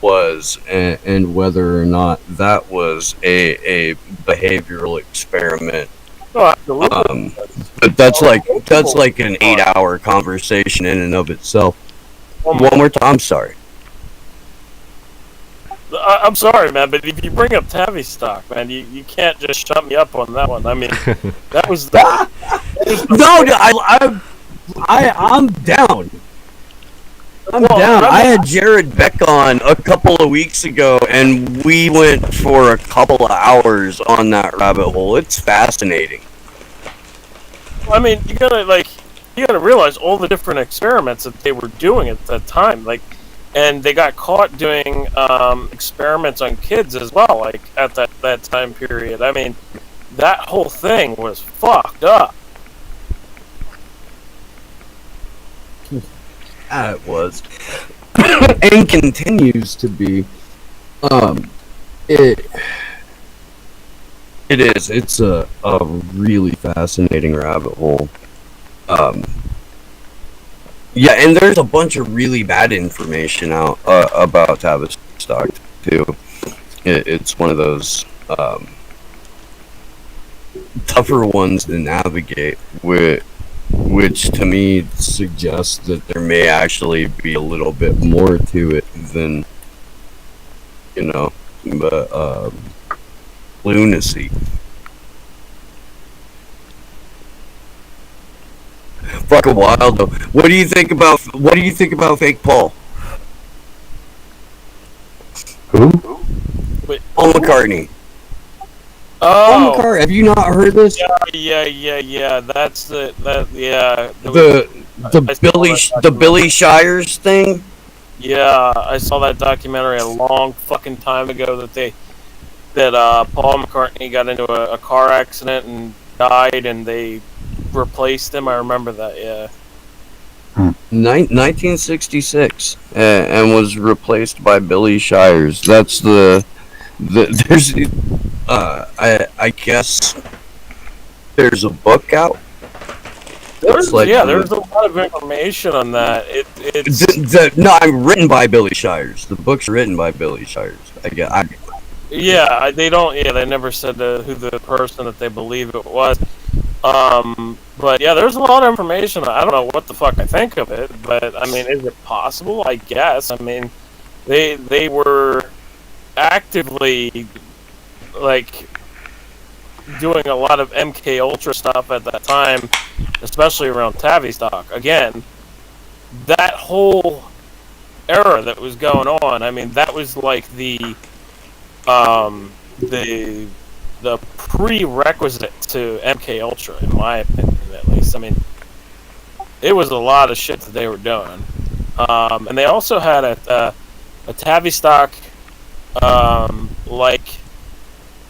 was, and whether or not that was a behavioral experiment. Oh, absolutely. But that's like an 8-hour conversation in and of itself. One more time, I'm sorry. I'm sorry, man, but if you bring up Tavistock, man, you can't just shut me up on that one. I mean, that was No, I'm down. I'm down. I had Jared Beck on a couple of weeks ago, and we went for a couple of hours on that rabbit hole. It's fascinating. I mean, you gotta realize all the different experiments that they were doing at that time, like, and they got caught doing experiments on kids as well, like at that time period. I mean, that whole thing was fucked up. It was, and continues to be. It is. It's a really fascinating rabbit hole. Yeah, and there's a bunch of really bad information out about Tavistock too. It's one of those tougher ones to navigate, which to me suggests that there may actually be a little bit more to it than, lunacy. Fucking wild though. What do you think about Fake Paul? Who? Paul McCartney. Paul Oh, McCartney. Have you not heard this? yeah. That's the The Billy Shires thing. Yeah, I saw that documentary a long fucking time ago that Paul McCartney got into a car accident and died, and they replaced him. I remember that. Yeah. 1966, and was replaced by Billy Shires. That's there's I guess there's a book out. There's a lot of information on that. It's written by Billy Shires. The book's written by Billy Shires. they never said who the person that they believe it was. But yeah, there's a lot of information. I don't know what the fuck I think of it, but I mean, is it possible? I guess. I mean, they were actively like doing a lot of MK Ultra stuff at that time, especially around Tavistock. Again, that whole era that was going on. I mean, that was like the prerequisite to MK Ultra, in my opinion, at least. I mean, it was a lot of shit that they were doing, and they also had a Tavistock like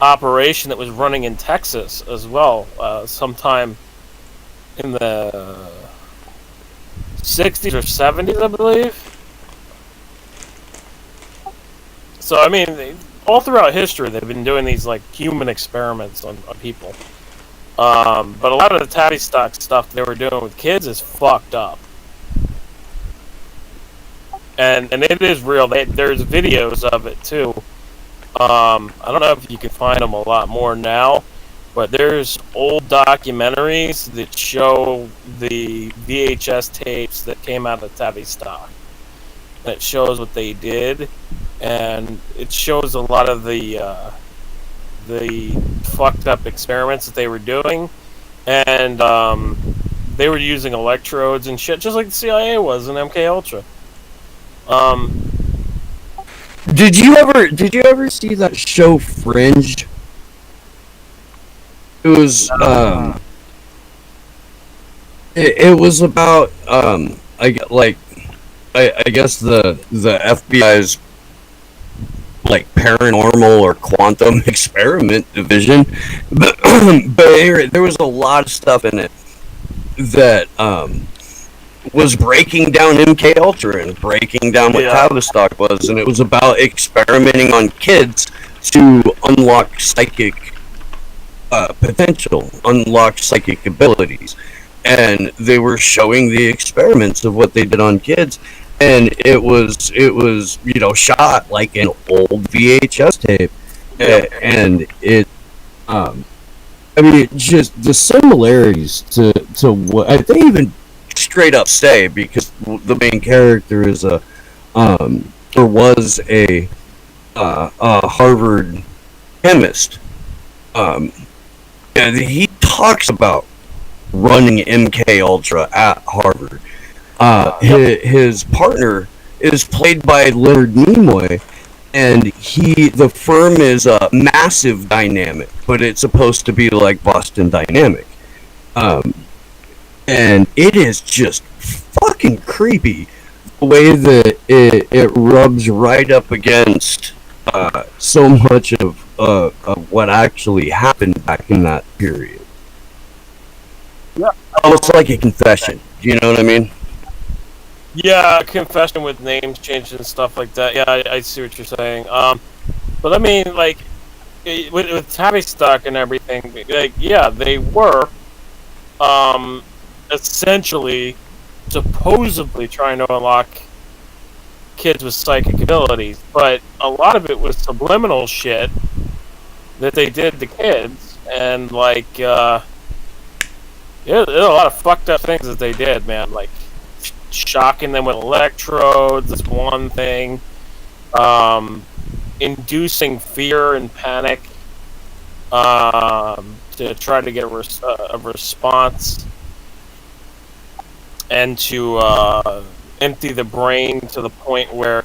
operation that was running in Texas as well, sometime in the 60s or 70s, I believe. So I mean, all throughout history, they've been doing these like human experiments on people. But a lot of the Tavistock stuff they were doing with kids is fucked up. And it is real. There's videos of it too. I don't know if you can find them a lot more now, but there's old documentaries that show the VHS tapes that came out of Tavistock. And it shows what they did, and it shows a lot of the fucked up experiments that they were doing, and they were using electrodes and shit, just like the CIA was in MK Ultra. Did you ever see that show Fringe? It was it was about I guess the FBI's like paranormal or quantum experiment division, but there was a lot of stuff in it that was breaking down MK Ultra and breaking down what Tavistock was, and it was about experimenting on kids to unlock psychic potential, unlock psychic abilities, and they were showing the experiments of what they did on kids, and it was shot like an old VHS tape. And it I mean, just the similarities to what they even straight up say, because the main character is a or was a Harvard chemist. And he talks about running MK Ultra at Harvard. His partner is played by Leonard Nimoy, and the firm is Massive Dynamic, but it's supposed to be like Boston Dynamic. And it is just fucking creepy the way that it rubs right up against so much of what actually happened back in that period. Yeah. Almost like a confession. Do you know what I mean? Yeah, confession with names changed and stuff like that. Yeah, I see what you're saying. But I mean, like, with Tavistock and everything, like, yeah, they were, essentially, supposedly trying to unlock kids with psychic abilities, but a lot of it was subliminal shit that they did to kids, and, like, yeah, there's a lot of fucked up things that they did, man, like, shocking them with electrodes is one thing. Inducing fear and panic to try to get a response, and to empty the brain to the point where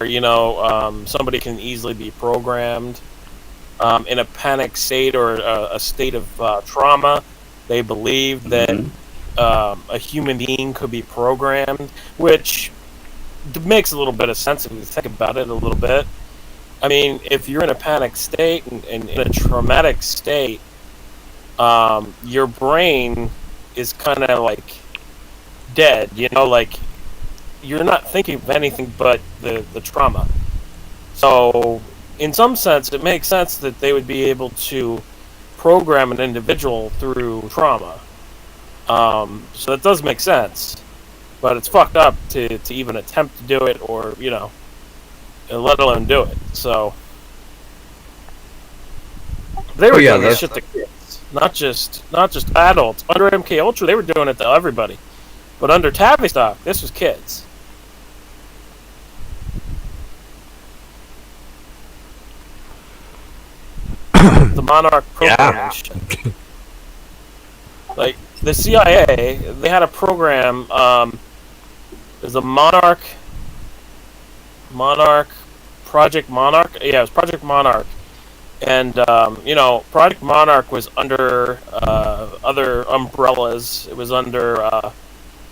somebody can easily be programmed in a panic state or a state of trauma. They believe that a human being could be programmed, which makes a little bit of sense if you think about it a little bit. I mean, if you're in a panic state and in a traumatic state, your brain is kind of like dead, like you're not thinking of anything but the trauma. So, in some sense, it makes sense that they would be able to program an individual through trauma. So that does make sense, but it's fucked up to even attempt to do it, or let alone do it. So they were doing this shit to kids, not just adults. Under MK Ultra, they were doing it to everybody, but under Tavistock, this was kids. The Monarch program shit. Like, the CIA, they had a program, there's a Project Monarch? Yeah, it was Project Monarch. And, Project Monarch was under other umbrellas. It was under, I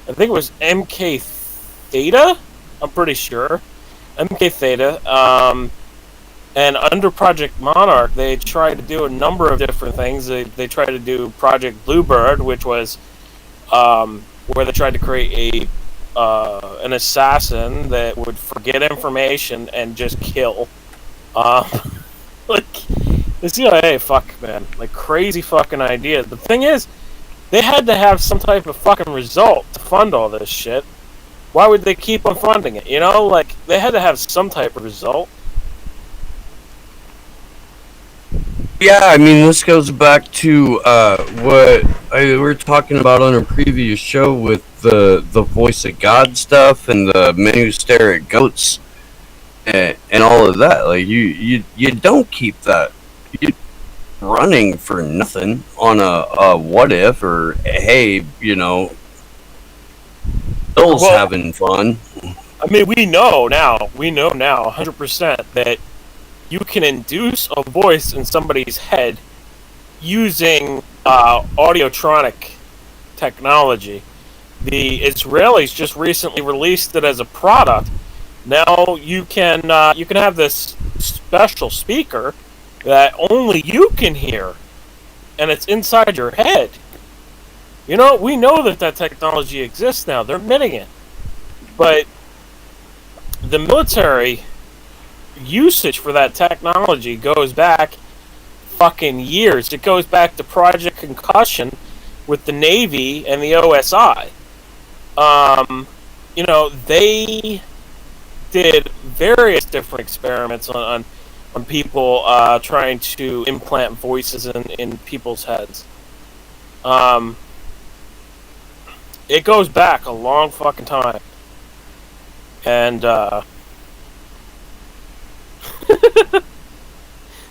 think it was MK Theta? I'm pretty sure. MK Theta. And under Project Monarch, they tried to do a number of different things. They tried to do Project Bluebird, which was where they tried to create an assassin that would forget information and just kill. Like, the CIA, man, like, crazy fucking ideas. The thing is, they had to have some type of fucking result to fund all this shit. Why would they keep on funding it? Like, they had to have some type of result. Yeah, I mean, this goes back to what we were talking about on a previous show with the voice of God stuff and the men who stare at goats and all of that. Like, you don't keep that running for nothing on a what if, or hey, Bill's having fun. I mean, we know now 100% that you can induce a voice in somebody's head using audiotronic technology. The Israelis just recently released it as a product. Now you can have this special speaker that only you can hear, and it's inside your head. We know that technology exists now. They're admitting it, but the military usage for that technology goes back fucking years. It goes back to Project Concussion with the Navy and the OSI. They did various different experiments on people trying to implant voices in people's heads. It goes back a long fucking time. And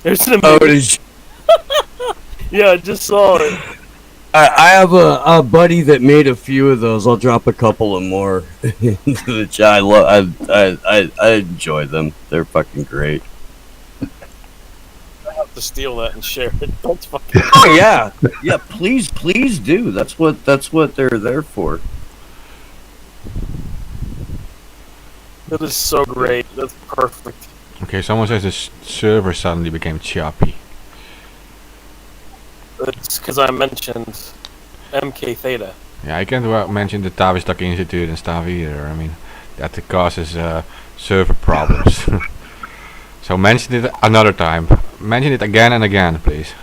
there's an Oh, amazing... Yeah, I just saw it. I have a buddy that made a few of those. I'll drop a couple of more into the chat. I enjoy them. They're fucking great. I have to steal that and share it. That's fucking... Oh yeah, yeah. Please do. That's what they're there for. That is so great. That's perfect. Okay, someone says the server suddenly became choppy. It's because I mentioned MK Theta. Yeah, I can't mention the Tavistock Institute and stuff either. I mean, that causes server problems. So mention it another time. Mention it again and again, please.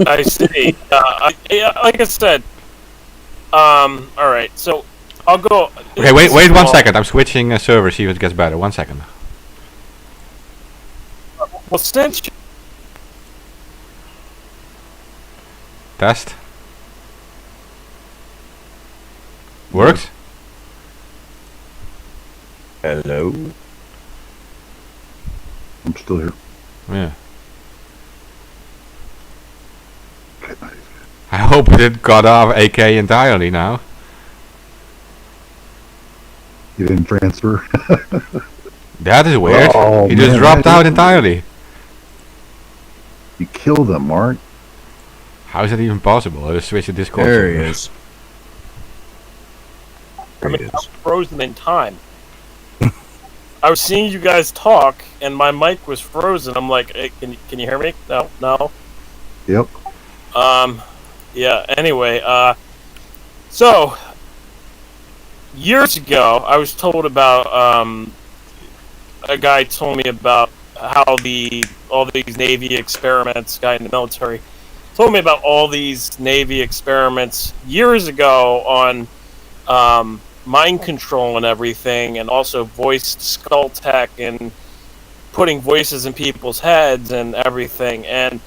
I see. Like I said, all right. So I'll go. Okay, wait 1 second. I'm switching server. See if it gets better. 1 second. Well, since Test. Works? Hello. I'm still here. Yeah. Okay, nice. I hope it didn't cut off AK entirely now. You didn't transfer. That is weird. Oh, He just man, dropped that out is- entirely. You killed them, Mark. How is that even possible? I just switched to Discord. There he server. is. I There mean, he I'm is. frozen in time. I was seeing you guys talk, and my mic was frozen. I'm like, hey, can you hear me? No. Yep. Yeah. Anyway, so years ago, I was told about a guy told me about how all these Navy experiments. Guy in the military told me about all these Navy experiments years ago on mind control and everything, and also voiced skull tech and putting voices in people's heads and everything. And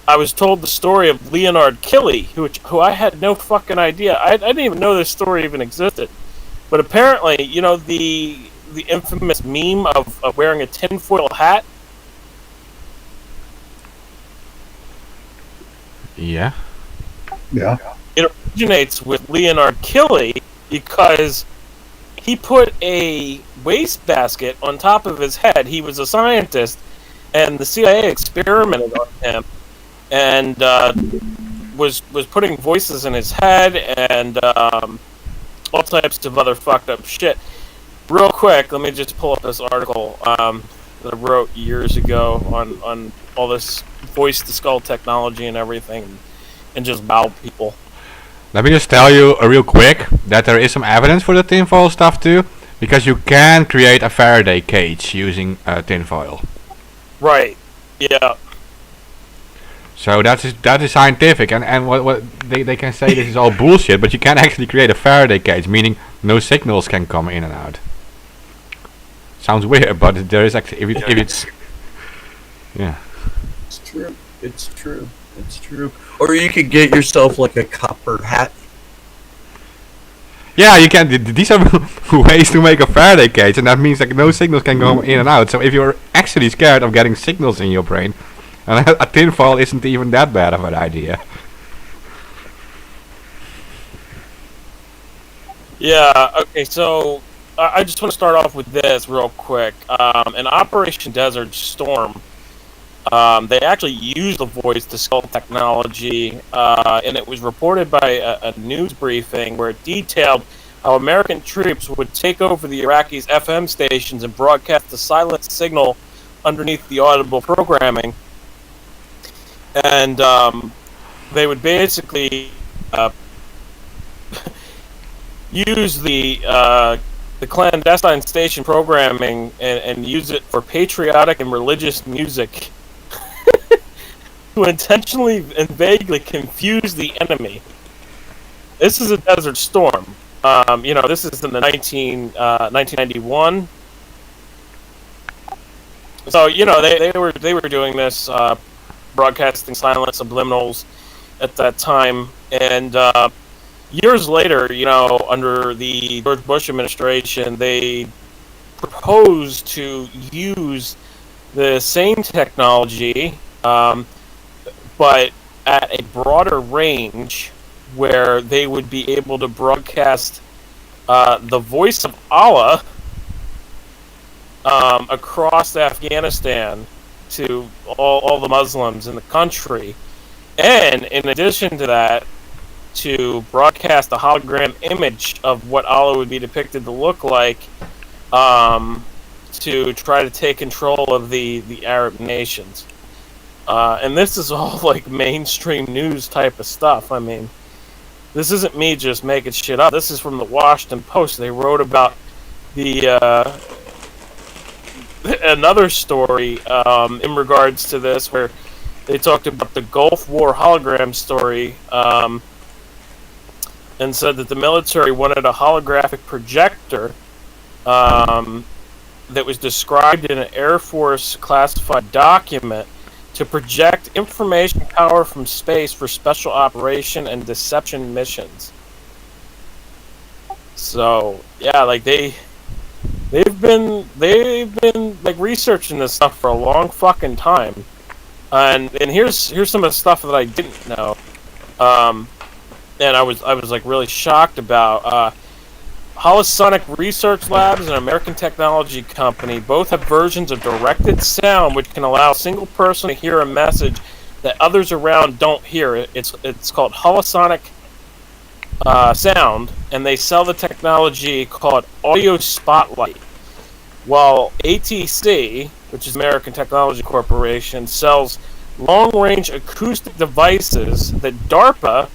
I was told the story of Leonard Killy, who I had no fucking idea. I didn't even know this story even existed. But apparently, you know, the infamous meme of wearing a tinfoil hat. Yeah. Yeah. It originates with Leonard Killy because he put a wastebasket on top of his head. He was a scientist, and the CIA experimented on him, and was putting voices in his head and all types of other fucked up shit. Real quick, let me just pull up this article that I wrote years ago on all this voice to skull technology and everything, and just wow people. Let me just tell you real quick that there is some evidence for the tinfoil stuff too, because you can create a Faraday cage using tinfoil. Right. Yeah. So that is scientific, and what they can say this is all bullshit, but you can actually create a Faraday cage, meaning no signals can come in and out. Sounds weird, but there is actually if it's yeah. It's true. It's true. It's true. Or you could get yourself like a copper hat. Yeah, you can. These are ways to make a Faraday cage, and that means that no signals can go in and out. So if you're actually scared of getting signals in your brain, and a tinfoil isn't even that bad of an idea. Yeah, okay, so I just want to start off with this real quick. In Operation Desert Storm, they actually used the voice to skull technology, and it was reported by a news briefing where it detailed how American troops would take over the Iraqis' FM stations and broadcast a silent signal underneath the audible programming. And they would basically use the clandestine station programming and use it for patriotic and religious music to intentionally and vaguely confuse the enemy. This is a Desert Storm. This is in the 1991. So they were doing this, broadcasting silent subliminals at that time, and years later, under the George Bush administration, they proposed to use the same technology, but at a broader range, where they would be able to broadcast the voice of Allah across Afghanistan to all the Muslims in the country. And in addition to that, to broadcast a hologram image of what Allah would be depicted to look like, to try to take control of the Arab nations. And this is all like mainstream news type of stuff. I mean, this isn't me just making shit up. This is from the Washington Post. They wrote about another story in regards to this, where they talked about the Gulf War hologram story, and said that the military wanted a holographic projector that was described in an Air Force classified document to project information power from space for special operation and deception missions. So yeah, like they've been like researching this stuff for a long fucking time, and here's some of the stuff that I didn't know, and I was like really shocked about. Holosonic Research Labs and American technology company both have versions of directed sound which can allow a single person to hear a message that others around don't hear. It's called Holosonic Sound, and they sell the technology called Audio Spotlight. While ATC, which is American Technology Corporation, sells long-range acoustic devices, that DARPA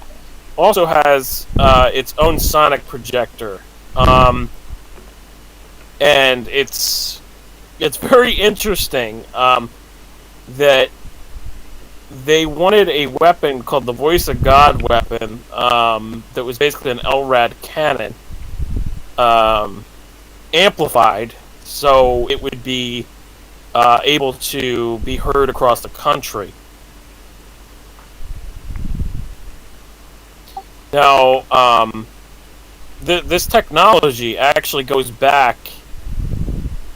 also has its own sonic projector. And it's very interesting that they wanted a weapon called the Voice of God weapon that was basically an LRAD cannon amplified, so it would be able to be heard across the country. Now, this technology actually goes back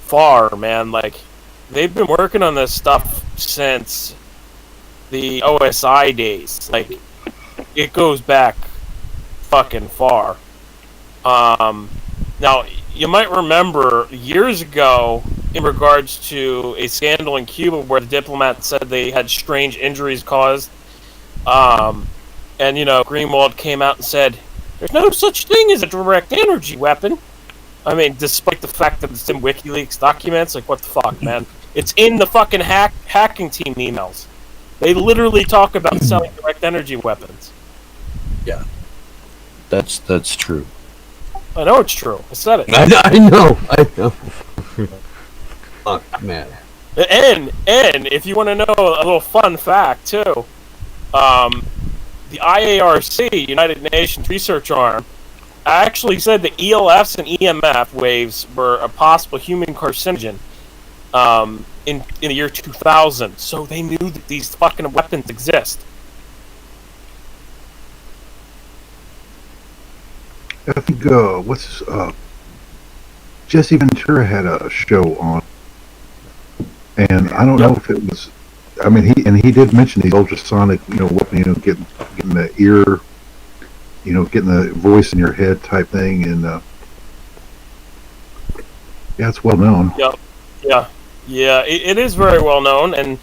far, man. Like, they've been working on this stuff since the OSI days. Like, it goes back fucking far. Now, you might remember years ago, in regards to a scandal in Cuba where the diplomats said they had strange injuries caused, and Greenwald came out and said, "There's no such thing as a direct energy weapon." I mean, despite the fact that it's in WikiLeaks documents, like, what the fuck, man? It's in the fucking hacking team emails. They literally talk about selling direct energy weapons. Yeah, that's true. I know it's true. I said it. I know. Fuck, man. And if you want to know a little fun fact too, the IARC, United Nations Research Arm, actually said that ELFs and EMF waves were a possible human carcinogen in the year 2000. So they knew that these fucking weapons exist. I think Jesse Ventura had a show on, and I don't know if it was. I mean, he did mention these ultrasonic, weapon, getting the ear, getting the voice in your head type thing, and yeah, it's well known. Yeah. It is very well known, and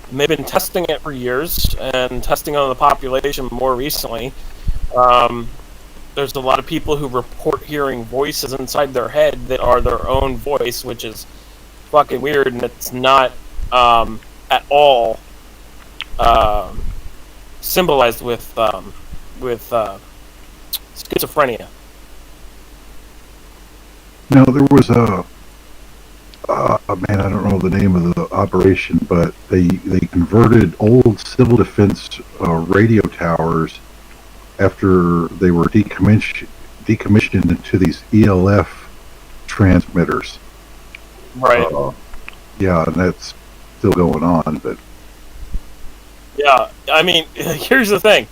they've been testing it for years and testing on the population more recently. There's a lot of people who report hearing voices inside their head that are their own voice, which is fucking weird, and it's not at all symbolized with schizophrenia. Now, there was man, I don't know the name of the operation, but they converted old civil defense radio towers after they were decommissioned into these ELF transmitters. Right. Yeah, and that's still going on, but Yeah. I mean, here's the thing.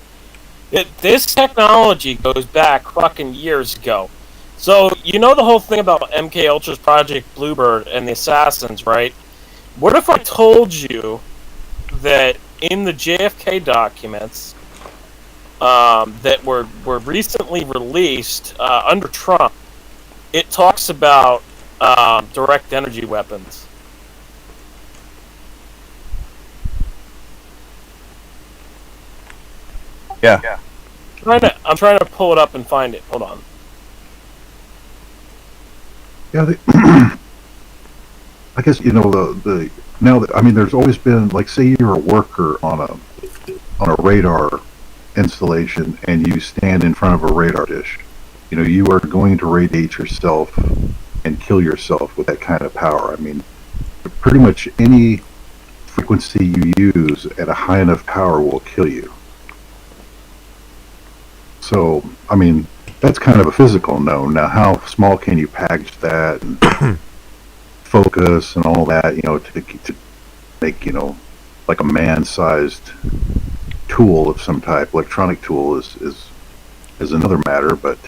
This technology goes back fucking years ago. So, you know the whole thing about MK Ultra's Project Bluebird and the Assassins, right? What if I told you that in the JFK documents that were recently released under Trump, it talks about direct energy weapons? Yeah. I'm trying to pull it up and find it. Hold on. yeah, I guess the now that, I mean, there's always been, like, say you're a worker on a radar installation and you stand in front of a radar dish. You are going to radiate yourself and kill yourself with that kind of power. I mean, pretty much any frequency you use at a high enough power will kill you. So, I mean, that's kind of a physical known. Now, how small can you package that and focus and all that, to make, like a man-sized tool of some type, electronic tool is another matter, but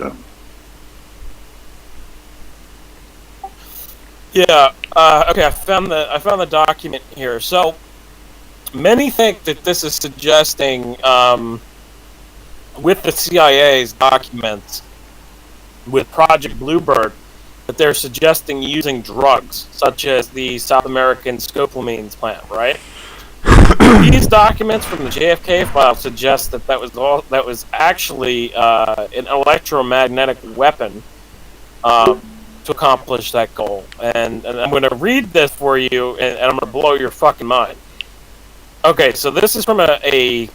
Yeah. Okay. I found the document here. So many think that this is suggesting, with the CIA's documents, with Project Bluebird, that they're suggesting using drugs, such as the South American scopolamines plant. Right. These documents from the JFK file suggest that was actually an electromagnetic weapon. To accomplish that goal. And I'm going to read this for you, and I'm going to blow your fucking mind. Okay, so this is from a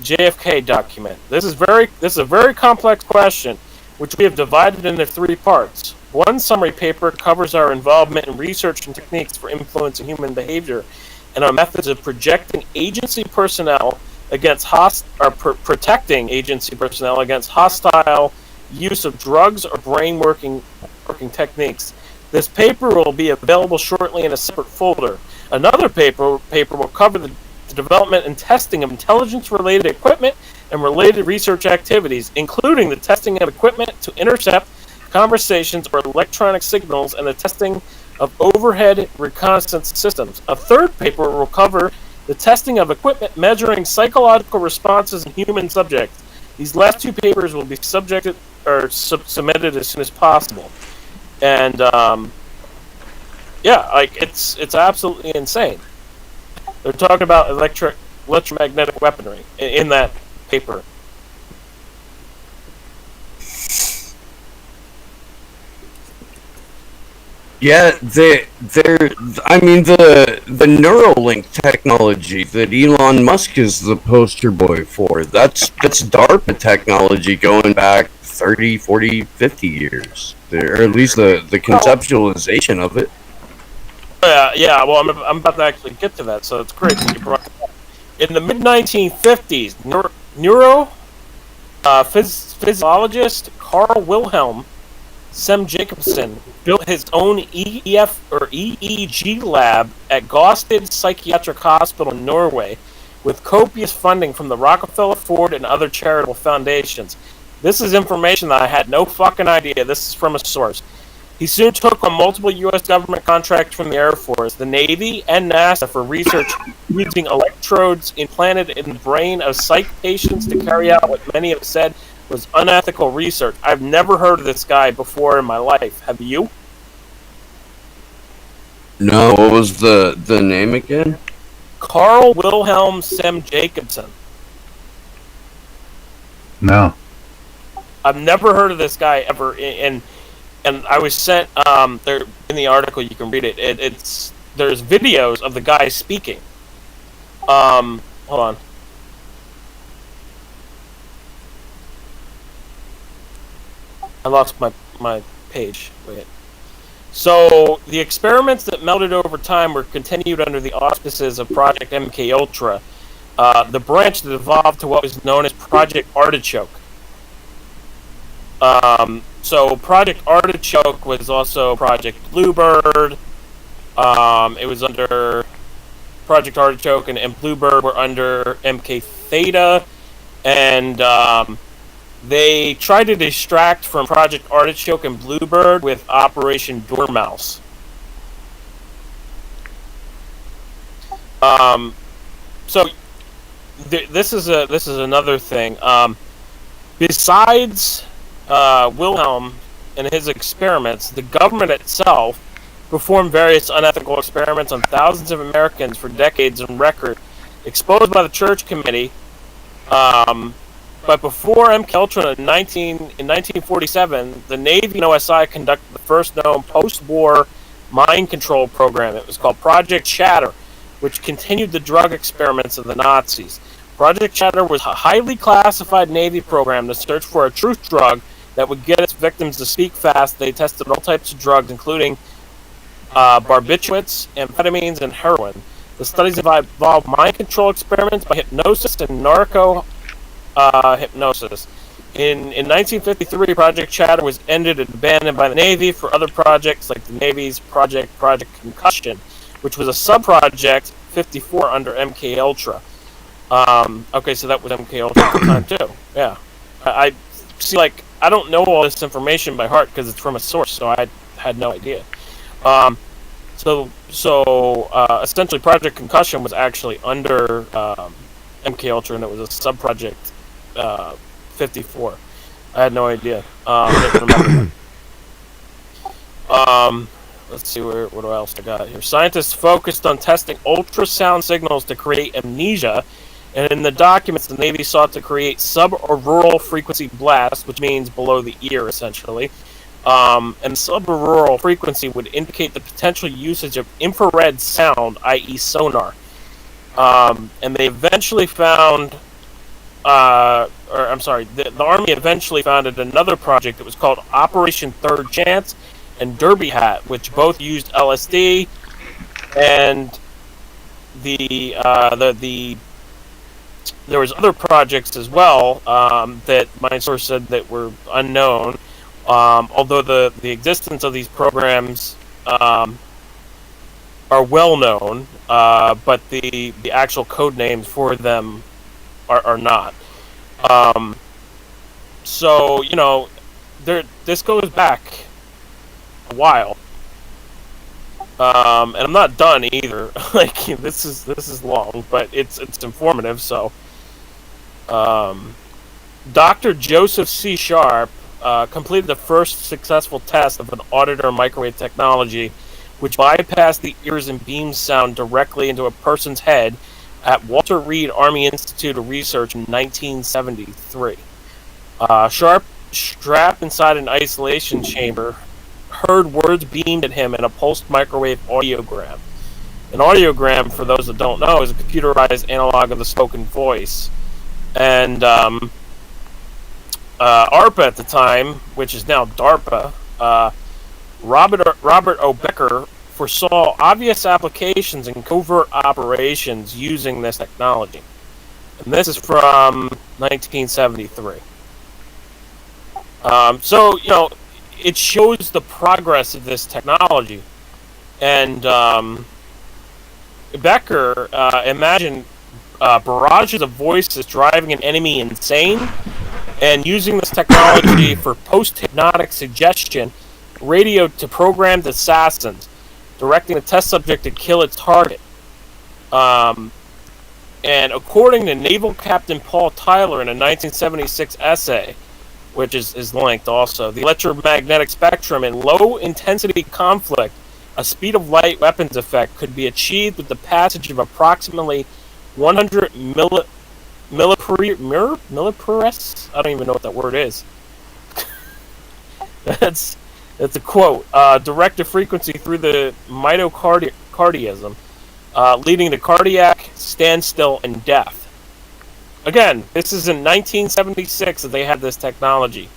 JFK document. This is a very complex question, which we have divided into 3 parts. One summary paper covers our involvement in research and techniques for influencing human behavior, and our methods of projecting agency personnel against protecting agency personnel against hostile use of drugs or brain working techniques. This paper will be available shortly in a separate folder. Another paper will cover the development and testing of intelligence-related equipment and related research activities, including the testing of equipment to intercept conversations or electronic signals and the testing of overhead reconnaissance systems. A third paper will cover the testing of equipment measuring psychological responses in human subjects. These last 2 papers will be submitted as soon as possible. And it's absolutely insane. They're talking about electromagnetic weaponry in that paper. Yeah, I mean, the Neuralink technology that Elon Musk is the poster boy for, that's DARPA technology going back 30, 40, 50 years. Or at least the conceptualization of it. Yeah. Well, I'm about to actually get to that, so it's great that you brought it up. In the mid-1950s, physiologist Carl Wilhelm Sem Jacobson built his own EEG lab at Gaustad Psychiatric Hospital in Norway, with copious funding from the Rockefeller, Ford, and other charitable foundations. This is information that I had no fucking idea. This is from a source. He soon took on multiple U.S. government contracts from the Air Force, the Navy, and NASA for research using electrodes implanted in the brain of psych patients to carry out what many have said was unethical research. I've never heard of this guy before in my life. Have you? No, what was the name again? Carl Wilhelm Sem Jacobson. no. I've never heard of this guy ever, and I was sent there in the article. You can read it. There's videos of the guy speaking. Hold on. I lost my page. Wait. So the experiments that melted over time were continued under the auspices of Project MK Ultra, the branch that evolved to what was known as Project Artichoke. So Project Artichoke was also Project Bluebird. It was under Project Artichoke, and Bluebird were under MK Theta, and they tried to distract from Project Artichoke and Bluebird with Operation Dormouse. So this is another thing. Besides Wilhelm and his experiments, the government itself performed various unethical experiments on thousands of Americans for decades on record, exposed by the Church Committee. But before MKUltra in 1947, the Navy and OSI conducted the first known post-war mind control program. It was called Project Shatter, which continued the drug experiments of the Nazis. Project Shatter was a highly classified Navy program to search for a truth drug that would get its victims to speak fast. They tested all types of drugs, including barbiturates, amphetamines, and heroin. The studies involved mind control experiments by hypnosis and narco hypnosis. In 1953, Project Shatter was ended and abandoned by the Navy for other projects like the Navy's Project Concussion, which was a sub-project 54 under MKUltra. Okay, so that was MKUltra at the time too. Yeah, I see. Like, I don't know all this information by heart because it's from a source, so I had no idea. So essentially, Project Concussion was actually under MKUltra, and it was a sub-project 54. I had no idea. I didn't remember that. Let's see what else I got here. Scientists focused on testing ultrasound signals to create amnesia, and in the documents, the Navy sought to create sub-auroral frequency blasts, which means below the ear, essentially. And sub-auroral frequency would indicate the potential usage of infrared sound, i.e. sonar. And they eventually found, the Army eventually founded another project that was called Operation Third Chance and Derby Hat, which both used LSD, and there was other projects as well that my source said that were unknown, although the existence of these programs are well known, but the actual code names for them are not. So, you know, this goes back a while, and I'm not done either. Like, this is long, but it's informative. So, Dr. Joseph C. Sharp completed the first successful test of an auditor microwave technology, which bypassed the ears and beamed sound directly into a person's head at Walter Reed Army Institute of Research in 1973. Sharp, strapped inside an isolation chamber, heard words beamed at him in a pulsed microwave audiogram. An audiogram, for those that don't know, is a computerized analog of the spoken voice. And ARPA at the time, which is now DARPA, Robert O. Becker foresaw obvious applications in covert operations using this technology. And this is from 1973. So, you know, it shows the progress of this technology. And Becker imagined barrages of voices driving an enemy insane, and using this technology for post-hypnotic suggestion, radioed to programmed assassins, directing the test subject to kill its target. And according to Naval Captain Paul Tyler in a 1976 essay, which is linked also, the electromagnetic spectrum in low-intensity conflict, a speed-of-light weapons effect, could be achieved with the passage of approximately 100 millipares? I don't even know what that word is. That's a quote. Directed frequency through the myocardium, leading to cardiac standstill and death. Again, this is in 1976 that they had this technology.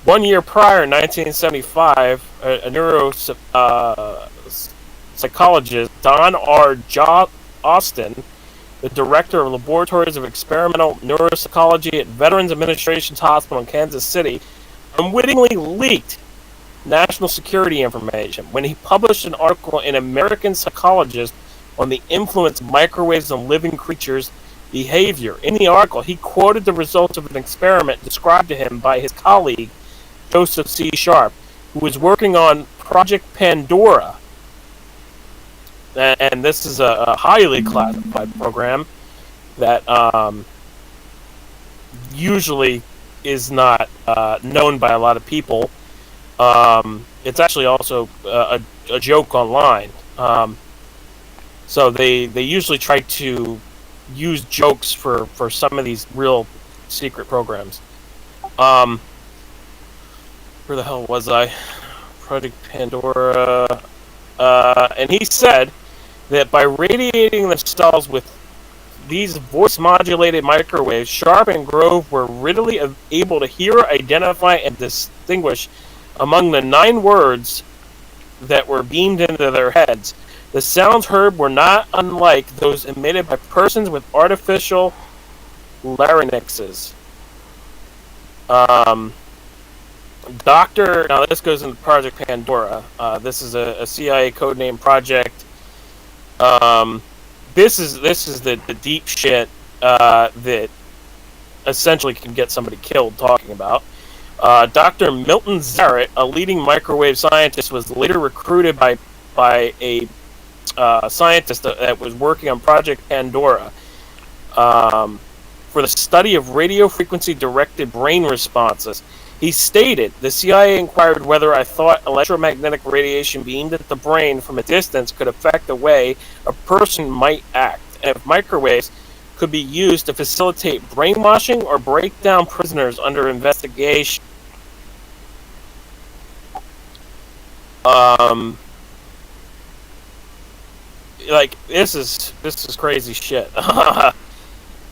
1 year prior, in 1975, a neuropsychologist, Don R. Austin, the director of Laboratories of Experimental Neuropsychology at Veterans Administration's Hospital in Kansas City, unwittingly leaked national security information when he published an article in American Psychologist on the influence of microwaves on living creatures' behavior. In the article, he quoted the results of an experiment described to him by his colleague, Joseph C. Sharp, who was working on Project Pandora. And this is a highly classified program that usually is not known by a lot of people. It's actually also a joke online. So they usually try to use jokes for some of these real secret programs. Where the hell was I? Project Pandora. And he said that by radiating themselves with these voice-modulated microwaves, Sharp and Grove were readily able to hear, identify, and distinguish among the 9 words that were beamed into their heads. The sounds heard were not unlike those emitted by persons with artificial larynxes. Now this goes into Project Pandora. This is a CIA codename project. This is the deep shit that essentially can get somebody killed talking about. Dr. Milton Zarrett, a leading microwave scientist, was later recruited by a scientist that was working on Project Pandora for the study of radio frequency directed brain responses. He stated, "The CIA inquired whether I thought electromagnetic radiation beamed at the brain from a distance could affect the way a person might act, and if microwaves could be used to facilitate brainwashing or break down prisoners under investigation." Like this is crazy shit,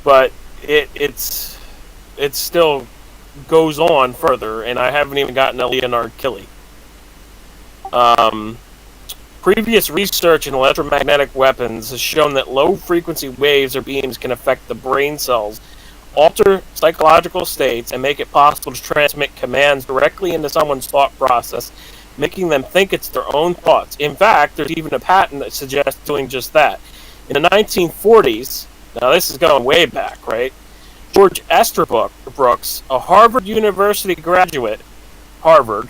but it still goes on further, and I haven't even gotten to Leonard Kelly. Previous research in electromagnetic weapons has shown that low-frequency waves or beams can affect the brain cells, alter psychological states, and make it possible to transmit commands directly into someone's thought process, making them think it's their own thoughts. In fact, there's even a patent that suggests doing just that. In the 1940s, now this is going way back, right? George Esterbrooks, a Harvard University graduate, Harvard,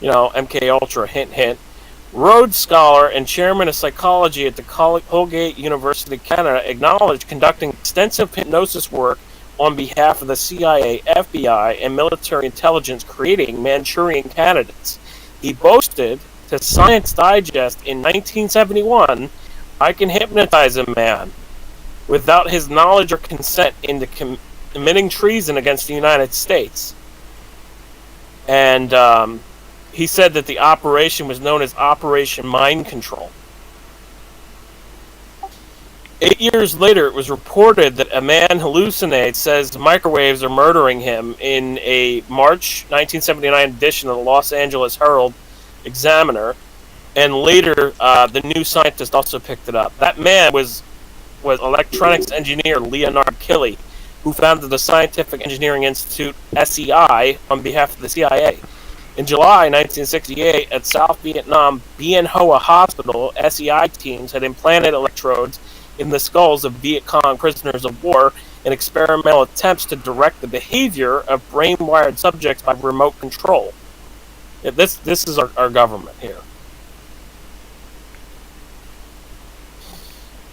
MK Ultra, hint, hint, Rhodes Scholar and chairman of psychology at the Colgate University, Canada, acknowledged conducting extensive hypnosis work on behalf of the CIA, FBI, and military intelligence, creating Manchurian candidates. He boasted to Science Digest in 1971, "I can hypnotize a man without his knowledge or consent into committing treason against the United States." And he said that the operation was known as Operation Mind Control. 8 years later, it was reported that a man hallucinates, says microwaves are murdering him, in a March 1979 edition of the Los Angeles Herald Examiner, and later the New Scientist also picked it up. That man was electronics engineer Leonard Kelly, who founded the Scientific Engineering Institute, SEI, on behalf of the CIA. In July 1968, at South Vietnam Bien Hoa Hospital, SEI teams had implanted electrodes in the skulls of Viet Cong prisoners of war in experimental attempts to direct the behavior of brain-wired subjects by remote control. This is our government here.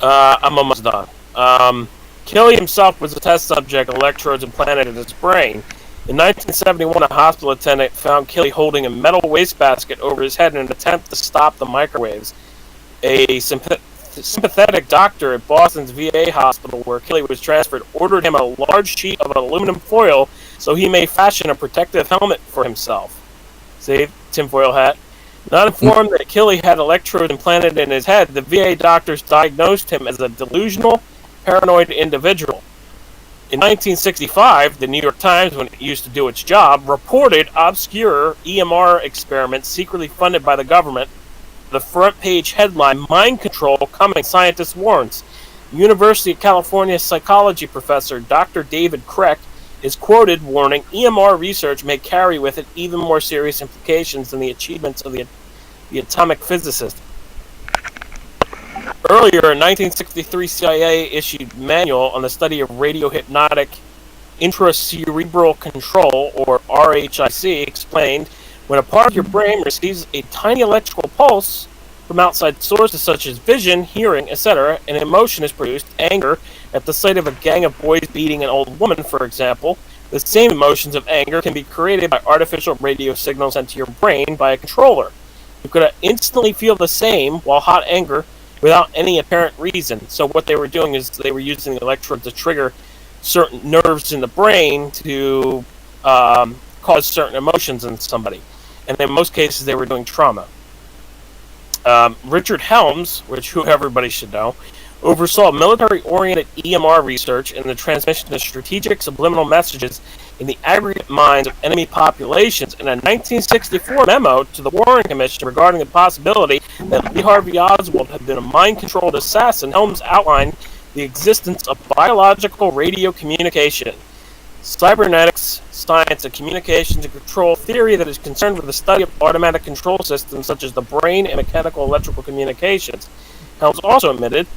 I'm almost done. Kelly himself was a test subject, electrodes implanted in his brain. In 1971, a hospital attendant found Kelly holding a metal wastebasket over his head in an attempt to stop the microwaves. A sympathetic doctor at Boston's VA hospital, where Kelly was transferred, ordered him a large sheet of aluminum foil so he may fashion a protective helmet for himself. See, tinfoil hat. Not informed that Kelly had electrodes implanted in his head, the VA doctors diagnosed him as a delusional, paranoid individual. In 1965, the New York Times, when it used to do its job, reported obscure EMR experiments secretly funded by the government. The front page headline, "Mind Control Coming, Scientist Warns." University of California psychology professor Dr. David Kreck is quoted warning EMR research may carry with it even more serious implications than the achievements of the atomic physicist. Earlier, in 1963, CIA issued manual on the study of radiohypnotic intracerebral control, or RHIC, explained when a part of your brain receives a tiny electrical pulse from outside sources such as vision, hearing, etc., an emotion is produced, anger, at the sight of a gang of boys beating an old woman, for example. The same emotions of anger can be created by artificial radio signals sent to your brain by a controller. You could instantly feel the same while hot anger without any apparent reason. So what they were doing is they were using the electrode to trigger certain nerves in the brain to cause certain emotions in somebody. And in most cases, they were doing trauma. Richard Helms, who everybody should know, oversaw military-oriented EMR research and the transmission of strategic subliminal messages in the aggregate minds of enemy populations. In a 1964 memo to the Warren Commission regarding the possibility that Lee Harvey Oswald had been a mind-controlled assassin, Helms outlined the existence of biological radio communication, cybernetics, science of communications and control theory that is concerned with the study of automatic control systems such as the brain and mechanical electrical communications. Helms also admitted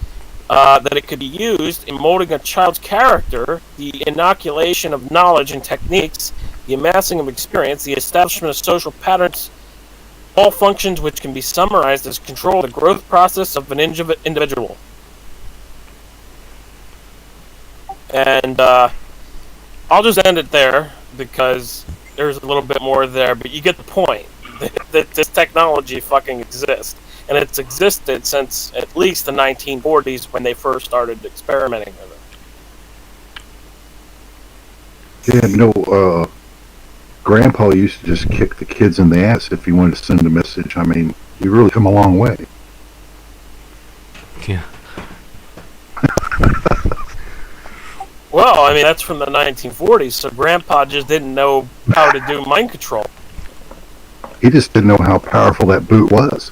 that it could be used in molding a child's character, the inoculation of knowledge and techniques, the amassing of experience, the establishment of social patterns, all functions which can be summarized as control the growth process of an individual. And I'll just end it there because there's a little bit more there, but you get the point that this technology fucking exists. And it's existed since at least the 1940s when they first started experimenting with it. Yeah, Grandpa used to just kick the kids in the ass if he wanted to send a message. I mean, you really come a long way. Yeah. Well, I mean, that's from the 1940s, so Grandpa just didn't know how to do mind control. He just didn't know how powerful that boot was.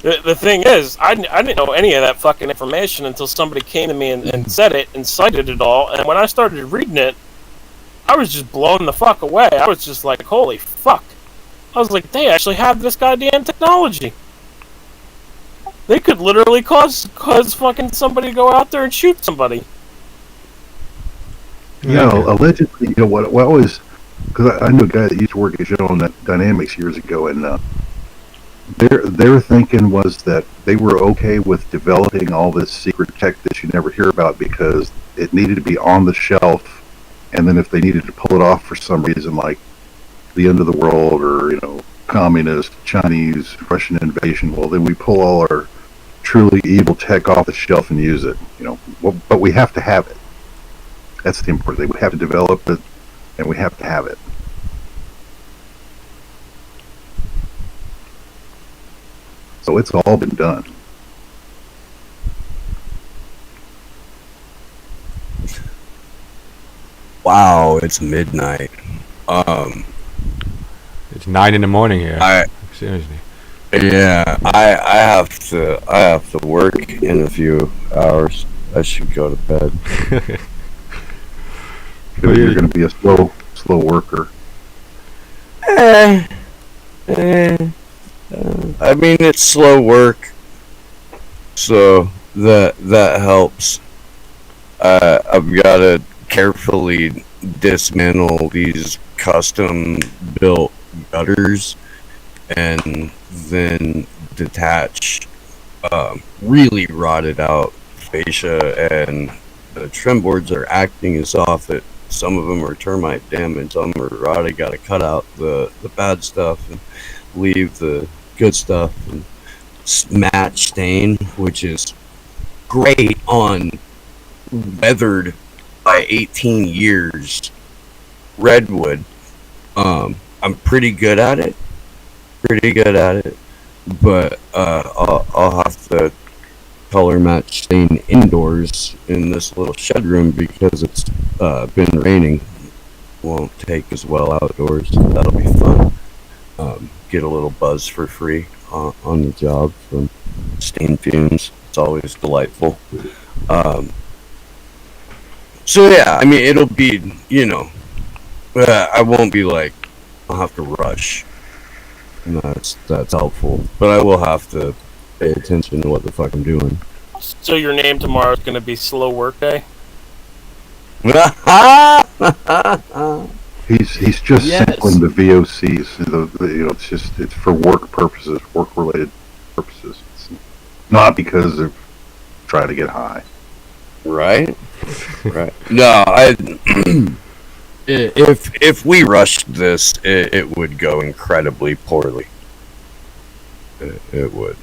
The thing is, I didn't know any of that fucking information until somebody came to me and said it and cited it all, and when I started reading it, I was just blown the fuck away. I was just like, holy fuck. I was like, they actually have this goddamn technology. They could literally cause fucking somebody to go out there and shoot somebody. You know, allegedly, what I always, because I knew a guy that used to work at General Dynamics years ago, and their thinking was that they were okay with developing all this secret tech that you never hear about because it needed to be on the shelf, and then if they needed to pull it off for some reason, like the end of the world or communist, Chinese, Russian invasion, well, then we pull all our truly evil tech off the shelf and use it. But we have to have it. That's the important thing. We have to develop it, and we have to have it. So it's all been done. Wow, it's midnight. It's 9 in the morning here. Seriously. Yeah, I have to work in a few hours. I should go to bed. You're going to be a slow worker. I mean, it's slow work, so that helps. I've got to carefully dismantle these custom-built gutters and then detach really rotted out fascia, and the trim boards are acting as soft that some of them are termite damaged, some are rotted. Got to cut out the bad stuff and leave the good stuff, and matte stain, which is great on weathered by 18 years redwood. I'm pretty good at it, but I'll have to color match stain indoors in this little shed room because it's been raining. Won't take as well outdoors. That'll be fun. Get a little buzz for free on the job from stain fumes. It's always delightful. So yeah, I mean, it'll be, I won't be like, I'll have to rush. And that's helpful. But I will have to pay attention to what the fuck I'm doing. So your name tomorrow is going to be Slow Work Day? He's just Yes. sampling the VOCs. It's for work purposes, work related purposes. It's not because they're trying to get high. Right? Right. No, if we rushed this, it would go incredibly poorly. It would.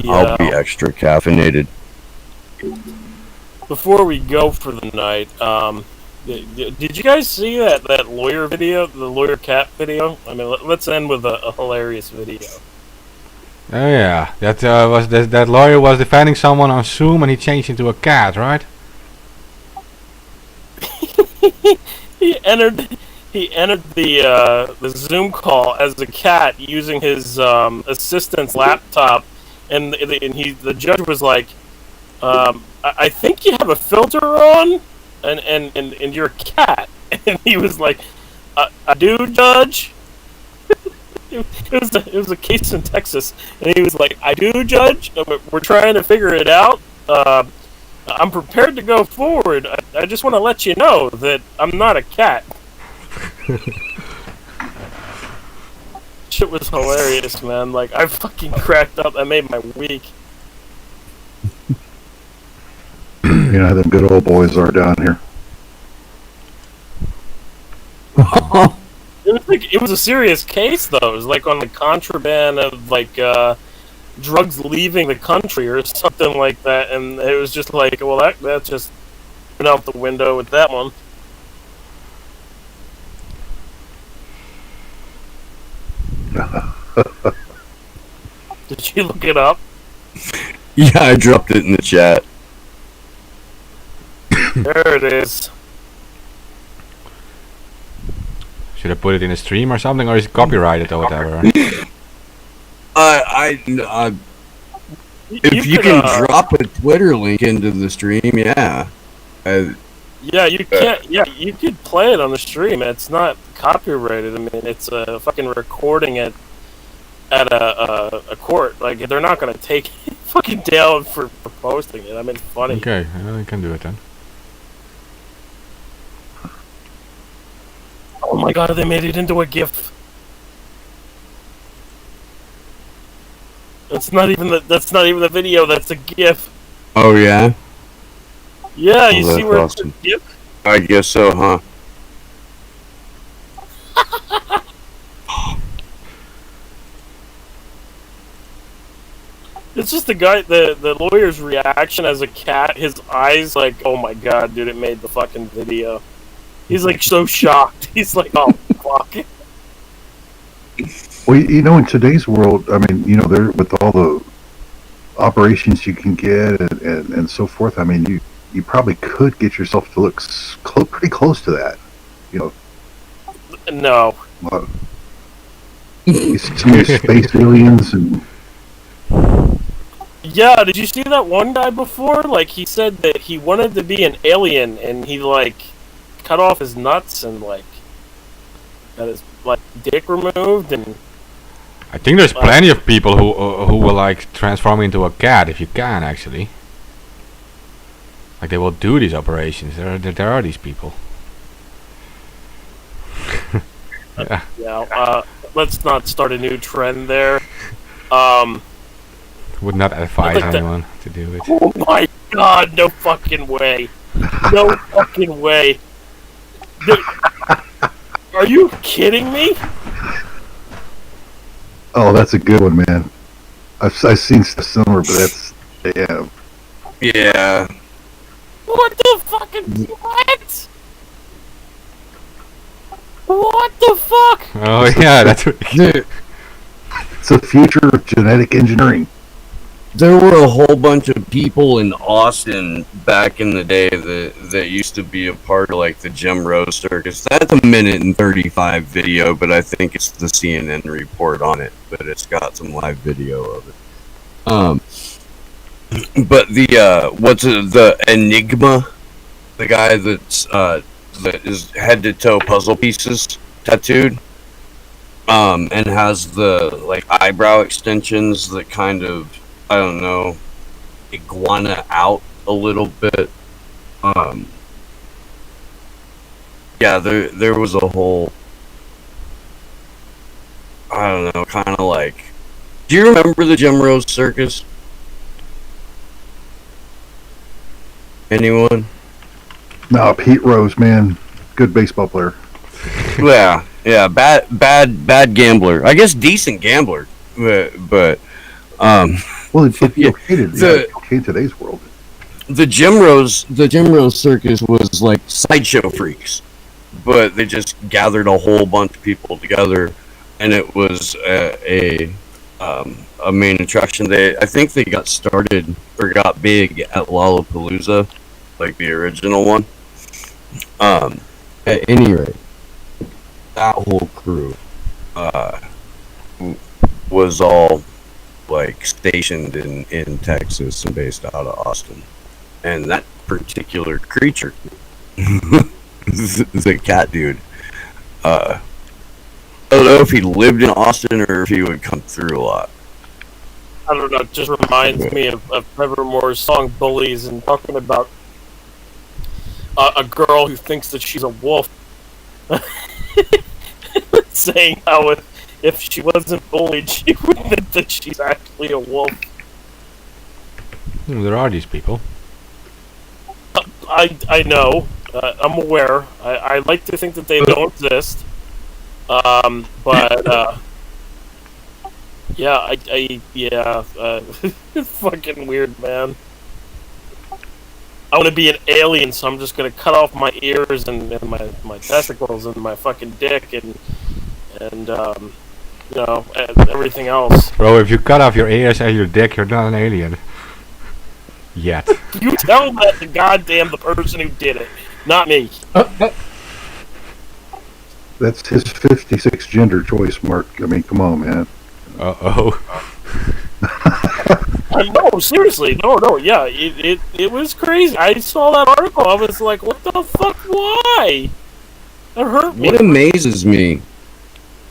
I'll be extra caffeinated. Before we go for the night, did you guys see that lawyer video, the lawyer cat video? I mean, let's end with a hilarious video. Oh yeah, that lawyer was defending someone on Zoom and he changed into a cat, right? He entered the Zoom call as a cat using his assistant's laptop, and the judge was like, I think you have a filter on, and you're a cat, and he was like, I do, Judge. It was a case in Texas, and he was like, I do, Judge. We're trying to figure it out. I'm prepared to go forward. I just want to let you know that I'm not a cat. Shit was hilarious, man. Like, I fucking cracked up. That made my week. You know how them good old boys are down here. It was a serious case, though. It was like on the contraband of like drugs leaving the country or something like that, and it was just like, well, that just went out the window with that one. Did you look it up? Yeah, I dropped it in the chat. There it is. Should I put it in a stream or something, or is it copyrighted or whatever? If you can drop a Twitter link into the stream, yeah. Yeah, you can't. Yeah, you could play it on the stream. It's not copyrighted. I mean, it's a fucking recording at a court. Like, they're not gonna take it fucking down for posting it. I mean, it's funny. Okay, I can do it then. Oh my god, they made it into a GIF. That's not even the video. That's a GIF. Oh yeah. Yeah, you that's see where awesome. it's a GIF? I guess so, huh? It's just the guy, the lawyer's reaction as a cat. His eyes, like, oh my god, dude, it made the fucking video. He's like so shocked. He's like, oh fuck. Well, in today's world, I mean, there with all the operations you can get and so forth. I mean, you probably could get yourself to look pretty close to that. No. Some of these space aliens and. Yeah, did you see that one guy before? Like, he said that he wanted to be an alien, and he like cut off his nuts and like got his like dick removed, and I think there's plenty of people who will like transform into a cat if you can actually. Like they will do these operations. There are these people. yeah. Let's not start a new trend there. Would not advise like anyone to do it. Oh my god, no fucking way. No fucking way. Dude, are you kidding me? Oh, that's a good one, man. I've seen stuff similar, but that's damn. Yeah. What the fucking what? What the fuck? Oh yeah, that's Dude, It's the future of genetic engineering. there were a whole bunch of people in Austin back in the day that used to be a part of like the Jim Rose circus. That's a 1:35 video, but I think it's the CNN report on it. But it's got some live video of it. But the Enigma, the guy that is head to toe puzzle pieces tattooed, and has the like eyebrow extensions that kind of, I don't know, iguana out a little bit. Yeah, there was a whole, I don't know, kind of like. Do you remember the Jim Rose Circus? Anyone? No, Pete Rose, man, good baseball player. Yeah, bad gambler. I guess decent gambler, but Well, it's Yeah, okay, it's okay in today's world. the Jim Rose Circus was like sideshow freaks, but they just gathered a whole bunch of people together, and it was a main attraction. I think they got started or got big at Lollapalooza, like the original one. At any rate, that whole crew was all like stationed in Texas and based out of Austin. And that particular creature, the cat dude, I don't know if he lived in Austin or if he would come through a lot. I don't know. It just reminds me of Trevor Moore's song "Bullies" and talking about a girl who thinks that she's a wolf, saying how if she wasn't bullied, she would think that she's actually a wolf. There are these people. I know. I'm aware. I like to think that they don't exist. But yeah, it's fucking weird, man. I want to be an alien, so I'm just gonna cut off my ears and my testicles and my fucking dick and you know, and everything else. Bro, if you cut off your ears and your dick, you're not an alien. Yet. You tell that to goddamn the person who did it, not me. That's his 56 gender choice, Mark. I mean, come on, man. Uh-oh. No, seriously, no, yeah, it was crazy. I saw that article, I was like, what the fuck, why? That hurt me. What amazes me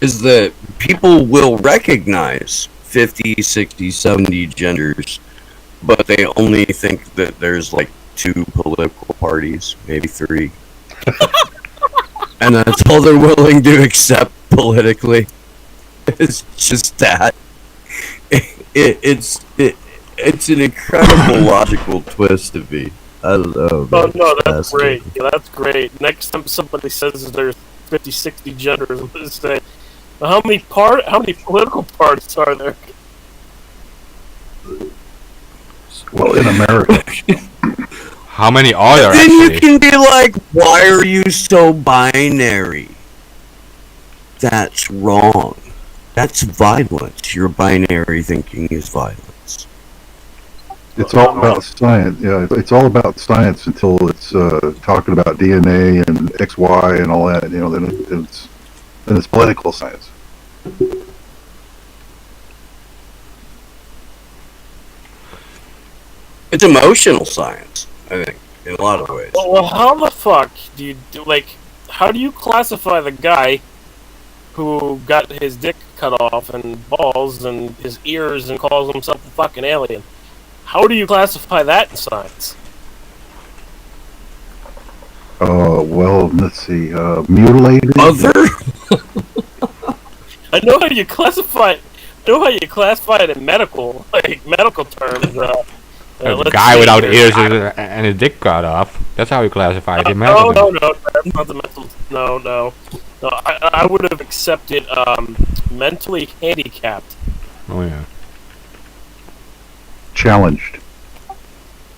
is that people will recognize 50, 60, 70 genders, but they only think that there's like 2 political parties, maybe 3. And that's all they're willing to accept politically. It's just that. It's an incredible logical twist to me. I don't know. Oh, no, that's Fascinating. great. Yeah, that's great. Next time somebody says there's 50, 60 genders, I'm going to say, how many political parties are there? Well, in America. How many are there, Then you actually? can be like, why are you so binary? That's wrong. That's violence. Your binary thinking is violence. It's all about science. Yeah, it's all about science until it's talking about DNA and XY and all that. You know, then it's political science. It's emotional science, I think, in a lot of ways. Well, how the fuck do you do, like, how do you classify the guy who got his dick cut off and balls and his ears and calls himself a fucking alien? How do you classify that in science? Well, let's see. Mutilated. Other? I know how you classify it in medical terms. A let's guy see without here. ears and a dick cut off. That's how we classify it in No, medical. that's not the mental. No. I would have accepted mentally handicapped. Oh, yeah. Challenged.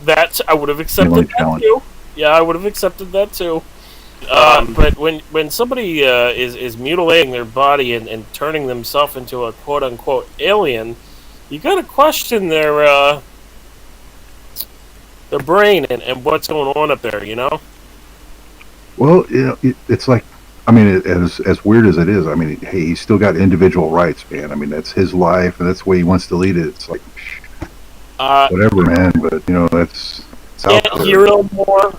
That I would have accepted Mentally that challenged. too. Yeah, I would have accepted that too. But when somebody is mutilating their body and turning themselves into a quote unquote alien, you got to question their brain and what's going on up there. You know. Well, you know, it's like, I mean, as weird as it is, I mean, hey, he's still got individual rights, man. I mean, that's his life, and that's the way he wants to lead it. It's like, whatever, man. But you know, that's it's out Can't there. hear no more.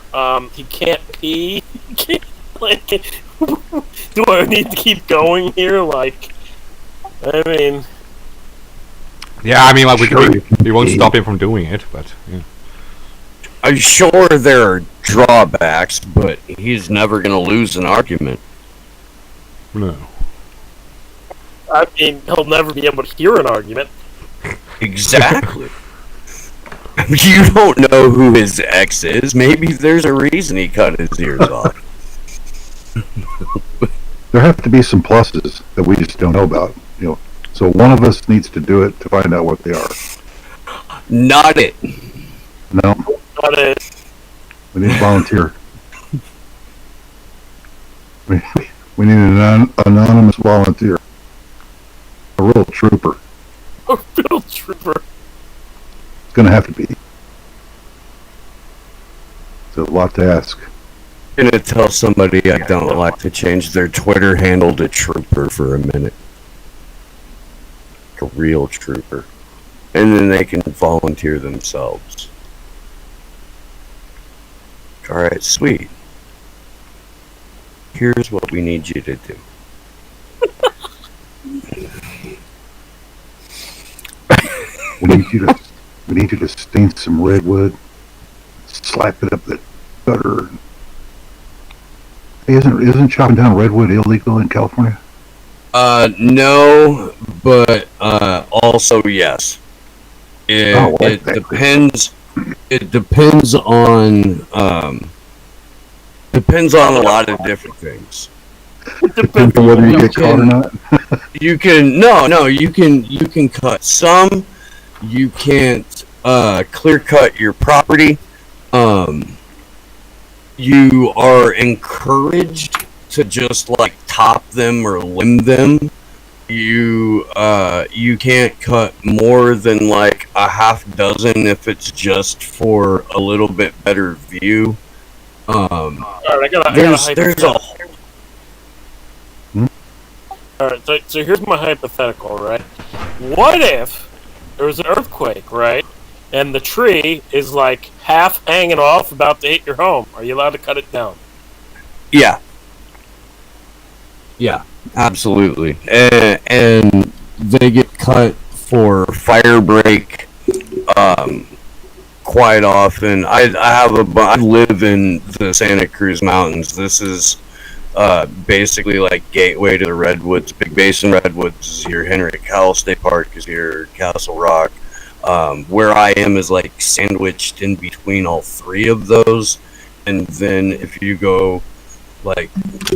He can't pee. He can't, like, do I need to keep going here? Like, I mean, Yeah, I mean, like Sure. we won't stop him from doing it, but yeah. I'm sure there are drawbacks, but he's never going to lose an argument. No. I mean, he'll never be able to hear an argument. Exactly. You don't know who his ex is. Maybe there's a reason he cut his ears off. There have to be some pluses that we just don't know about. You know, so one of us needs to do it to find out what they are. Not it. No, Not it. we need a volunteer. We, we need an anonymous volunteer. A real trooper. A real trooper. It's going to have to be. It's a lot to ask. I'm gonna tell somebody I don't like to change their Twitter handle to Trooper for a minute. A real trooper. And then they can volunteer themselves. Alright, sweet. Here's what we need you to do. We need you to stain some redwood, slap it up the gutter. Hey, isn't chopping down redwood illegal in California? No, but also yes. It, Oh, well, it depends. It depends on a lot of different things. Depends on whether you You get caught or can- not. You can cut some. You can't clear cut your property. You are encouraged to just like top them or limb them. You can't cut more than like a half dozen if it's just for a little bit better view. Alright, I got a There's a hypothetical. Alright, so here's my hypothetical, right? What if there was an earthquake, right? And the tree is like half hanging off, about to hit your home. Are you allowed to cut it down? Yeah. Yeah, absolutely. And they get cut for fire break quite often. I live in the Santa Cruz Mountains. This is basically like gateway to the Redwoods. Big Basin Redwoods is here. Henry Cowell State Park is here. Castle Rock. Where I am is like sandwiched in between all three of those. And then if you go like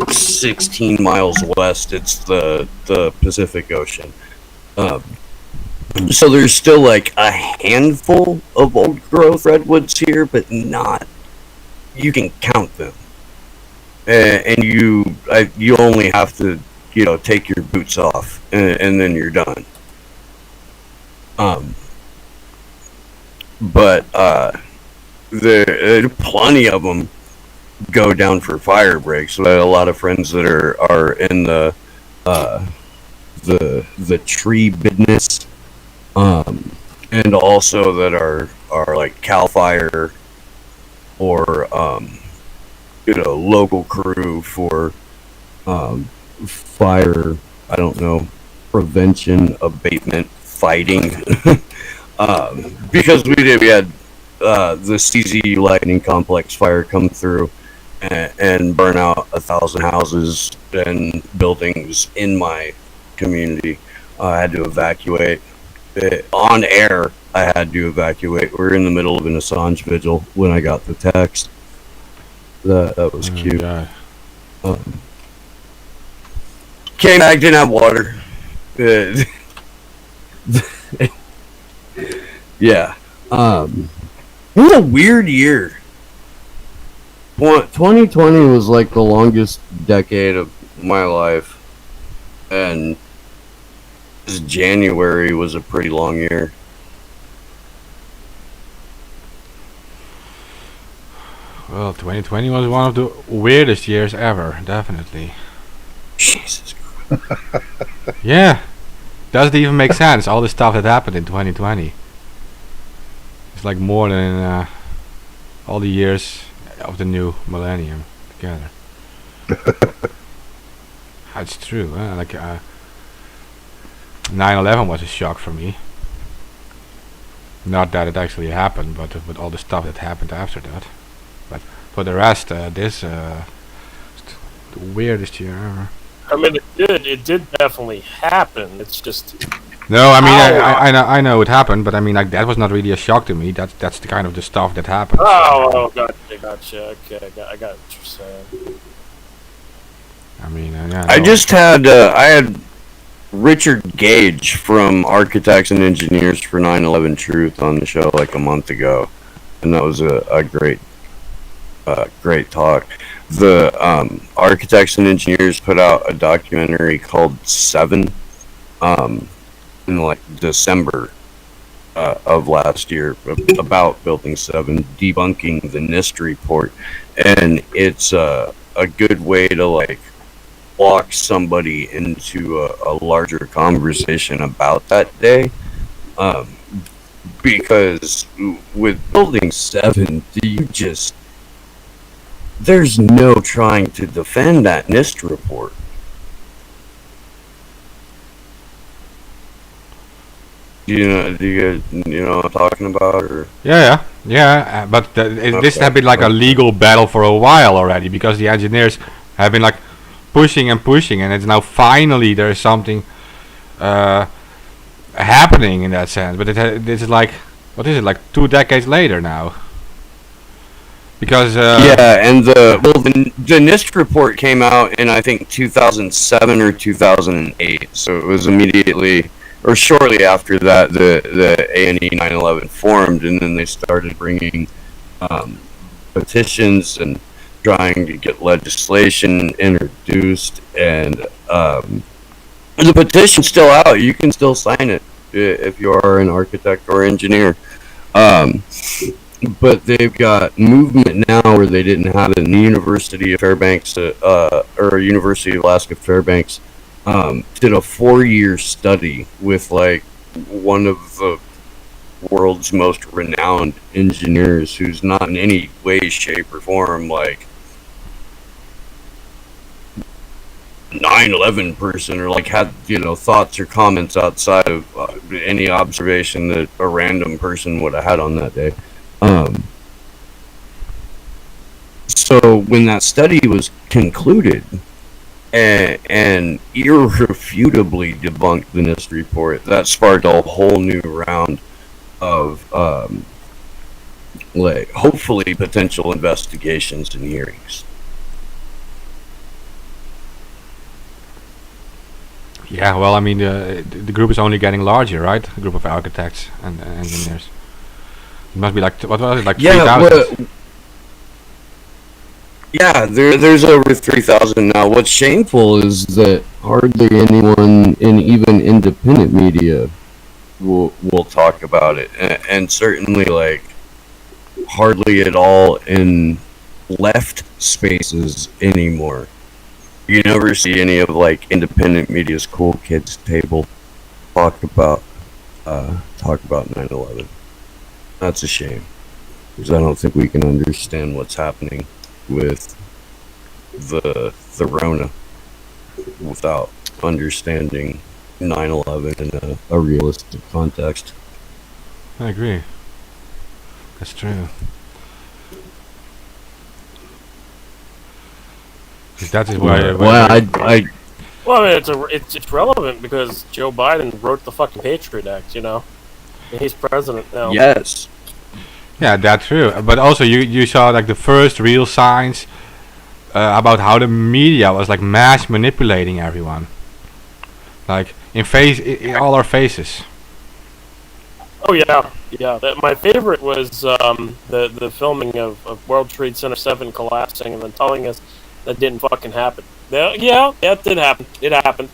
16 miles west, it's the Pacific Ocean. So there's still like a handful of old growth redwoods here, but not. You can count them, and you only have to take your boots off, and then you're done. But there are plenty of them go down for fire breaks. I have a lot of friends that are in the tree business, and also that are like Cal Fire or local crew for fire. I don't know, prevention, abatement, fighting. Because we had the CZ Lightning Complex fire come through and burn out 1,000 houses and buildings in my community. I had to evacuate. On air, I had to evacuate. We were in the middle of an Assange vigil when I got the text. That was cute. Yeah. Came back, didn't have water. Yeah. It was a weird year. 2020 was like the longest decade of my life, and this January was a pretty long year. Well, 2020 was one of the weirdest years ever, definitely. Jesus Christ. Yeah. Doesn't even make sense, all the stuff that happened in 2020. It's like more than all the years of the new millennium together. That's true. Like 9/11 was a shock for me. Not that it actually happened, but with all the stuff that happened after that. But for the rest, this the weirdest year ever. I mean, it did definitely happen. It's just No, I mean How- I know it happened, but I mean like that was not really a shock to me. That's the kind of the stuff that happened. gotcha. Okay, I got what you're saying. I mean, yeah. I no. just had I had Richard Gage from Architects and Engineers for 9/11 Truth on the show like a month ago, and that was a great talk. The Architects and Engineers put out a documentary called Seven in like December of last year about Building 7, debunking the NIST report, and it's a good way to like walk somebody into a larger conversation about that day, because with Building 7, there's no trying to defend that NIST report. Do you guys know what I'm talking about? Or Yeah. But this Okay. had been like a legal battle for a while already, because the engineers have been like pushing, and it's now finally there is something happening in that sense. But this is like, what is it, like 2 decades later now? Because yeah, and the NIST report came out in I think 2007 or 2008, so it was immediately or shortly after that the A&E 9/11 formed, and then they started bringing petitions and trying to get legislation introduced, and the petition's still out. You can still sign it if you are an architect or engineer. But they've got movement now where they didn't have it in the University of Fairbanks, or University of Alaska Fairbanks, did a 4-year study with like one of the world's most renowned engineers who's not in any way, shape, or form like 9/11 person, or like had thoughts or comments outside of any observation that a random person would have had on that day. So when that study was concluded and irrefutably debunked the NIST report, that sparked a whole new round of like hopefully potential investigations and hearings. yeah, well, I mean the group is only getting larger, right? The group of architects and engineers. It must be like what was it, like 3,000? Yeah, there's over 3,000 now. What's shameful is that hardly anyone in even independent media will talk about it, and certainly like hardly at all in left spaces anymore. You never see any of like independent media's cool kids table talk about 9/11. That's a shame, because I don't think we can understand what's happening with the Rona without understanding 9/11 in a realistic context. I agree. That's true. 'Cause that is why. Well, Well, I mean, it's relevant because Joe Biden wrote the fucking Patriot Act. And he's president now. yes. Yeah, that's true. But also, you saw like the first real signs about how the media was like mass manipulating everyone, like in all our faces. Oh yeah. My favorite was the filming of World Trade Center 7 collapsing, and then telling us that didn't fucking happen. Yeah, it did happen. It happened.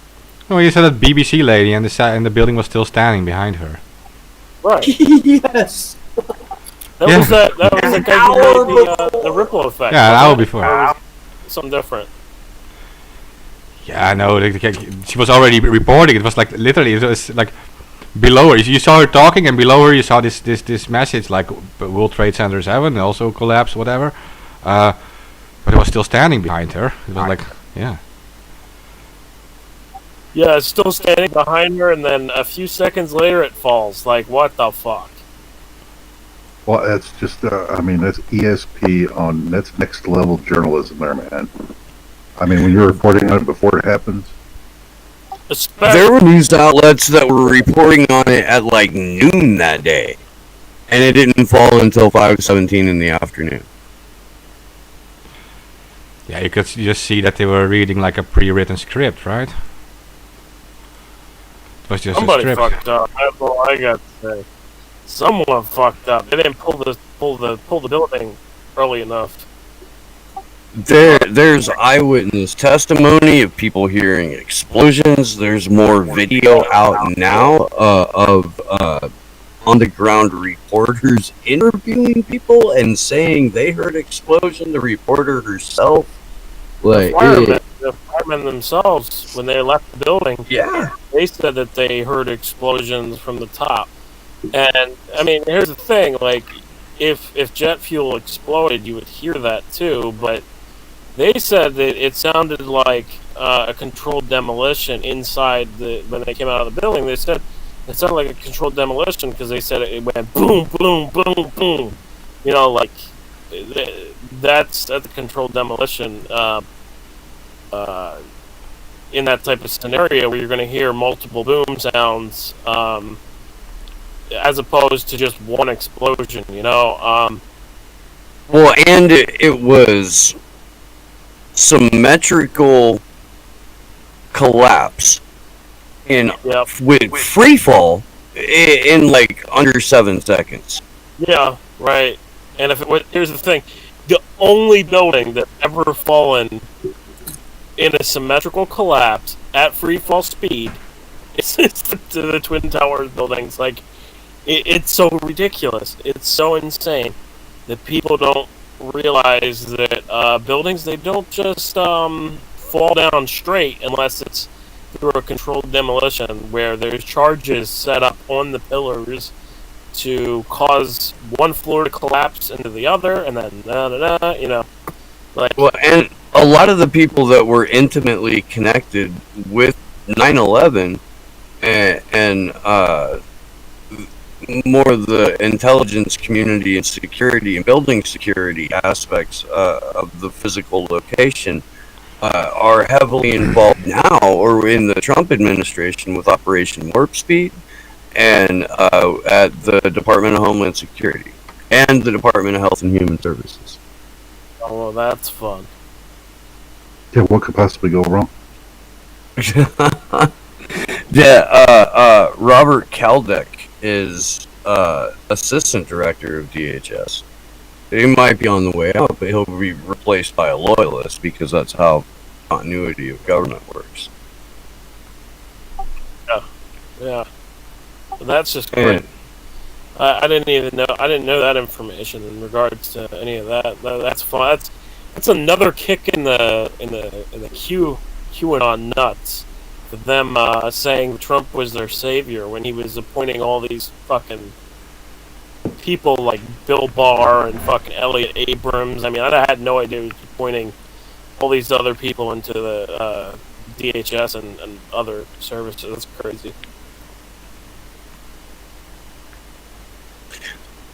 Oh, you saw that BBC lady, and the building was still standing behind her. Right. Yes. That Yeah. was the guy who made the ripple effect. Yeah, an hour wasn't it? before. Or was it something different. Yeah, I know. She was already reporting. It was like literally, it was like below her, you saw her talking, and below her you saw this message like World Trade Center 7 also collapsed, whatever. But it was still standing behind her. It was like, yeah. Yeah, it's still standing behind her, and then a few seconds later it falls. Like, what the fuck? Well, that's just, I mean, that's ESP on, that's next level journalism there, man. I mean, when you're reporting on it before it happens. There were news outlets that were reporting on it at like noon that day, and it didn't fall until 5:17 in the afternoon. Yeah, you could just see that they were reading like a pre-written script, right? It was just Somebody a script. fucked up. That's all I got to say. Someone fucked up. They didn't pull the building early enough. There's eyewitness testimony of people hearing explosions. There's more video out now of on-the-ground reporters interviewing people and saying they heard explosion. The reporter herself, like, The firemen themselves, when they left the building, yeah, they said that they heard explosions from the top. And I mean, here's the thing: like, if jet fuel exploded, you would hear that too, but they said that it sounded like a controlled demolition inside when they came out of the building. They said it sounded like a controlled demolition because they said it went boom, boom, boom, boom. You know, like that's a controlled demolition in that type of scenario where you're going to hear multiple boom sounds as opposed to just one explosion. You know. well, and it was symmetrical collapse with free fall in like under 7 seconds. Yeah, right. And if here's the thing, the only building that ever fallen in a symmetrical collapse at free fall speed is the Twin Towers buildings. Like, it's so ridiculous. It's so insane that people don't realize that buildings, they don't just fall down straight unless it's through a controlled demolition where there's charges set up on the pillars to cause one floor to collapse into the other, and then you know, like. Well, and a lot of the people that were intimately connected with 9/11 and more of the intelligence community and security and building security aspects of the physical location are heavily involved now, or in the Trump administration, with Operation Warp Speed and at the Department of Homeland Security and the Department of Health and Human Services. Oh, well, that's fun. Yeah, what could possibly go wrong? Yeah, Robert Kaldek is assistant director of DHS. He might be on the way out, but he'll be replaced by a loyalist because that's how continuity of government works. Yeah. But that's just great. I didn't even know. I didn't know that information in regards to any of that. That's fun. That's another kick in the QAnon nuts for them saying Trump was their savior when he was appointing all these fucking people like Bill Barr and fucking Elliot Abrams. I mean, I had no idea he was appointing all these other people into the DHS and other services. That's crazy.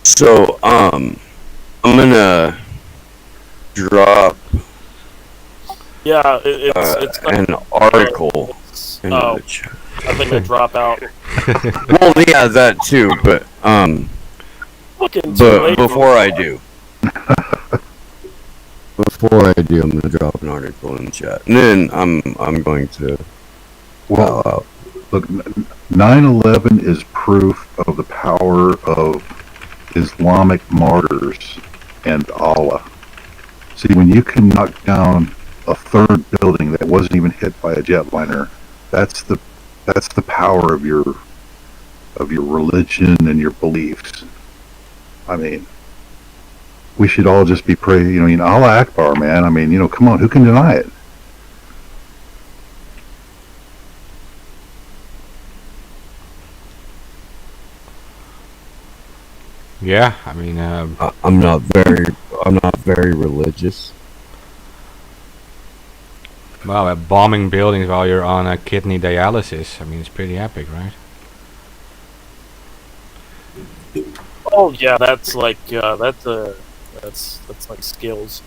So, I'm gonna drop it's an article in the chat. I think I drop out. Well, yeah, that too, but before I do, I'm gonna drop an article in the chat, and then I'm going to bow out. Look, 9/11 is proof of the power of Islamic martyrs and Allah. See, when you can knock down a third building that wasn't even hit by a jetliner, that's the power of your religion and your beliefs. I mean, we should all just be praying, Allah Akbar, man. I mean, come on, who can deny it? Yeah, I mean, I'm not very religious. well, bombing buildings while you're on a kidney dialysis. I mean, it's pretty epic, right? Oh yeah, that's like that's like skills.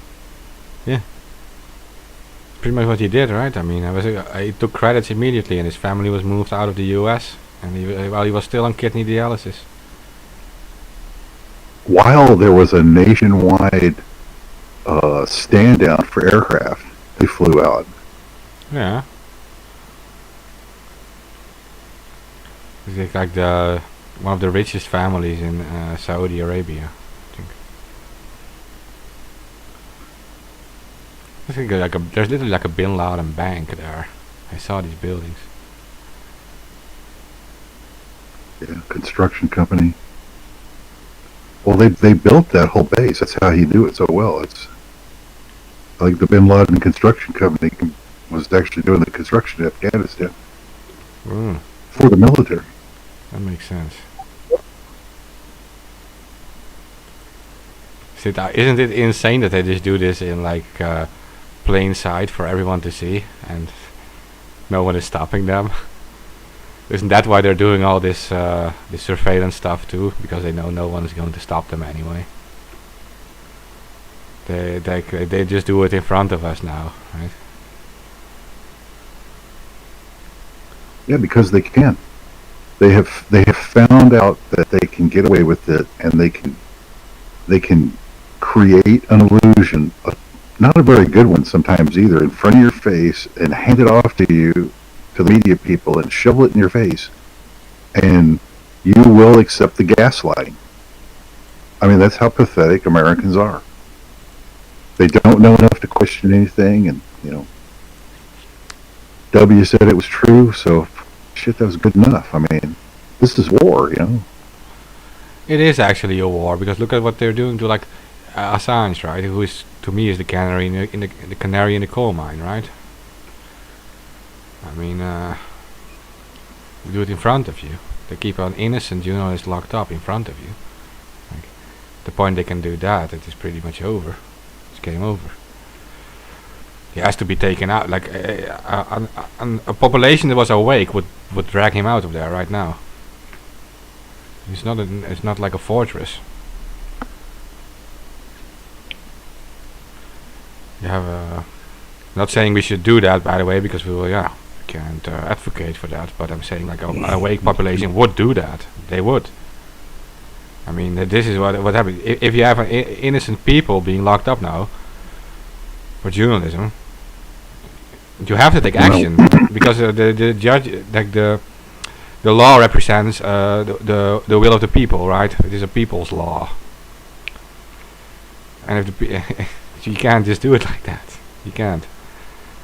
Pretty much what he did, right? I mean, he took credits immediately, and his family was moved out of the U.S. and while he was still on kidney dialysis. While there was a nationwide stand down for aircraft, they flew out. Yeah. He's like the one of the richest families in Saudi Arabia, I think. I think there's literally like a Bin Laden bank there. I saw these buildings. Yeah, construction company. Well, they built that whole base. That's how he knew it so well. It's like the Bin Laden construction company was actually doing the construction in Afghanistan Mm, for the military. that makes sense. Isn't it insane that they just do this in like plain sight for everyone to see, and no one is stopping them? Isn't that why they're doing all this this surveillance stuff too? Because they know no one is going to stop them anyway. They just do it in front of us now, right? Yeah, because they can. They have found out that they can get away with it, and they can create an illusion, not a very good one sometimes either, in front of your face and hand it off to you, to the media people, and shovel it in your face, and you will accept the gaslighting. I mean, that's how pathetic Americans are. They don't know enough to question anything, and W said it was true, so shit, that was good enough. I mean, this is war, It is actually a war, because look at what they're doing to like Assange, right? Who is to me is the canary in the canary in the coal mine, right? I mean, they do it in front of you. They keep an innocent journalist locked up in front of you. Like, the point they can do that, it is pretty much over. It's game over. He has to be taken out. Like a population that was awake would drag him out of there right now. It's not like a fortress. You have a. Not saying we should do that, by the way, because we can't advocate for that. But I'm saying like an awake population would do that. They would. I mean, this is what happens if you have innocent people being locked up now for journalism. You have to take action because the judge, like the law represents the will of the people, right? It is a people's law, and if you can't just do it like that, you can't.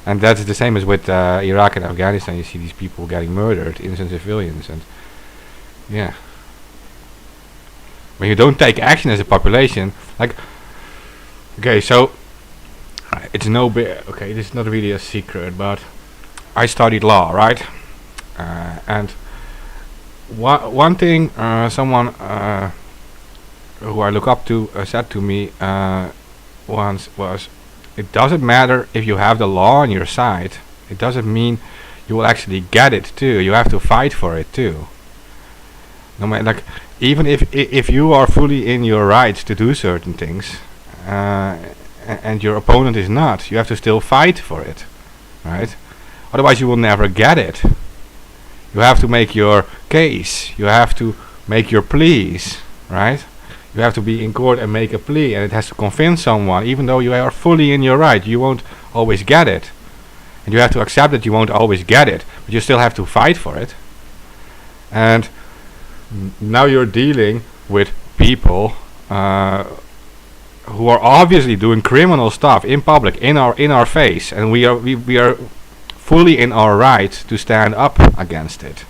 And that's the same as with Iraq and Afghanistan. You see these people getting murdered, innocent civilians, and yeah. When you don't take action as a population, like, okay, so. It's okay, this is not really a secret, but I studied law, right? And one thing someone who I look up to said to me once was, it doesn't matter if you have the law on your side. It doesn't mean you will actually get it too. You have to fight for it too. No matter, like, even if you are fully in your rights to do certain things, and your opponent is not, you have to still fight for it, right? Otherwise you will never get it. You have to make your case, you have to make your pleas, right? You have to be in court and make a plea, and it has to convince someone. Even though you are fully in your right, you won't always get it, and you have to accept that you won't always get it, but you still have to fight for it. And now you're dealing with people who are obviously doing criminal stuff in public, in our face, and we are fully in our right to stand up against it.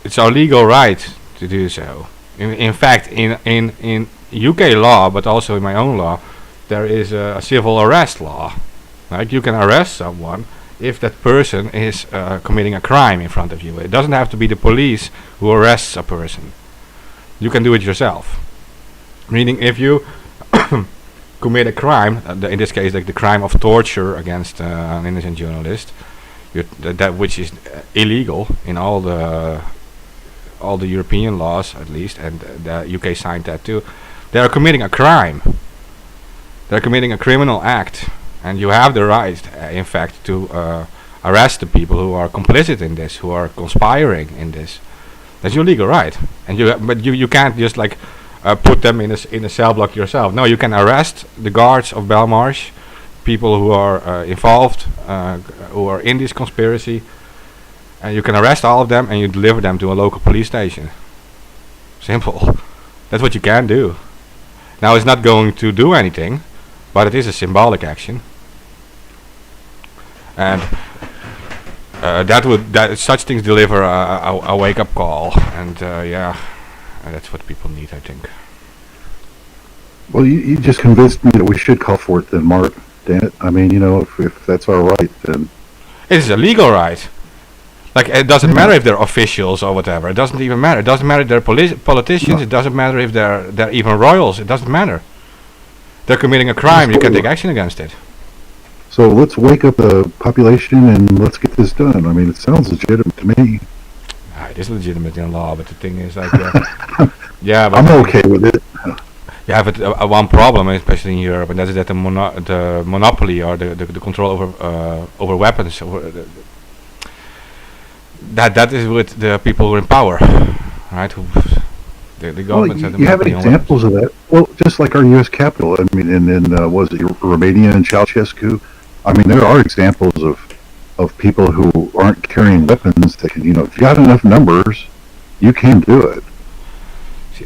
It's our legal right to do so. In fact, in UK law, but also in my own law, there is a civil arrest law. Like, you can arrest someone if that person is committing a crime in front of you. It doesn't have to be the police who arrests a person. You can do it yourself. Meaning, if you commit a crime, in this case, like the crime of torture against an innocent journalist, that which is illegal in all the European laws, at least, and the UK signed that too. They are committing a crime. They're committing a criminal act, and you have the right, in fact, to arrest the people who are complicit in this, who are conspiring in this. That's your legal right, and you can't just like put them in a cell block yourself. No, you can arrest the guards of Belmarsh, people who are involved, who are in this conspiracy, and you can arrest all of them and you deliver them to a local police station. Simple. That's what you can do. Now, it's not going to do anything, but it is a symbolic action, and such things deliver a wake-up call, and that's what people need, I think. Well, you just convinced me that we should call for it then, Mark. Damn it. I mean, you know, if that's our right, then... It is a legal right. Like, it doesn't matter if they're officials or whatever. It doesn't even matter. It doesn't matter if they're politicians. No. It doesn't matter if they're even royals. It doesn't matter. They're committing a crime. You can take action against it. So let's wake up the population and let's get this done. I mean, it sounds legitimate to me. It is legitimate in law, but the thing is, like, yeah, but I'm okay with it. Yeah, but one problem, especially in Europe, and that is that the monopoly or the control over weapons, that is with the people who are in power, right? The governments have the you have monopoly on examples of that. Well, just like our U.S. Capitol. I mean, in was it Romania and Ceausescu? I mean, there are examples of people who aren't carrying weapons that can, you know, if you got enough numbers, you can do it.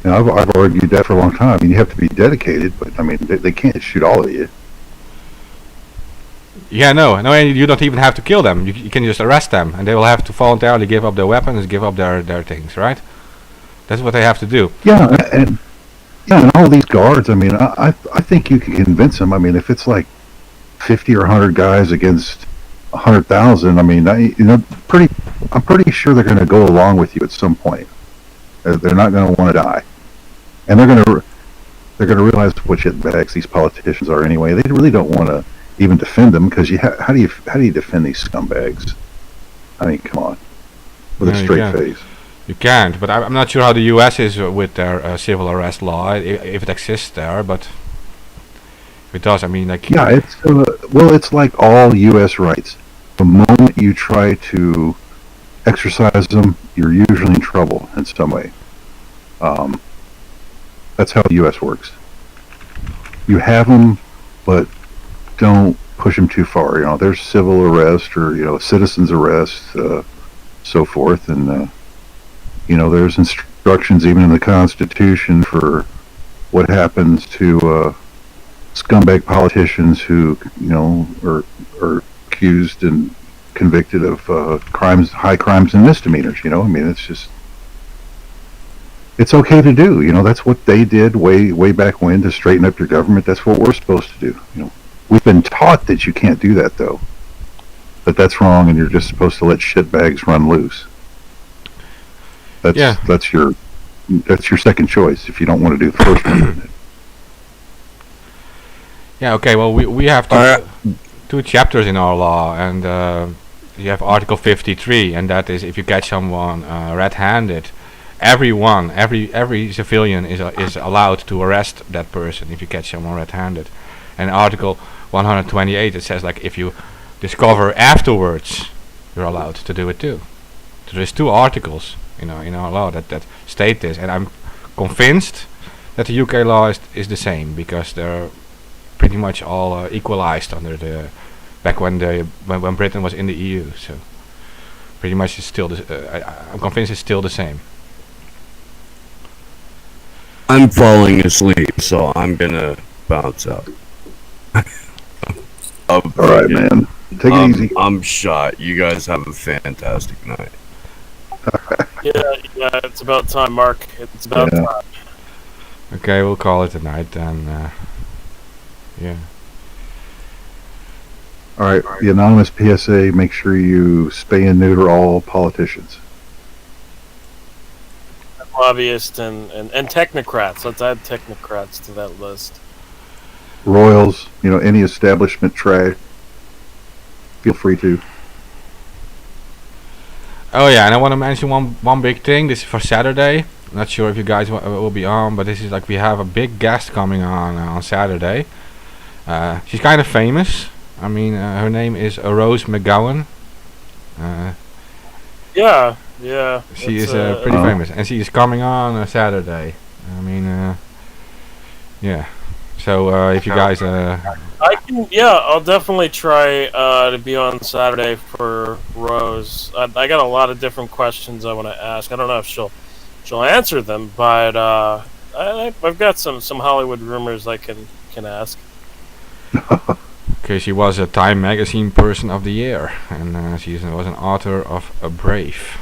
And I've argued that for a long time. I mean, you have to be dedicated, but I mean, they can't shoot all of you. Yeah, no, and you don't even have to kill them. You can just arrest them, and they will have to voluntarily give up their weapons, give up their things, right? That's what they have to do. Yeah, and all these guards. I mean, I think you can convince them. I mean, if it's like 50 or 100 guys against 100,000, I mean, I'm pretty sure they're going to go along with you at some point. They're not going to want to die, and they're going to realize what shitbags these politicians are anyway. They really don't want to even defend them, because how do you defend these scumbags? I mean, come on, with a straight face. You can't, but I'm not sure how the U.S. is with their civil arrest law, if it exists there, but if it does, I mean, like... Yeah, it's like all U.S. rights. The moment you try to exercise them, you're usually in trouble in some way. That's how the U.S. works. You have them, but don't push them too far. You know, there's civil arrest or, you know, citizen's arrest, so forth, and you know, there's instructions even in the Constitution for what happens to scumbag politicians who, you know, are accused and convicted of crimes, high crimes and misdemeanors. You know, I mean, it's okay to do. You know, that's what they did way back when, to straighten up your government. That's what we're supposed to do. You know, we've been taught that you can't do that, though. But that's wrong, and you're just supposed to let shitbags run loose. That's your second choice if you don't want to do the first one. Yeah. Okay. Well, we have two chapters in our law, and you have Article 53, and that is if you catch someone red-handed, every civilian is allowed to arrest that person if you catch someone red-handed. And Article 128, it says, like, if you discover afterwards, you're allowed to do it too. So there's two articles, you know, in our law that state this, and I'm convinced that the UK law is the same, because they're pretty much all equalized under the back when Britain was in the EU. So pretty much it's still I'm convinced it's still the same. I'm falling asleep, so I'm gonna bounce out. All right, man. Take it easy. I'm shot. You guys have a fantastic night. Yeah, it's about time, Mark. It's about time. Okay, we'll call it a night then. Yeah. All right, the anonymous PSA, make sure you spay and neuter all politicians. lobbyists and technocrats. Let's add technocrats to that list. Royals, any establishment trash. Feel free to. Oh yeah, and I want to mention one big thing. This is for Saturday. I'm not sure if you guys will be on, but this is like we have a big guest coming on Saturday. She's kind of famous. I mean, her name is Rose McGowan. Yeah. She is pretty famous, and she is coming on Saturday. I mean, yeah. So if you guys, I can. Yeah, I'll definitely try to be on Saturday for Rose. I got a lot of different questions I want to ask. I don't know if she'll answer them, but I've got some Hollywood rumors I can ask. okay, she was a Time Magazine Person of the Year, and she was an author of A Brave.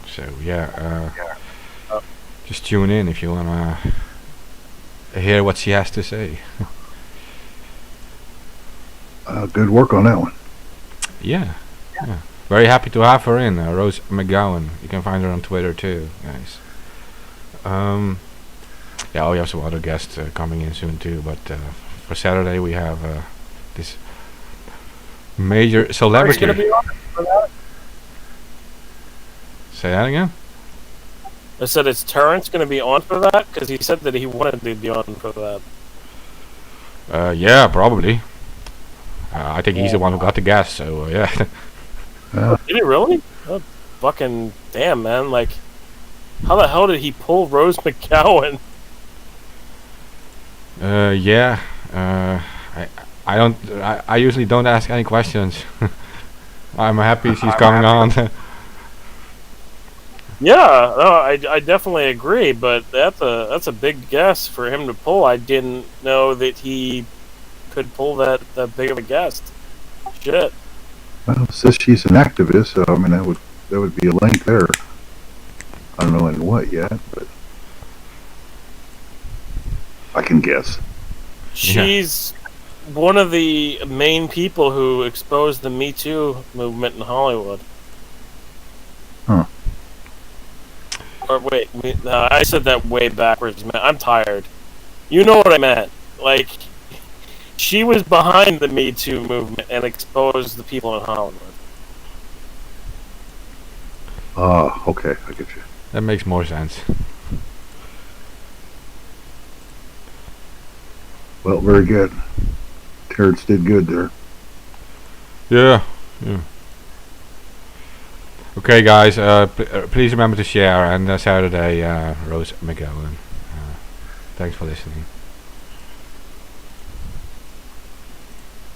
So yeah, just tune in if you wanna hear what she has to say. Good work on that one. Yeah. Very happy to have her in, Rose McGowan. You can find her on Twitter too, guys. Yeah, we have some other guests coming in soon too, but for Saturday we have this major celebrity. Are you gonna be on for that? Say that again? I said, is Terrence going to be on for that? Because he said that he wanted to be on for that. Yeah, probably. I think he's the one who got the gas, so yeah. Did he really? Oh, fucking damn, man! Like, how the hell did he pull Rose McGowan? Yeah. I usually don't ask any questions. I'm happy she's coming on. Yeah, no, I definitely agree, but that's a big guess for him to pull. I didn't know that he could pull that big of a guest. Shit. Well, it says she's an activist, so I mean that would be a link there. I don't know in what yet, but I can guess. She's one of the main people who exposed the Me Too movement in Hollywood. Huh. Or wait, I said that way backwards, man. I'm tired. You know what I meant. Like, she was behind the Me Too movement and exposed the people in Hollywood. Okay, I get you. That makes more sense. Well, very good. Terrence did good there. Yeah. Okay, guys. Please remember to share. And Saturday, Rose McGowan. Thanks for listening.